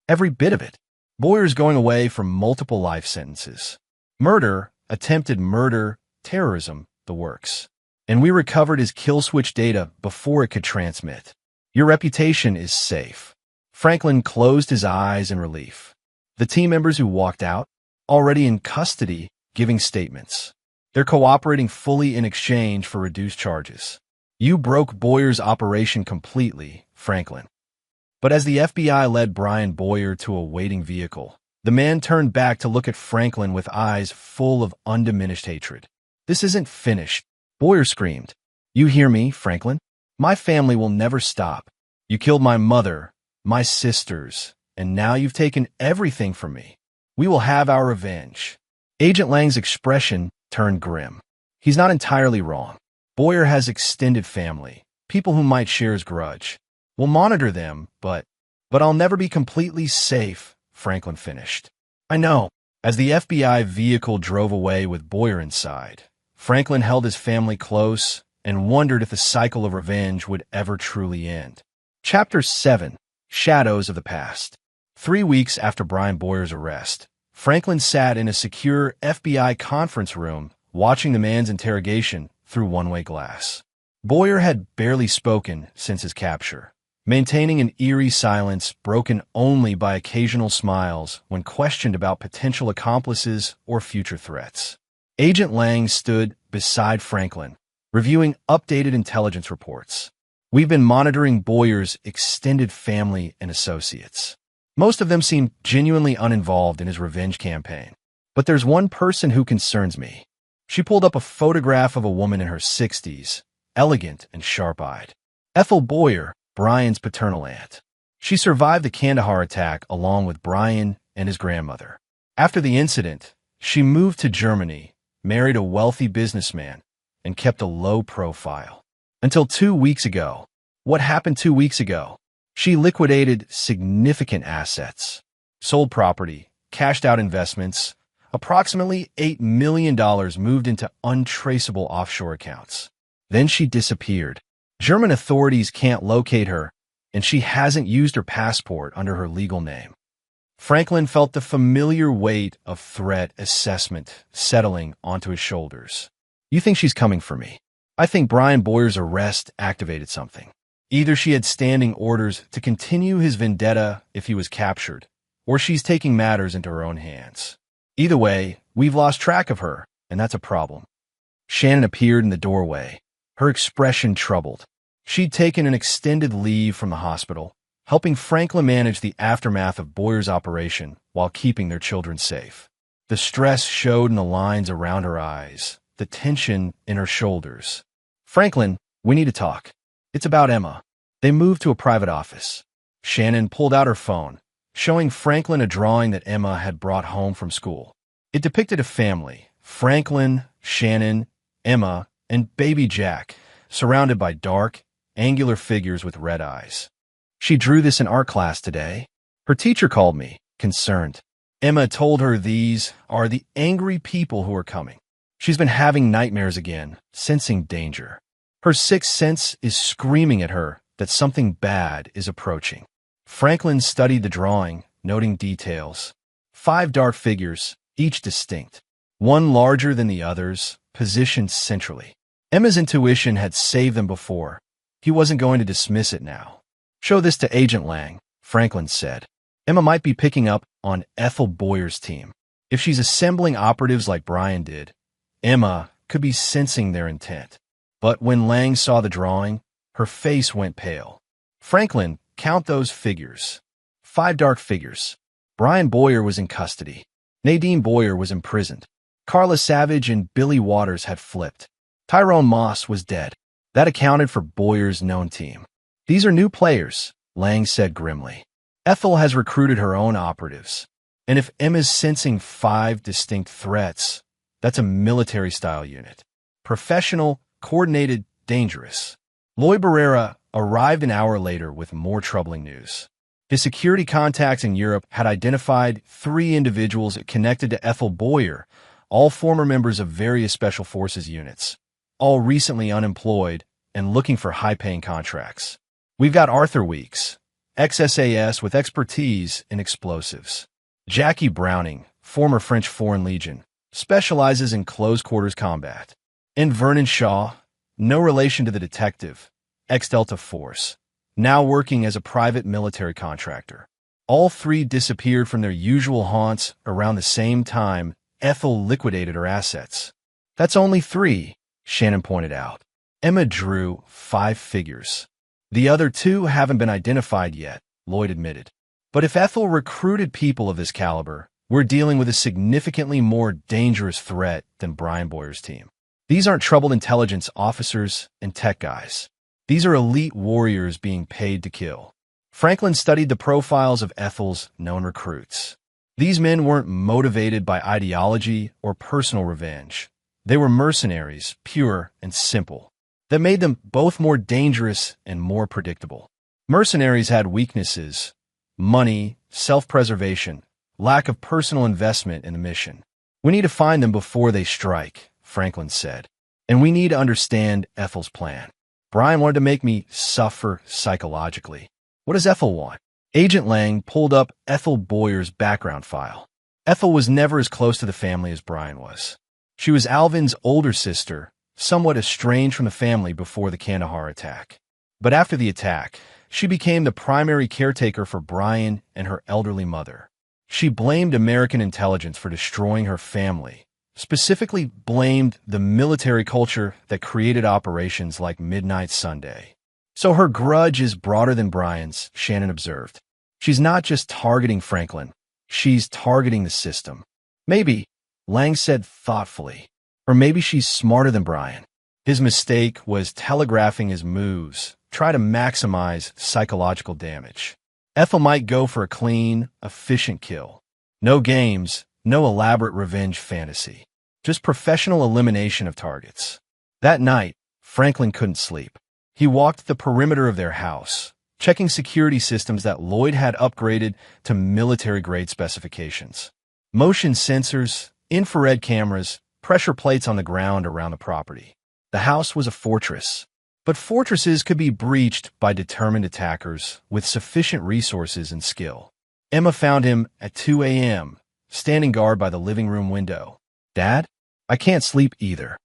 Every bit of it. Boyer's going away for multiple life sentences. Murder, attempted murder, terrorism, the works. And we recovered his kill switch data before it could transmit. Your reputation is safe. Franklin closed his eyes in relief. The team members who walked out, already in custody, giving statements. They're cooperating fully in exchange for reduced charges. You broke Boyer's operation completely, Franklin. But as the FBI led Brian Boyer to a waiting vehicle, the man turned back to look at Franklin with eyes full of undiminished hatred. This isn't finished. Boyer screamed. You hear me, Franklin? My family will never stop. You killed my mother, my sisters, and now you've taken everything from me. We will have our revenge. Agent Lang's expression turned grim. He's not entirely wrong. Boyer has extended family, people who might share his grudge. We'll monitor them, but I'll never be completely safe, Franklin finished. I know. As the FBI vehicle drove away with Boyer inside, Franklin held his family close and wondered if the cycle of revenge would ever truly end. Chapter 7. Shadows of the Past. 3 weeks after Brian Boyer's arrest, Franklin sat in a secure FBI conference room watching the man's interrogation through one-way glass. Boyer had barely spoken since his capture, maintaining an eerie silence broken only by occasional smiles when questioned about potential accomplices or future threats. Agent Lang stood beside Franklin, reviewing updated intelligence reports. We've been monitoring Boyer's extended family and associates. Most of them seem genuinely uninvolved in his revenge campaign. But there's one person who concerns me. She pulled up a photograph of a woman in her 60s, elegant and sharp-eyed. Ethel Boyer, Brian's paternal aunt. She survived the Kandahar attack along with Brian and his grandmother. After the incident, she moved to Germany, married a wealthy businessman, and kept a low profile. Until 2 weeks ago. What happened 2 weeks ago? She liquidated significant assets, sold property, cashed out investments. Approximately $8 million moved into untraceable offshore accounts. Then she disappeared. German authorities can't locate her, and she hasn't used her passport under her legal name. Franklin felt the familiar weight of threat assessment settling onto his shoulders. You think she's coming for me? I think Brian Boyer's arrest activated something. Either she had standing orders to continue his vendetta if he was captured, or she's taking matters into her own hands. Either way, we've lost track of her, and that's a problem. Shannon appeared in the doorway, her expression troubled. She'd taken an extended leave from the hospital, helping Franklin manage the aftermath of Boyer's operation while keeping their children safe. The stress showed in the lines around her eyes, the tension in her shoulders. Franklin, we need to talk. It's about Emma. They moved to a private office. Shannon pulled out her phone, showing Franklin a drawing that Emma had brought home from school. It depicted a family, Franklin, Shannon, Emma, and baby Jack, surrounded by dark, angular figures with red eyes. She drew this in art class today. Her teacher called me, concerned. Emma told her these are the angry people who are coming. She's been having nightmares again, sensing danger. Her sixth sense is screaming at her that something bad is approaching. Franklin studied the drawing, noting details. 5 dark figures, each distinct. One larger than the others, positioned centrally. Emma's intuition had saved them before. He wasn't going to dismiss it now. "Show this to Agent Lang," Franklin said. "Emma might be picking up on Ethel Boyer's team. If she's assembling operatives like Brian did, Emma could be sensing their intent." But when Lang saw the drawing, her face went pale. "Franklin, count those figures. 5 dark figures. Brian Boyer was in custody. Nadine Boyer was imprisoned. Carla Savage and Billy Waters had flipped. Tyrone Moss was dead. That accounted for Boyer's known team. These are new players," Lang said grimly. "Ethel has recruited her own operatives. And if Emma's sensing 5 distinct threats, that's a military-style unit. Professional, coordinated, dangerous." Lloyd Barrera arrived an hour later with more troubling news. His security contacts in Europe had identified 3 individuals connected to Ethel Boyer, all former members of various special forces units, all recently unemployed and looking for high-paying contracts. "We've got Arthur Weeks, ex-SAS with expertise in explosives. Jackie Browning, former French Foreign Legion, specializes in close-quarters combat. And Vernon Shaw, no relation to the detective, ex-Delta Force, now working as a private military contractor. All 3 disappeared from their usual haunts around the same time Ethel liquidated her assets." "That's only 3, Shannon pointed out. Emma drew 5 figures. "The other 2 haven't been identified yet," Lloyd admitted. "But if Ethel recruited people of this caliber, we're dealing with a significantly more dangerous threat than Brian Boyer's team. These aren't troubled intelligence officers and tech guys. These are elite warriors being paid to kill." Franklin studied the profiles of Ethel's known recruits. These men weren't motivated by ideology or personal revenge. They were mercenaries, pure and simple. That made them both more dangerous and more predictable. Mercenaries had weaknesses: money, self-preservation, lack of personal investment in the mission. "We need to find them before they strike," Franklin said. "And we need to understand Ethel's plan. Brian wanted to make me suffer psychologically. What does Ethel want?" Agent Lang pulled up Ethel Boyer's background file. Ethel was never as close to the family as Brian was. She was Alvin's older sister, somewhat estranged from the family before the Kandahar attack. But after the attack, she became the primary caretaker for Brian and her elderly mother. She blamed American intelligence for destroying her family, specifically blamed the military culture that created operations like Midnight Sunday. "So her grudge is broader than Brian's," Shannon observed. "She's not just targeting Franklin, she's targeting the system." "Maybe," Lang said thoughtfully. "Or maybe she's smarter than Brian. His mistake was telegraphing his moves, try to maximize psychological damage. Ethel might go for a clean, efficient kill. No games, no elaborate revenge fantasy. Just professional elimination of targets." That night, Franklin couldn't sleep. He walked the perimeter of their house, checking security systems that Lloyd had upgraded to military-grade specifications. Motion sensors, infrared cameras, pressure plates on the ground around the property. The house was a fortress. But fortresses could be breached by determined attackers with sufficient resources and skill. Emma found him at 2 a.m., standing guard by the living room window. "Dad, I can't sleep either."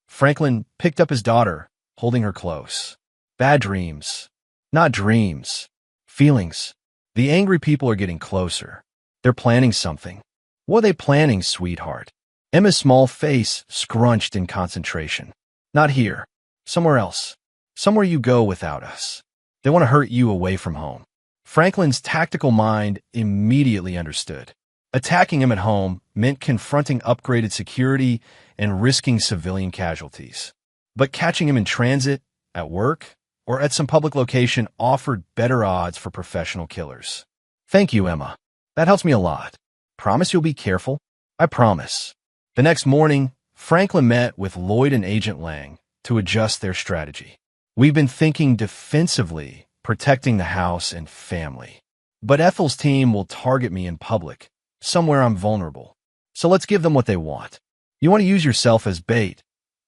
Franklin picked up his daughter, holding her close. "Bad dreams. Not dreams. Feelings. The angry people are getting closer. They're planning something." "What are they planning, sweetheart?" Emma's small face scrunched in concentration. "Not here. Somewhere else. Somewhere you go without us. They want to hurt you away from home." Franklin's tactical mind immediately understood. Attacking him at home meant confronting upgraded security and risking civilian casualties. But catching him in transit, at work, or at some public location offered better odds for professional killers. "Thank you, Emma. That helps me a lot. Promise you'll be careful?" "I promise." The next morning, Franklin met with Lloyd and Agent Lang to adjust their strategy. "We've been thinking defensively, protecting the house and family. But Ethel's team will target me in public, Somewhere I'm vulnerable. So let's give them what they want. You want to use yourself as bait,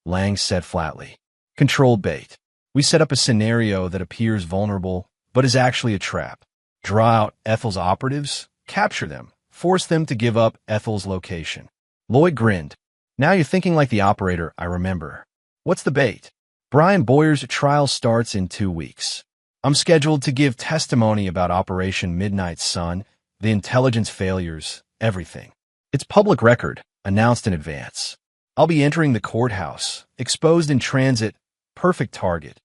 Lang said flatly. Controlled bait. We set up a scenario that appears vulnerable, but is actually a trap. Draw out Ethel's operatives, capture them, force them to give up Ethel's location. Lloyd grinned. Now you're thinking like the operator I remember. What's the bait? Brian Boyer's trial starts in 2 weeks. I'm scheduled to give testimony about Operation Midnight Sun, the intelligence failures, everything. It's public record, announced in advance. I'll be entering the courthouse, exposed in transit, perfect target.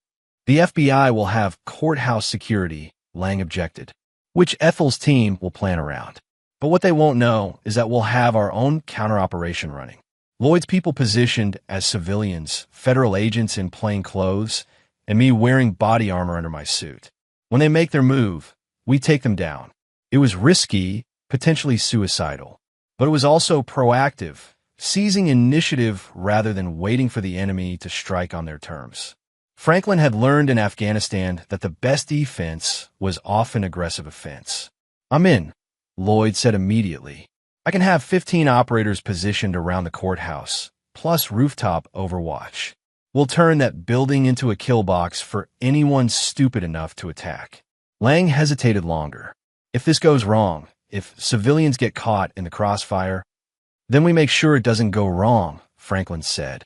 The FBI will have courthouse security, Lang objected, which Ethel's team will plan around. But what they won't know is that we'll have our own counter-operation running. Lloyd's people positioned as civilians, federal agents in plain clothes, and me wearing body armor under my suit. When they make their move, we take them down. It was risky, potentially suicidal, but it was also proactive, seizing initiative rather than waiting for the enemy to strike on their terms. Franklin had learned in Afghanistan that the best defense was often aggressive offense. I'm in, Lloyd said immediately. I can have 15 operators positioned around the courthouse, plus rooftop overwatch. We'll turn that building into a kill box for anyone stupid enough to attack. Lang hesitated longer. If this goes wrong, if civilians get caught in the crossfire, then we make sure it doesn't go wrong, Franklin said.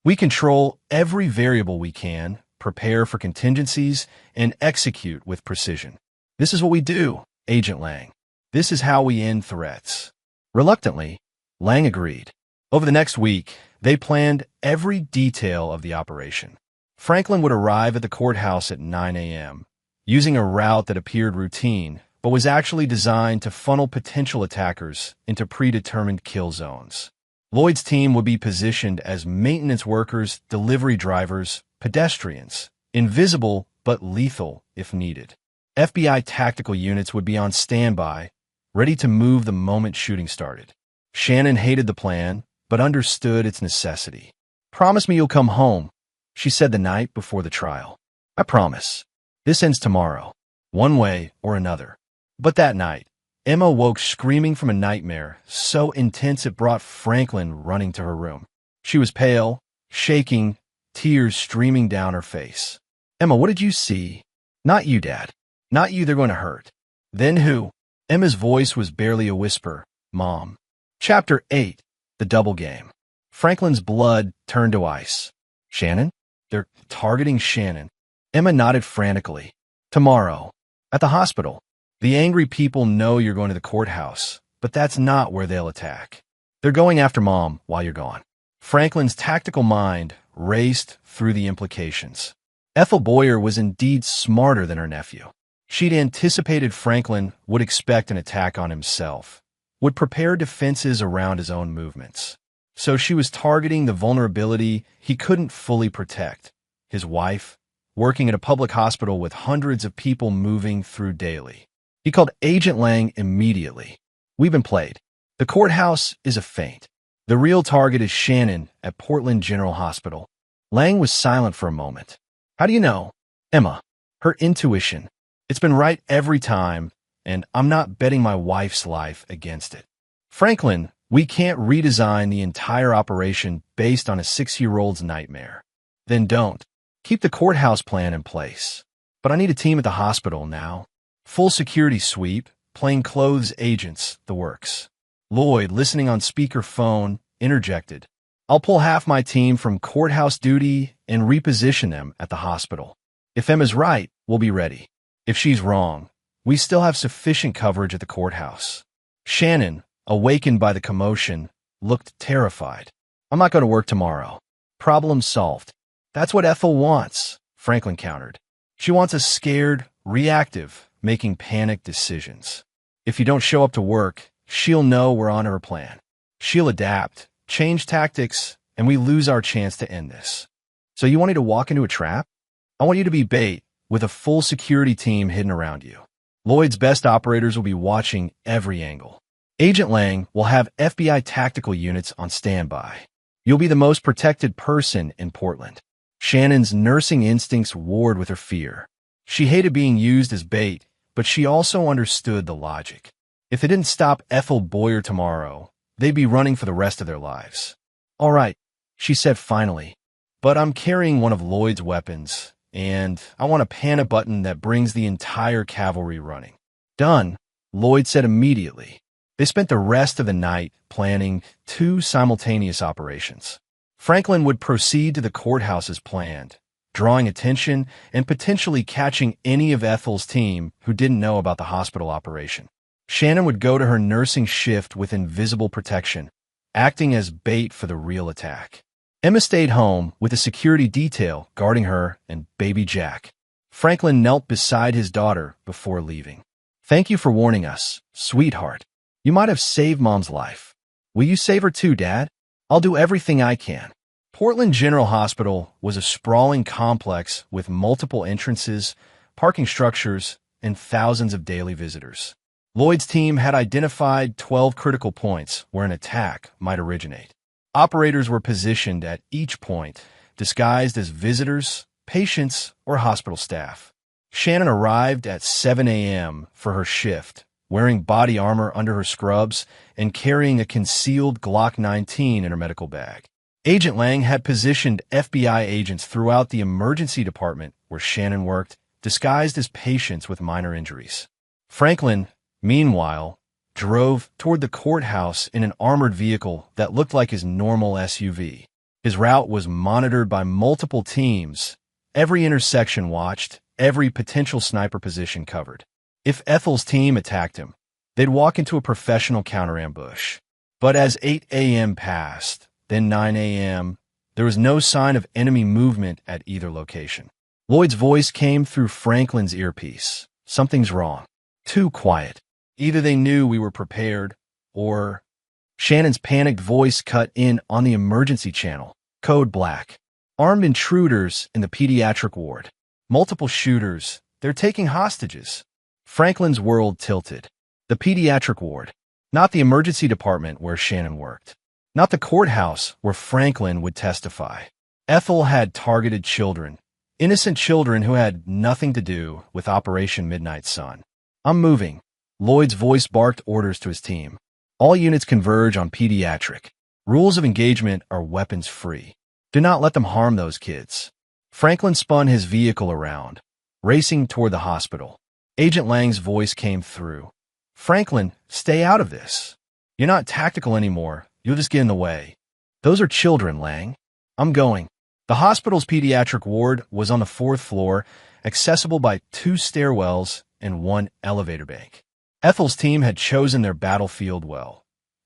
We control every variable we can, prepare for contingencies, and execute with precision. This is what we do, Agent Lang. This is how we end threats. Reluctantly, Lang agreed. Over the next week, they planned every detail of the operation. Franklin would arrive at the courthouse at 9 a.m., using a route that appeared routine, but was actually designed to funnel potential attackers into predetermined kill zones. Lloyd's team would be positioned as maintenance workers, delivery drivers, pedestrians, invisible but lethal if needed. FBI tactical units would be on standby, ready to move the moment shooting started. Shannon hated the plan, but understood its necessity. Promise me you'll come home, she said the night before the trial. I promise. This ends tomorrow, one way or another. But that night, Emma woke screaming from a nightmare so intense it brought Franklin running to her room. She was pale, shaking, tears streaming down her face. Emma, what did you see? Not you, Dad. Not you, they're going to hurt. Then who? Emma's voice was barely a whisper. Mom. Chapter 8. The Double Game. Franklin's blood turned to ice. Shannon? They're targeting Shannon. Emma nodded frantically. Tomorrow. At the hospital. The angry people know you're going to the courthouse, but that's not where they'll attack. They're going after Mom while you're gone. Franklin's tactical mind raced through the implications. Ethel Boyer was indeed smarter than her nephew. She'd anticipated Franklin would expect an attack on himself, would prepare defenses around his own movements. So she was targeting the vulnerability he couldn't fully protect, his wife, working at a public hospital with hundreds of people moving through daily. He called Agent Lang immediately. We've been played. The courthouse is a feint. The real target is Shannon at Portland General Hospital. Lang was silent for a moment. How do you know? Emma. Her intuition. It's been right every time, and I'm not betting my wife's life against it. Franklin, we can't redesign the entire operation based on a 6-year-old's nightmare. Then don't. Keep the courthouse plan in place. But I need a team at the hospital now. Full security sweep, plainclothes agents, the works. Lloyd, listening on speakerphone, interjected. I'll pull half my team from courthouse duty and reposition them at the hospital. If Emma's right, we'll be ready. If she's wrong, we still have sufficient coverage at the courthouse. Shannon, awakened by the commotion, looked terrified. I'm not going to work tomorrow. Problem solved. That's what Ethel wants, Franklin countered. She wants us scared, reactive, making panicked decisions. If you don't show up to work, she'll know we're on her plan. She'll adapt, change tactics, and we lose our chance to end this. So you want me to walk into a trap? I want you to be bait, with a full security team hidden around you. Lloyd's best operators will be watching every angle. Agent Lang will have FBI tactical units on standby. You'll be the most protected person in Portland. Shannon's nursing instincts warred with her fear. She hated being used as bait, but she also understood the logic. If it didn't stop Ethel Boyer tomorrow, they'd be running for the rest of their lives. All right, she said finally, but I'm carrying one of Lloyd's weapons, and I want a panic button that brings the entire cavalry running. Done, Lloyd said immediately. They spent the rest of the night planning 2 simultaneous operations. Franklin would proceed to the courthouse as planned, drawing attention and potentially catching any of Ethel's team who didn't know about the hospital operation. Shannon would go to her nursing shift with invisible protection, acting as bait for the real attack. Emma stayed home with a security detail guarding her and baby Jack. Franklin knelt beside his daughter before leaving. Thank you for warning us, sweetheart. You might have saved Mom's life. Will you save her too, Dad? I'll do everything I can. Portland General Hospital was a sprawling complex with multiple entrances, parking structures, and thousands of daily visitors. Lloyd's team had identified 12 critical points where an attack might originate. Operators were positioned at each point, disguised as visitors, patients, or hospital staff. Shannon arrived at 7 a.m. for her shift, wearing body armor under her scrubs and carrying a concealed Glock 19 in her medical bag. Agent Lang had positioned FBI agents throughout the emergency department where Shannon worked, disguised as patients with minor injuries. Franklin, meanwhile, drove toward the courthouse in an armored vehicle that looked like his normal SUV. His route was monitored by multiple teams, every intersection watched, every potential sniper position covered. If Ethel's team attacked him, they'd walk into a professional counter-ambush. But as 8 a.m. passed, then 9 a.m., there was no sign of enemy movement at either location. Lloyd's voice came through Franklin's earpiece. Something's wrong. Too quiet. Either they knew we were prepared, or... Shannon's panicked voice cut in on the emergency channel. Code Black. Armed intruders in the pediatric ward. Multiple shooters. They're taking hostages. Franklin's world tilted. The pediatric ward. Not the emergency department where Shannon worked. Not the courthouse where Franklin would testify. Ethel had targeted children. Innocent children who had nothing to do with Operation Midnight Sun. I'm moving. Lloyd's voice barked orders to his team. All units converge on pediatric. Rules of engagement are weapons free. Do not let them harm those kids. Franklin spun his vehicle around, racing toward the hospital. Agent Lang's voice came through. Franklin, stay out of this. You're not tactical anymore. You'll just get in the way. Those are children, Lang. I'm going. The hospital's pediatric ward was on the 4th floor, accessible by 2 stairwells and 1 elevator bank. Ethel's team had chosen their battlefield well,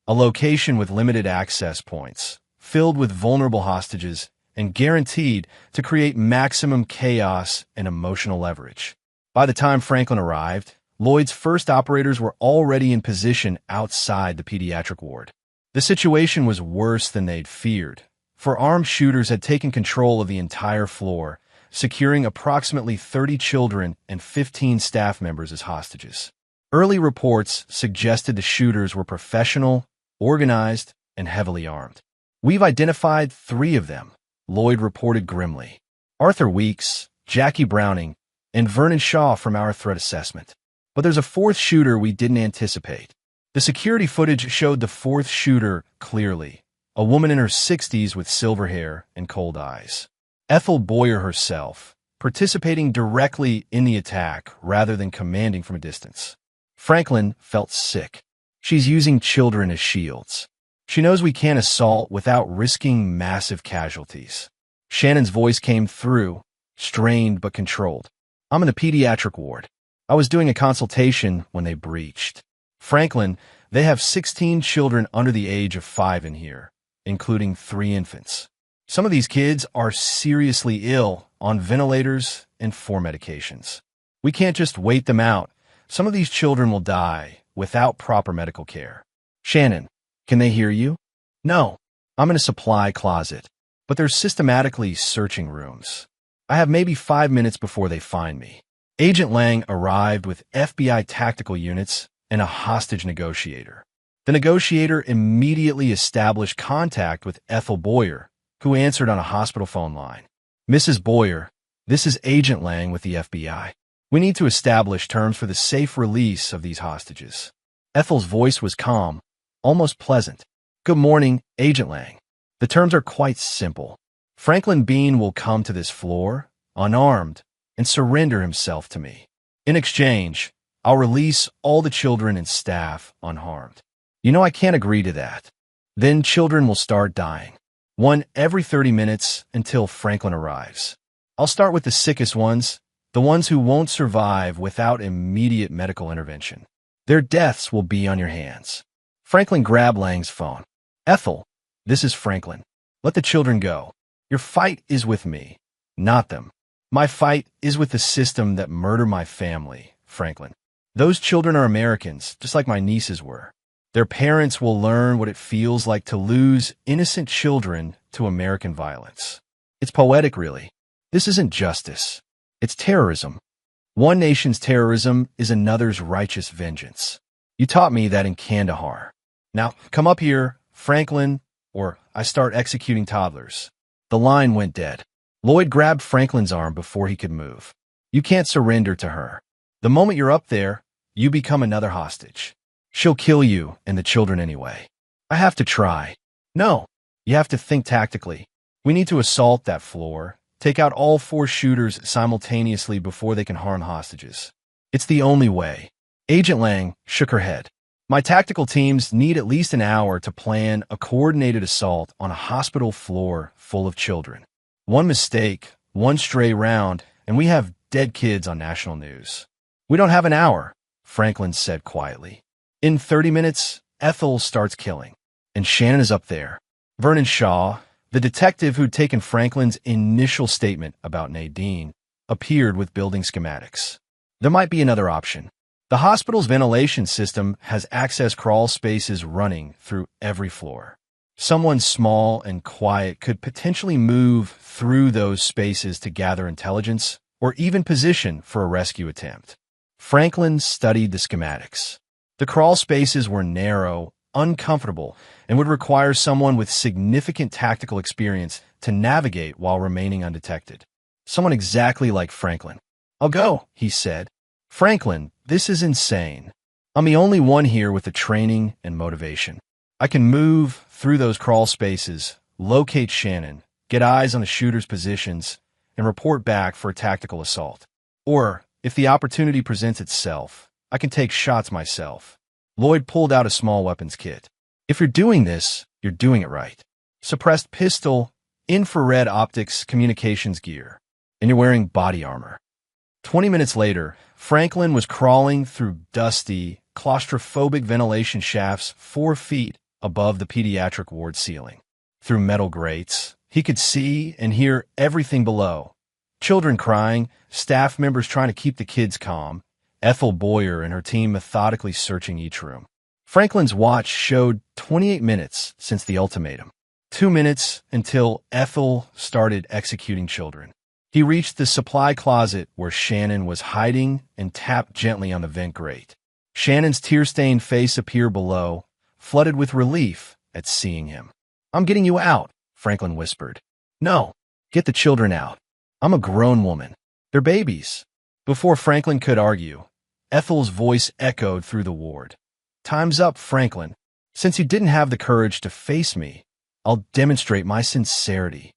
a location with limited access points, filled with vulnerable hostages, and guaranteed to create maximum chaos and emotional leverage. By the time Franklin arrived, Lloyd's first operators were already in position outside the pediatric ward. The situation was worse than they'd feared, for armed shooters had taken control of the entire floor, securing approximately 30 children and 15 staff members as hostages. Early reports suggested the shooters were professional, organized, and heavily armed. We've identified 3 of them, Lloyd reported grimly. Arthur Weeks, Jackie Browning, and Vernon Shaw from our threat assessment. But there's a 4th shooter we didn't anticipate. The security footage showed the 4th shooter clearly, a woman in her 60s with silver hair and cold eyes. Ethel Boyer herself, participating directly in the attack rather than commanding from a distance. Franklin felt sick. She's using children as shields. She knows we can't assault without risking massive casualties. Shannon's voice came through, strained but controlled. I'm in the pediatric ward. I was doing a consultation when they breached. Franklin, they have 16 children under the age of 5 in here, including 3 infants. Some of these kids are seriously ill, on ventilators and 4 medications. We can't just wait them out. Some of these children will die without proper medical care. Shannon, can they hear you? No. I'm in a supply closet, but they're systematically searching rooms. I have maybe 5 minutes before they find me. Agent Lang arrived with FBI tactical units and a hostage negotiator. The negotiator immediately established contact with Ethel Boyer, who answered on a hospital phone line. Mrs. Boyer, this is Agent Lang with the FBI. We need to establish terms for the safe release of these hostages. Ethel's voice was calm, almost pleasant. Good morning, Agent Lang. The terms are quite simple. Franklin Bean will come to this floor, unarmed, and surrender himself to me. In exchange, I'll release all the children and staff unharmed. You know I can't agree to that. Then children will start dying. One every 30 minutes until Franklin arrives. I'll start with the sickest ones, the ones who won't survive without immediate medical intervention. Their deaths will be on your hands. Franklin grabbed Lang's phone. Ethel, this is Franklin. Let the children go. Your fight is with me, not them. My fight is with the system that murdered my family, Franklin. Those children are Americans, just like my nieces were. Their parents will learn what it feels like to lose innocent children to American violence. It's poetic, really. This isn't justice. It's terrorism. One nation's terrorism is another's righteous vengeance. You taught me that in Kandahar. Now, come up here, Franklin, or I start executing toddlers. The line went dead. Lloyd grabbed Franklin's arm before he could move. You can't surrender to her. The moment you're up there, you become another hostage. She'll kill you and the children anyway. I have to try. No, you have to think tactically. We need to assault that floor, take out all 4 shooters simultaneously before they can harm hostages. It's the only way. Agent Lang shook her head. My tactical teams need at least an hour to plan a coordinated assault on a hospital floor full of children. One mistake, one stray round, and we have dead kids on national news. We don't have an hour, Franklin said quietly. In 30 minutes, Ethel starts killing, and Shannon is up there. Vernon Shaw, the detective who'd taken Franklin's initial statement about Nadine, appeared with building schematics. There might be another option. The hospital's ventilation system has access crawl spaces running through every floor. Someone small and quiet could potentially move through those spaces to gather intelligence or even position for a rescue attempt. Franklin studied the schematics. The crawl spaces were narrow, uncomfortable, and would require someone with significant tactical experience to navigate while remaining undetected. Someone exactly like Franklin. I'll go, he said. Franklin, this is insane. I'm the only one here with the training and motivation. I can move through those crawl spaces, locate Shannon, get eyes on the shooter's positions, and report back for a tactical assault. Or, if the opportunity presents itself, I can take shots myself. Lloyd pulled out a small weapons kit. If you're doing this, you're doing it right. Suppressed pistol, infrared optics, communications gear, and you're wearing body armor. 20 minutes later, Franklin was crawling through dusty, claustrophobic ventilation shafts 4 feet above the pediatric ward ceiling. Through metal grates, he could see and hear everything below. Children crying, staff members trying to keep the kids calm, Ethel Boyer and her team methodically searching each room. Franklin's watch showed 28 minutes since the ultimatum. 2 minutes until Ethel started executing children. He reached the supply closet where Shannon was hiding and tapped gently on the vent grate. Shannon's tear-stained face appeared below, flooded with relief at seeing him. I'm getting you out, Franklin whispered. No, get the children out. I'm a grown woman. They're babies. Before Franklin could argue, Ethel's voice echoed through the ward. Time's up, Franklin. Since you didn't have the courage to face me, I'll demonstrate my sincerity.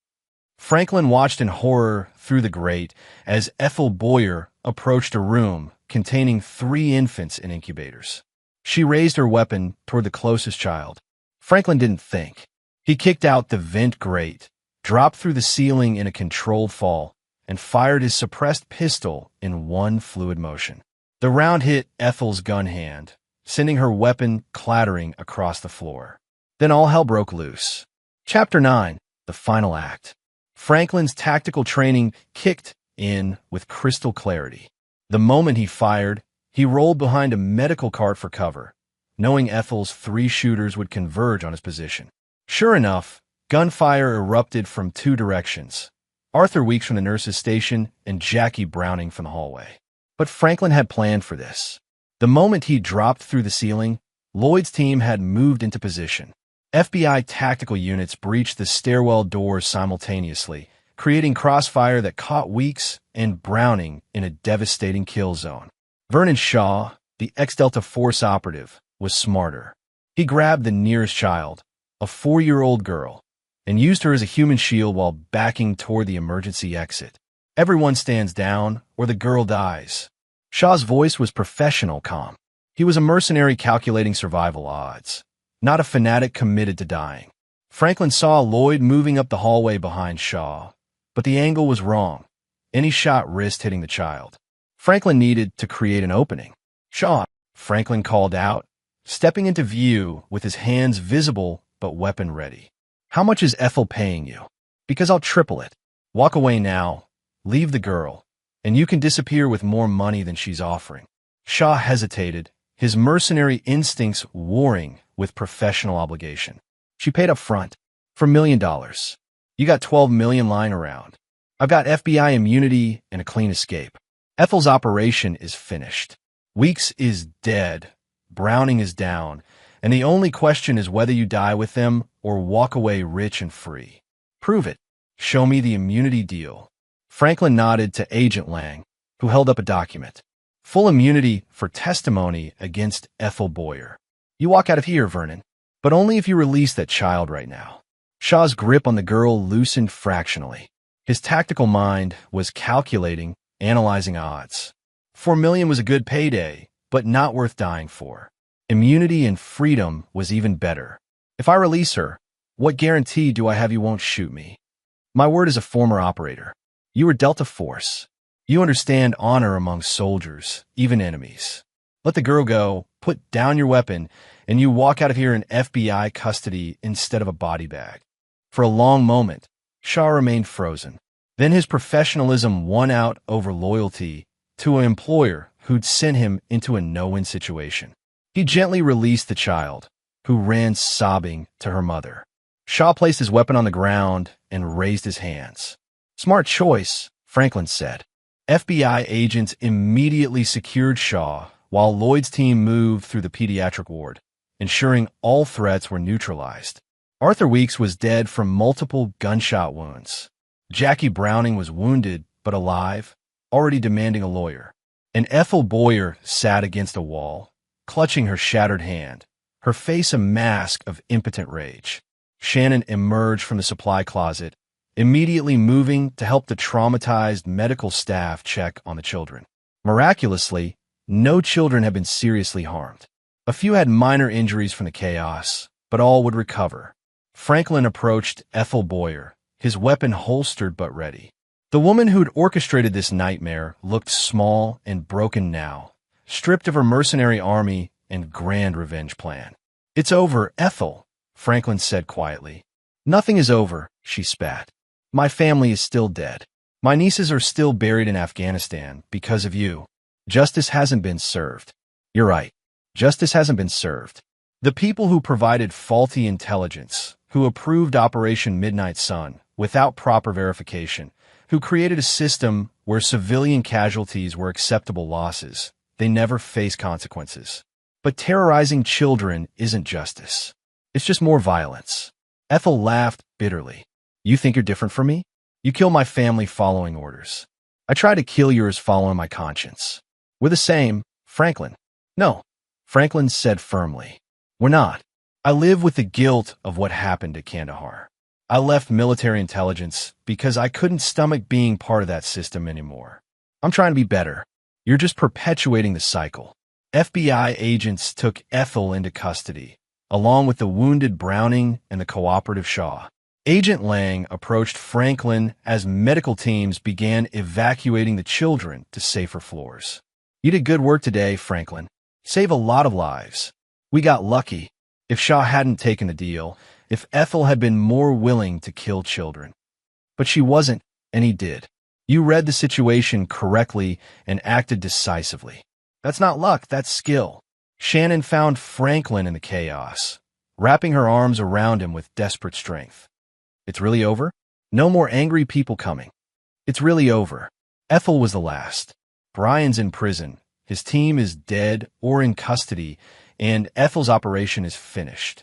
Franklin watched in horror through the grate as Ethel Boyer approached a room containing 3 infants in incubators. She raised her weapon toward the closest child. Franklin didn't think. He kicked out the vent grate, dropped through the ceiling in a controlled fall, and fired his suppressed pistol in one fluid motion. The round hit Ethel's gun hand, sending her weapon clattering across the floor. Then all hell broke loose. Chapter 9, the final act. Franklin's tactical training kicked in with crystal clarity. The moment he fired, he rolled behind a medical cart for cover, knowing Ethel's 3 shooters would converge on his position. Sure enough, gunfire erupted from 2 directions. Arthur Weeks from the nurse's station and Jackie Browning from the hallway. But Franklin had planned for this. The moment he dropped through the ceiling, Lloyd's team had moved into position. FBI tactical units breached the stairwell doors simultaneously, creating crossfire that caught Weeks and Browning in a devastating kill zone. Vernon Shaw, the ex-Delta Force operative, was smarter. He grabbed the nearest child, a 4-year-old girl, and used her as a human shield while backing toward the emergency exit. Everyone stands down, or the girl dies. Shaw's voice was professional calm. He was a mercenary calculating survival odds, not a fanatic committed to dying. Franklin saw Lloyd moving up the hallway behind Shaw, but the angle was wrong. Any shot risked hitting the child. Franklin needed to create an opening. "Shaw," Franklin called out, stepping into view with his hands visible but weapon ready. "How much is Ethel paying you? Because I'll triple it. Walk away now, leave the girl, and you can disappear with more money than she's offering." Shaw hesitated, his mercenary instincts warring with professional obligation. "She paid up front for $1 million. You got $12 million lying around. I've got FBI immunity and a clean escape. Ethel's operation is finished. Weeks is dead. Browning is down. And the only question is whether you die with them or walk away rich and free. Prove it. Show me the immunity deal." Franklin nodded to Agent Lang, who held up a document. "Full immunity for testimony against Ethel Boyer. You walk out of here, Vernon, but only if you release that child right now." Shaw's grip on the girl loosened fractionally. His tactical mind was calculating, analyzing odds. $4 million was a good payday, but not worth dying for. Immunity and freedom was even better. "If I release her, what guarantee do I have you won't shoot me? My word as a former operator. You were dealt a force. You understand honor among soldiers, even enemies. Let the girl go, put down your weapon, and you walk out of here in FBI custody instead of a body bag." For a long moment, Shaw remained frozen. Then his professionalism won out over loyalty to an employer who'd sent him into a no-win situation. He gently released the child, who ran sobbing to her mother. Shaw placed his weapon on the ground and raised his hands. "Smart choice," Franklin said. FBI agents immediately secured Shaw while Lloyd's team moved through the pediatric ward, ensuring all threats were neutralized. Arthur Weeks was dead from multiple gunshot wounds. Jackie Browning was wounded but alive, already demanding a lawyer. And Ethel Boyer sat against a wall, clutching her shattered hand, her face a mask of impotent rage. Shannon emerged from the supply closet, immediately moving to help the traumatized medical staff check on the children. Miraculously, no children had been seriously harmed. A few had minor injuries from the chaos, but all would recover. Franklin approached Ethel Boyer, his weapon holstered but ready. The woman who'd orchestrated this nightmare looked small and broken now, stripped of her mercenary army and grand revenge plan. "It's over, Ethel," Franklin said quietly. "Nothing is over," she spat. "My family is still dead. My nieces are still buried in Afghanistan because of you. Justice hasn't been served." "You're right. Justice hasn't been served. The people who provided faulty intelligence, who approved Operation Midnight Sun without proper verification, who created a system where civilian casualties were acceptable losses, they never face consequences. But terrorizing children isn't justice. It's just more violence." Ethel laughed bitterly. "You think you're different from me? You kill my family following orders. I try to kill yours following my conscience. We're the same, Franklin." "No," Franklin said firmly. "We're not. I live with the guilt of what happened at Kandahar. I left military intelligence because I couldn't stomach being part of that system anymore. I'm trying to be better. You're just perpetuating the cycle." FBI agents took Ethel into custody, along with the wounded Browning and the cooperative Shaw. Agent Lang approached Franklin as medical teams began evacuating the children to safer floors. "You did good work today, Franklin. Save a lot of lives. We got lucky. If Shaw hadn't taken the deal, if Ethel had been more willing to kill children. But she wasn't, and he did. You read the situation correctly and acted decisively. That's not luck, that's skill." Shannon found Franklin in the chaos, wrapping her arms around him with desperate strength. "It's really over? No more angry people coming. It's really over. Ethel was the last. Brian's in prison. His team is dead or in custody, and Ethel's operation is finished.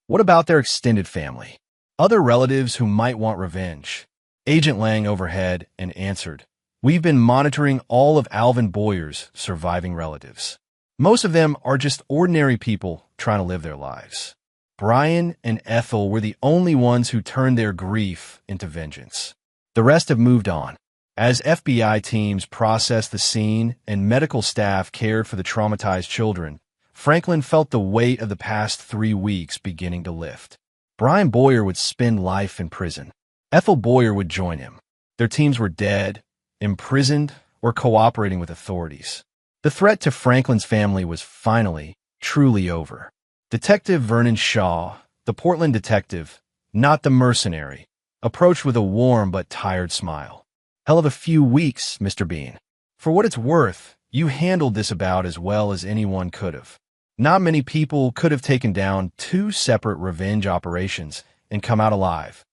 What about their extended family? Other relatives who might want revenge?" Agent Lang overhead and answered, "We've been monitoring all of Alvin Boyer's surviving relatives. Most of them are just ordinary people trying to live their lives. Brian and Ethel were the only ones who turned their grief into vengeance. The rest have moved on. As FBI teams processed the scene and medical staff cared for the traumatized children, Franklin felt the weight of the past 3 weeks beginning to lift. Brian Boyer would spend life in prison. Ethel Boyer would join him. Their teams were dead, imprisoned, or cooperating with authorities. The threat to Franklin's family was finally, truly over. Detective Vernon Shaw, the Portland detective, not the mercenary, approached with a warm but tired smile. "Hell of a few weeks, Mr. Bean. For what it's worth, you handled this about as well as anyone could have. Not many people could have taken down 2 separate revenge operations and come out alive."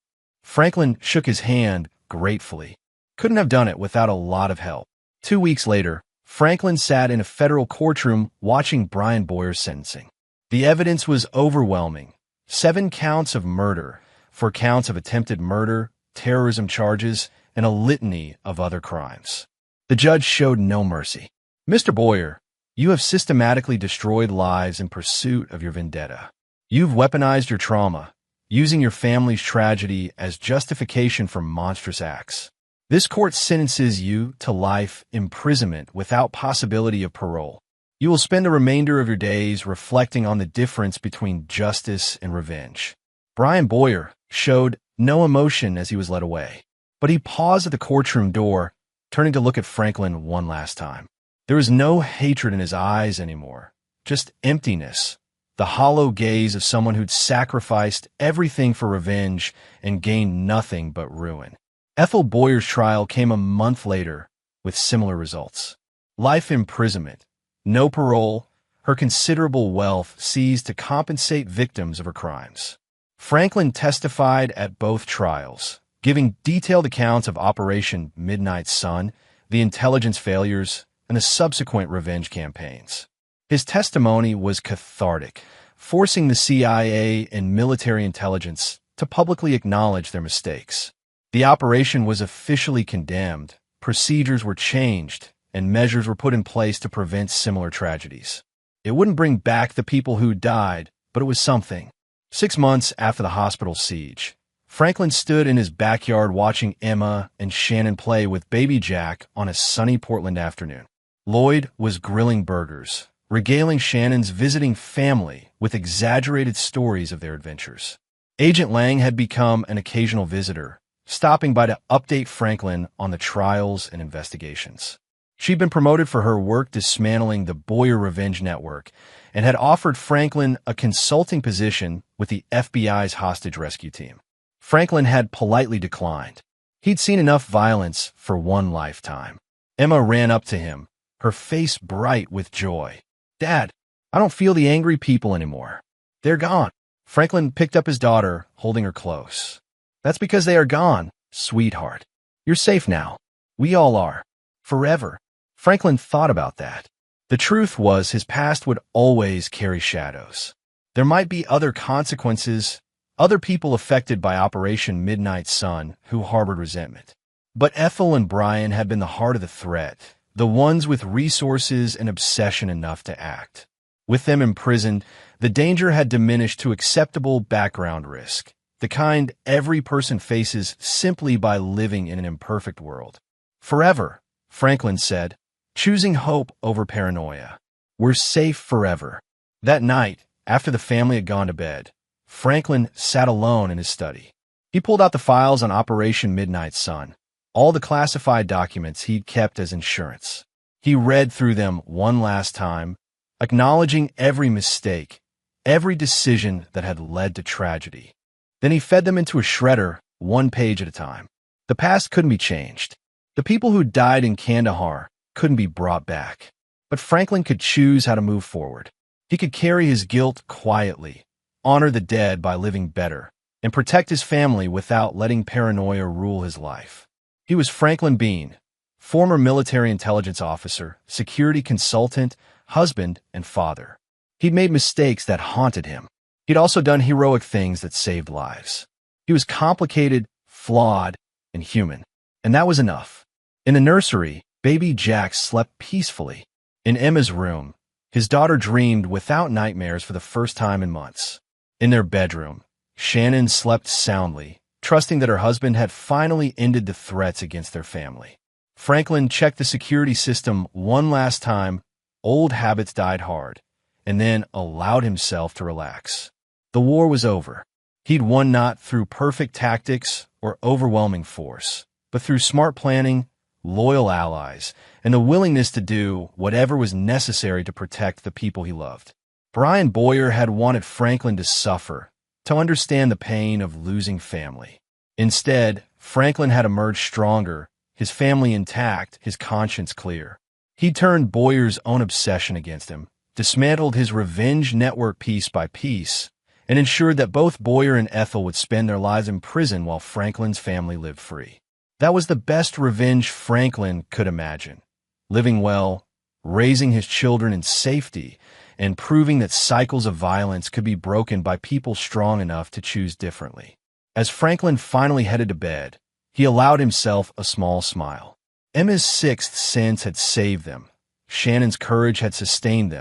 Franklin shook his hand gratefully. Couldn't have done it without a lot of help. 2 weeks later, Franklin sat in a federal courtroom watching Brian Boyer's sentencing. The evidence was overwhelming. 7 counts of murder, 4 counts of attempted murder, terrorism charges, and a litany of other crimes. The judge showed no mercy. "Mr. Boyer, you have systematically destroyed lives in pursuit of your vendetta. You've weaponized your trauma, using your family's tragedy as justification for monstrous acts. This court sentences you to life imprisonment without possibility of parole. You will spend the remainder of your days reflecting on the difference between justice and revenge." Brian Boyer showed no emotion as he was led away, but he paused at the courtroom door, turning to look at Franklin one last time. There was no hatred in his eyes anymore, just emptiness, the hollow gaze of someone who'd sacrificed everything for revenge and gained nothing but ruin. Ethel Boyer's trial came a month later with similar results. Life imprisonment, no parole, her considerable wealth seized to compensate victims of her crimes. Franklin testified at both trials, giving detailed accounts of Operation Midnight Sun, the intelligence failures, and the subsequent revenge campaigns. His testimony was cathartic, forcing the CIA and military intelligence to publicly acknowledge their mistakes. The operation was officially condemned, procedures were changed, and measures were put in place to prevent similar tragedies. It wouldn't bring back the people who died, but it was something. 6 months after the hospital siege, Franklin stood in his backyard watching Emma and Shannon play with baby Jack on a sunny Portland afternoon. Lloyd was grilling burgers, regaling Shannon's visiting family with exaggerated stories of their adventures. Agent Lang had become an occasional visitor, stopping by to update Franklin on the trials and investigations. She'd been promoted for her work dismantling the Boyer Revenge Network and had offered Franklin a consulting position with the FBI's hostage rescue team. Franklin had politely declined. He'd seen enough violence for one lifetime. Emma ran up to him, her face bright with joy. "Dad, I don't feel the angry people anymore. They're gone." Franklin picked up his daughter, holding her close. "That's because they are gone, sweetheart. You're safe now. We all are. Forever." Franklin thought about that. The truth was his past would always carry shadows. There might be other consequences, other people affected by Operation Midnight Sun who harbored resentment. But Ethel and Brian had been the heart of the threat, the ones with resources and obsession enough to act. With them imprisoned, the danger had diminished to acceptable background risk, the kind every person faces simply by living in an imperfect world. "Forever," Franklin said, choosing hope over paranoia. "We're safe forever." That night, after the family had gone to bed, Franklin sat alone in his study. He pulled out the files on Operation Midnight Sun, all the classified documents he'd kept as insurance. He read through them one last time, acknowledging every mistake, every decision that had led to tragedy. Then he fed them into a shredder, one page at a time. The past couldn't be changed. The people who died in Kandahar couldn't be brought back. But Franklin could choose how to move forward. He could carry his guilt quietly, honor the dead by living better, and protect his family without letting paranoia rule his life. He was Franklin Bean, former military intelligence officer, security consultant, husband, and father. He'd made mistakes that haunted him. He'd also done heroic things that saved lives. He was complicated, flawed, and human. And that was enough. In the nursery, baby Jack slept peacefully. In Emma's room, His daughter dreamed without nightmares for the first time in months. In their bedroom, Shannon slept soundly, trusting that her husband had finally ended the threats against their family. Franklin checked the security system one last time. Old habits died hard, and then allowed himself to relax. The war was over. He'd won not through perfect tactics or overwhelming force, but through smart planning, loyal allies, and the willingness to do whatever was necessary to protect the people he loved. Brian Boyer had wanted Franklin to suffer, to understand the pain of losing family. Instead, Franklin had emerged stronger, his family intact, his conscience clear. He turned Boyer's own obsession against him, dismantled his revenge network piece by piece, and ensured that both Boyer and Ethel would spend their lives in prison while Franklin's family lived free. That was the best revenge Franklin could imagine. Living well, raising his children in safety, and proving that cycles of violence could be broken by people strong enough to choose differently. As Franklin finally headed to bed, he allowed himself a small smile. Emma's sixth sense had saved them. Shannon's courage had sustained them,